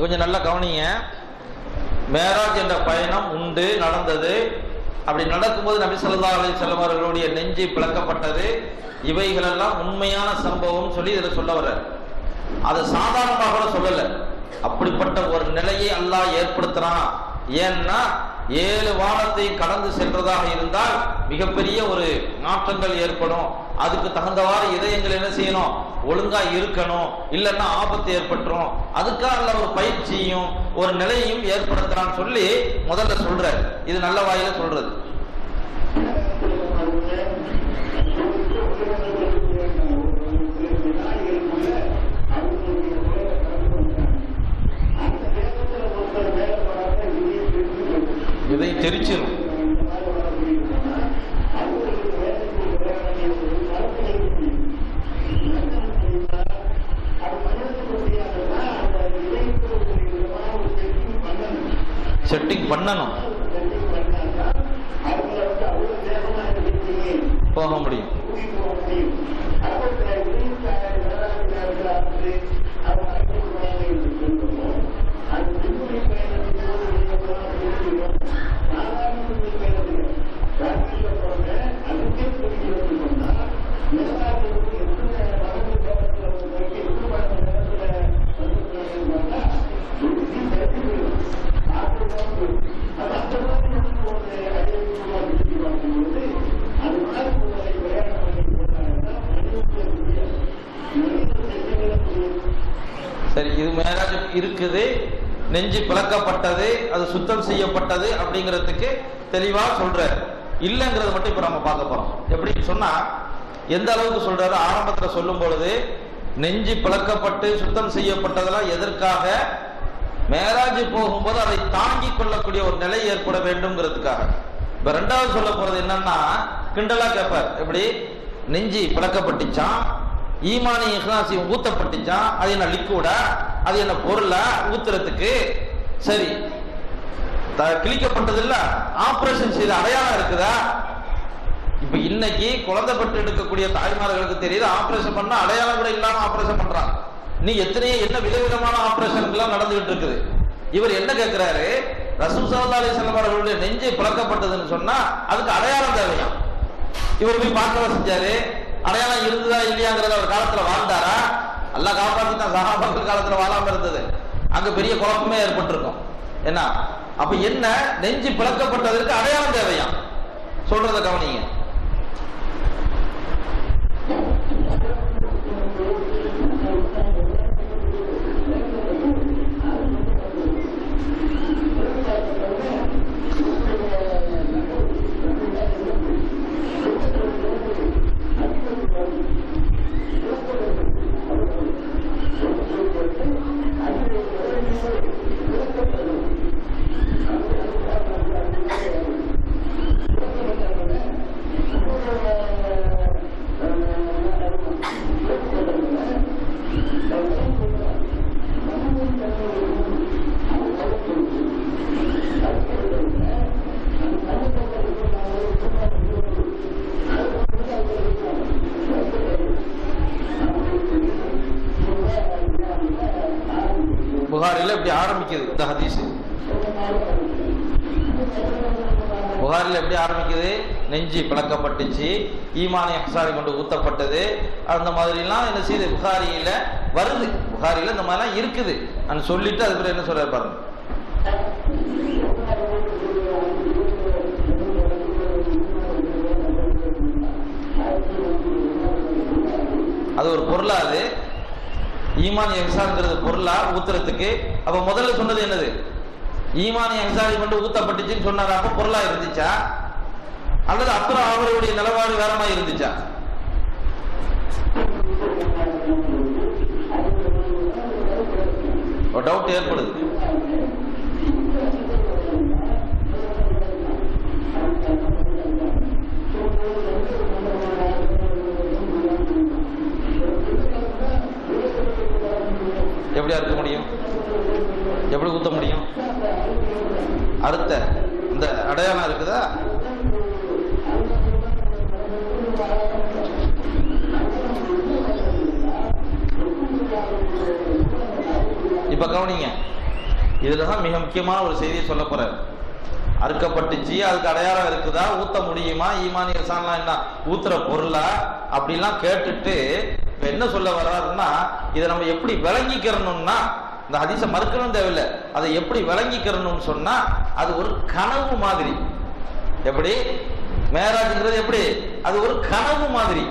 கொஞ்சம் நல்லா கவனிங்க. மேராஜ் என்ற பயணம் உண்டு, நடந்தது. அப்படி நடக்கும்போது நபி ஸல்லல்லாஹு அலைஹி வஸல்லம் அவர்களுடைய நெஞ்சு பிளக்கப்பட்டது. இவைகளெல்லாம் உண்மையான சம்பவம் சொல்லி இதில் சொல்ல வர்ற. அது சாதாரணமாக சொல்லல. அப்படிப்பட்ட ஒரு நிலையை அல்லாஹ் ஏற்படுத்துறான். ஏன்னா 7 வானத்தை கடந்து சென்றதாக இருந்தால் மிகப்பெரிய ஒரு மாற்றங்கள் ஏற்படும். அதுக்கு தகுந்தவாறு இதயங்கள் என்ன செய்யணும்? ஒழுங்கா இருக்கணும், இல்லைன்னா ஆபத்து ஏற்பட்டுரும். அதுக்காக ஒரு பயிற்சியும் ஒரு நிலையும் ஏற்படுத்துறான்னு சொல்லி முதல்ல சொல்ற. இது நல்ல வாயில சொல்றது. இதை தெரிச்சிடும். செட்டிங் பண்ணணும், போக முடியும். இருக்குது, நெஞ்சு பிளக்கப்பட்டது, அது சுத்தம் செய்யப்பட்டது அப்படிங்கிறதுக்கு தெளிவா சொல்றாரு. இல்லைங்கிறது மட்டும் இப்ப நம்ம பார்க்க போறோம். எப்படின்னு சொன்னா எந்த அளவுக்கு சொல்றாரு? ஆரம்பத்துல சொல்லும் பொழுது நெஞ்சு பிளக்கப்பட்டு சுத்தம் செய்யப்பட்டதெல்லாம் எதற்காக? மேராஜ் போகும்போது அதை தாங்கிக் கொள்ளக்கூடிய ஒரு நிலை ஏற்பட வேண்டும்ங்கிறதுக்காக. இப்ப ரெண்டாவது சொல்ல போறது என்னன்னா, கிண்டலா கேட்பார். எப்படி? நெஞ்சு பிளக்கப்பட்டுச்சான், ஈமானி இஹ்லாசி ஊத்தப்பட்டுச்சான், அது என்ன லிக்விடா, அது என்ன பொருளா ஊத்துறதுக்கு? சரி, கிழிக்கப்பட்டது இல்ல, ஆபரேஷன் செய்த அடையாளம் இருக்குதா? இப்ப இன்னைக்கு குழந்தை பட்டு எடுக்கக்கூடிய தாய்மார்களுக்கு தெரியுது, ஆபரேஷன் பண்ணா அடையாளம் கூட இல்லாம ஆபரேஷன் பண்றாங்க. நீ எத்தனையோ என்ன விதவிதமான ஆபரேஷன் எல்லாம் நடந்துகிட்டு இருக்குது. இவர் என்ன கேட்கிறாரு? ரசூல் ஸல்லல்லாஹு அலைஹி வஸல்லம் அவர்களுடைய நெஞ்சை பிளக்கப்பட்டதுன்னு சொன்னா அதுக்கு அடையாளம் தேவையா? இவர் போய் பார்க்கவா செஞ்சாரு? அடையாளம் இருந்ததா இல்லையாங்கிறத ஒரு காலத்துல வாழ்ந்தாரா? அல்லாஹ் காப்பாத்தினா. சஹாபாக்கள் காலத்துல வாழாம இருந்தது, அங்க பெரிய குழப்பமே ஏற்பட்டிருக்கும். என்ன அப்ப என்ன? நெஞ்சு பிளக்கப்பட்டதற்கு அடையாளம் தேவையா? சொல்றத கவனிங்க. புகாரில எப்படி ஆரம்பிக்குது இந்த ஹதீஸ்? புகாரில எப்படி ஆரம்பிக்குது? நெஞ்சு பிளக்கப்பட்டுச்சு, ஈமானி அஹ்சாரி கொண்டு ஊத்தப்பட்டது, அந்த மாதிரி எல்லாம் என்ன செய்யுது? புகாரியில வருது. புகாரில இந்த மாதிரிலாம் இருக்குது. நான் சொல்லிட்டு அதுக்கு என்ன சொல்றாரு பாருங்க. அது ஒரு பொருளா? அது ஈமானி இஹ்சான்ங்கிறது பொருளா ஊத்துறதுக்கு? அப்ப முதல்ல சொன்னது என்னது? ஈமானி இஹ்சானை கொண்டு ஊத்தப்பட்டுச்சுன்னு சொன்னாரு. அப்ப பொருளா இருந்துச்சா அல்லது அப்புறம் அவருடைய நிலவாடு வேற மாதிரி இருந்துச்சா? ஒரு டவுட் ஏற்படுது. எப்படியா இருக்க முடியும்? எப்படி ஊத்த முடியும்? அறுத்த இந்த அடையாளம் இருக்குதா? இப்ப கவனிங்க, இதுலதான் மிக முக்கியமான ஒரு செய்தியை சொல்ல போறாரு. அறுக்கப்பட்டுச்சு, அதுக்கு அடையாளம் இருக்குதா, ஊத்த முடியுமா, ஈமானி இஹ்சான்லாம் என்ன ஊத்துற பொருளா அப்படிலாம் கேட்டுட்டு என்ன சொல்ல வர்றாருன்னா, இதை நம்ம எப்படி விளங்கிக்கிறணும்னா, இந்த ஹதீஸை மறுக்கணும் தேவையில்லை, அதை எப்படி விளங்கிக்கிறணும்னு சொன்னா அது ஒரு கனவு மாதிரி. எப்படி? மேராஜ்ங்கிறது எப்படி? அது ஒரு கனவு மாதிரி.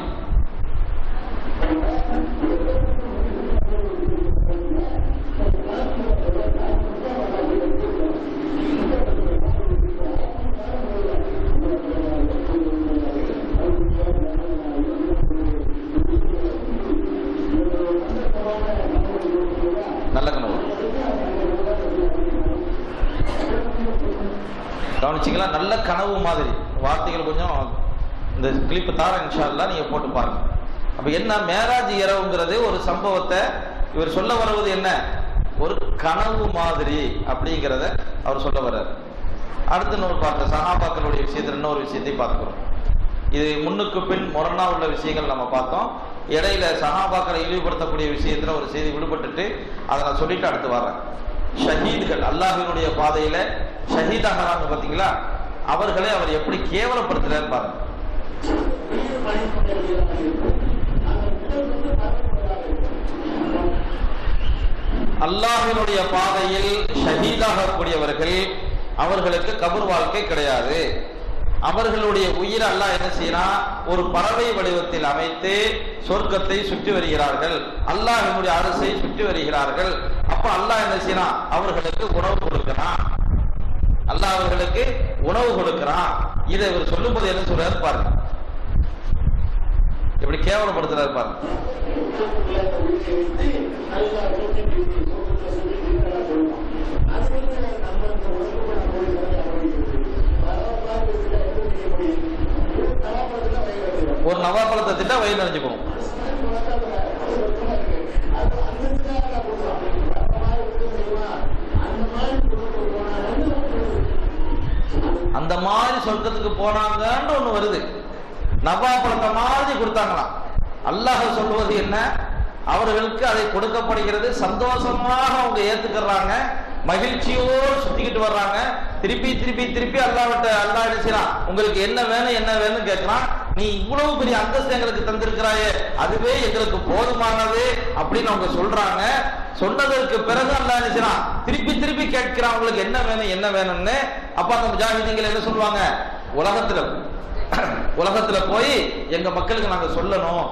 நல்ல கனவு கவனிச்சிங்களா? நல்ல கனவு மாதிரி. வார்த்தைகள் கொஞ்சம் இந்த கிளிப்பு தார இன்ஷா அல்லாஹ் நீங்க போட்டு பாருங்க. அப்ப என்ன? மேராஜ் இரவுங்கிறது ஒரு சம்பவத்தை இவர் சொல்ல வருவது என்ன? ஒரு கனவு மாதிரி அப்படிங்கிறத அவர் சொல்ல வர்றார். அடுத்து இன்னொரு பார்த்த சஹாபாக்களுடைய விஷயத்துல இன்னொரு விஷயத்தை பார்க்கிறோம். இது முன்னுக்கு பின் முரணா உள்ள விஷயங்கள் நம்ம பார்த்தோம். இடையில சஹாபாக்களை இழிவுபடுத்தக்கூடிய விஷயத்துல ஒரு செய்தி விடுபட்டுட்டு அதை நான் சொல்லிட்டு அடுத்து வர்றேன். ஷஹீதுகள், அல்லாஹ்வினுடைய பாதையில ஷஹீதாகிறாங்க பாத்தீங்களா, அவர்களை அவர் எப்படி கேவலப்படுத்துறாரு பாருங்க. அல்லாஹ்வினுடைய பாதையில் ஷஹீதாகக்கூடியவர்கள் அவர்களுக்கு கபர் வாழ்க்கை கிடையாது. அவர்களுடைய உயிரை அல்லாஹ் என்ன செய்யறான்? ஒரு பறவை வடிவத்தில் அமைத்து சொர்க்கத்தை சுற்றி வருகிறார்கள், அல்லாஹ்வினுடைய அரசை சுற்றி வருகிறார்கள். அப்ப அல்லாஹ் என்ன செய்யறான்? அவர்களுக்கு உணவு கொடுக்கிறான். அல்லாஹ் அவர்களுக்கு உணவு கொடுக்கிறான். இதை இவர் சொல்லும் போது என்ன சொல்றாரு பாருங்க, எப்படி கேவலப்படுத்துறாரு பாருங்க. ஒரு நவாப்பழத்தை திட்டா வயிறு நிறைஞ்சு போகும். அந்த மாதிரி சொர்க்கத்துக்கு போனாங்கன்னு ஒண்ணு வருது. நவாப்பழத்தை மாதிரி கொடுத்தாங்களாம். அல்லாஹ் சொல்வது என்ன? அவர்களுக்கு அதை கொடுக்கப்படுகிறது. சந்தோஷமாக அவங்க ஏத்துக்கிறாங்க, மகிழ்ச்சியோடு சுத்திக்கிட்டு வர்றாங்க. திருப்பி திருப்பி திருப்பி அல்லாஹ் என்ன செய்யறான்? உங்களுக்கு என்ன வேணும் என்ன வேணும் கேட்கிறான். நீ இவ்வளவு பெரிய அந்தஸ்து எங்களுக்கு தந்திருக்கிறாயே, அதுவே எங்களுக்கு போதுமானது அப்படின்னு அவங்க சொல்றாங்க. சொன்னதற்கு பிறகு அல்லாஹ் என்ன செய்யறான்? திருப்பி திருப்பி கேட்கிறான், உங்களுக்கு என்ன வேணும் என்ன வேணும்னு. அப்ப அந்த முஜாஹிதீன்கள் என்ன சொல்லுவாங்க? உலகத்துல போய் எங்க மக்களுக்கு நாங்க சொல்லணும்,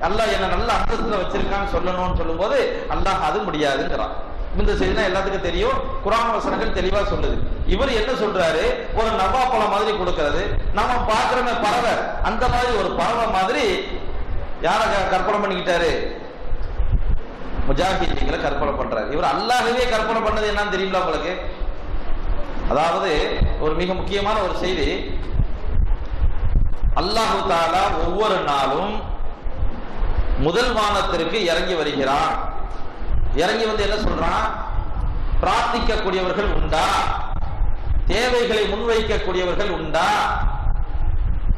அல்லாஹ் என்ன நல்ல அந்தஸ்துல வச்சிருக்கான்னு சொல்லணும்னு சொல்லும் போது அல்லாஹ் அது முடியாதுங்கிறான். இந்த செய்தி தான் எல்லாத்துக்கும் தெரியும். குர்ஆன் வசனங்கள் தெளிவா சொல்லுது. இவர் என்ன சொல்றாரு? ஒரு நவாப்பழம் மாதிரி கொடுக்கிறது. நம்ம பாக்குறோமே பறவை, அந்த மாதிரி ஒரு பறவை மாதிரி யார கற்பனை பண்ணிக்கிட்டாரு? முஜாஹிதீன்களை கற்பனை பண்றாரு. இவர் அல்லாஹ்வே கற்பனை பண்ணது என்னன்னு தெரியுங்களா உங்களுக்கு? அதாவது ஒரு மிக முக்கியமான ஒரு செய்தி, அல்லாஹு தஆலா ஒவ்வொரு நாளும் முதல் வானத்திற்கு இறங்கி வருகிறான். இறங்கி வந்து என்ன சொல்றான்? பிரார்த்திக்கக்கூடியவர்கள் உண்டா? தேவைகளை முன்வைக்கக்கூடியவர்கள் உண்டா?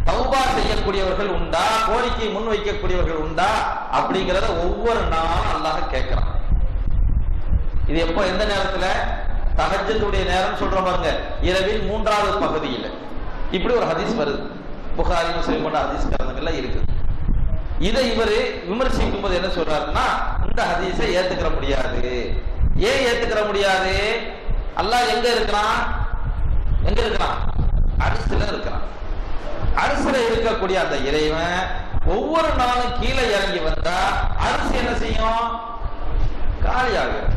தௌபா செய்யக்கூடியவர்கள் உண்டா? கோரிக்கை முன்வைக்கக்கூடியவர்கள் உண்டா? அப்படிங்கிறத ஒவ்வொரு நாளும் அல்லாஹ் கேட்கிறான். இது எப்போ, எந்த நேரத்துல? தஹஜ்ஜுடைய நேரம் சொல்றோம் பாருங்க, இரவில் 3வது பகுதியில். இப்படி ஒரு ஹதீஸ் வருது. புகாரி முஸ்லிம் போன்ற ஹதீஸ் கிரந்தங்கள்ல இருக்குது. இதை இவரு விமர்சிக்கும் போது என்ன சொல்றாருன்னா, இந்த ஹதீஸை ஏத்துக்கிற முடியாது. ஏன் ஏத்துக்கிற முடியாது? அல்லாஹ் எங்க இருக்கிறான்? எங்க இருக்கிறான்? அரிசில இருக்கிறான். அரிசில இருக்கக்கூடிய அந்த இறைவன் ஒவ்வொரு நாளும் கீழே இறங்கி வந்தா அரிசி என்ன செய்யும்? காலியாகும்.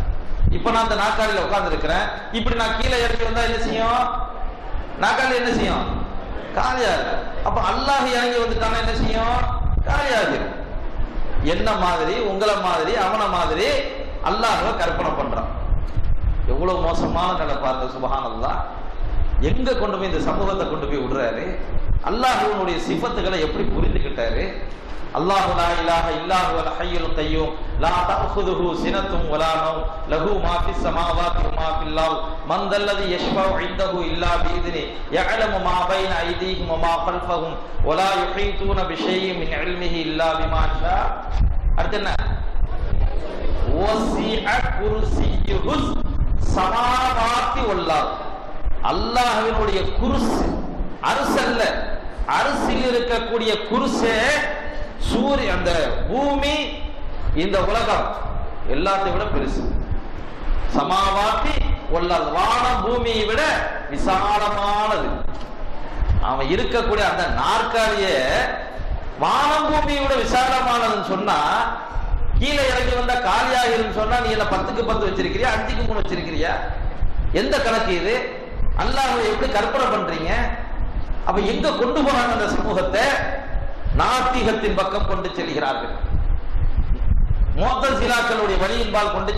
இப்ப நான் அந்த நாற்காலியில உட்கார்ந்து இருக்கிறேன். இப்படி நான் கீழே இறங்கி வந்தா என்ன செய்யும்? நாற்காலி என்ன செய்யும்? காலியாகு. அப்ப அல்லாஹ் இறங்கி வந்துட்டானா என்ன செய்யும்? காலியாகு. என்ன மாதிரி, உங்களை மாதிரி, அவனை மாதிரி அல்லாஹ்வை கற்பனை பண்றான். எவ்வளவு மோசமான நிலை பாருங்க. சுப்ஹானல்லாஹ். எங்க கொண்டு போய் இந்த சமூகத்தை கொண்டு போய் விடுறாரு? அல்லாஹ்வுடைய சிஃபத்துகளை எப்படி புரிந்துகிட்டாரு? அல்லாஹு லா இலாஹ இல்லா ஹுவல் ஹய்யுல் கய்யூம் லா தஅഖுதுஹு சினத்தும் வலா நௌம் லஹு மா ஃபிஸ் ஸமாவாதி வ மா ஃபில் அர்த் மன் தல்லதி யஷ்ஃபஉ இன்தஹு இல்லா பிஇذنி யஅலமு மா பைன ஐதீஹிம் வ மா கல்ஃபஹும் வ லா யுஹீதுன பிஷைஇன் மின் இல்மிஹி இல்லா பிமா ஷா. அடுத்து என்ன? வஸிஅ குர்சியுஹுஸ் ஸமாவாதி வல் அர்த். அல்லாஹ்வினுடைய குர்சி, அர்ஷ் அல்ல, அர்ஷில் இருக்கக்கூடிய குர்சி, சூரிய, அந்த பூமி, இந்த உலகம் எல்லாத்தையும் விட பெருசு. சமாவாத்தி வல் வானம் பூமியை விட விசாலமானது. அவன் இருக்கக்கூடிய அந்த நாற்காலிய வானம் பூமியை விட விசாலமானதுன்னு சொன்னா, கீழே இறங்கி வந்தா காலியாகிருன்னு சொன்னா, நீ என்ன 10க்கு 10 வச்சிருக்கிறியா, 5க்கு 3 வச்சிருக்கிறியா? எந்த கணக்கு இது? அல்லாஹ்வை எப்படி கற்பனை பண்றீங்க? அப்ப எங்க கொண்டு போறாங்க அந்த சமூகத்தை? நாத்திகத்தின் பக்கம் கொண்டு செல்கிறார்கள். முஅத்தஸிலாக்களுடைய வழியின்பால் கொண்டு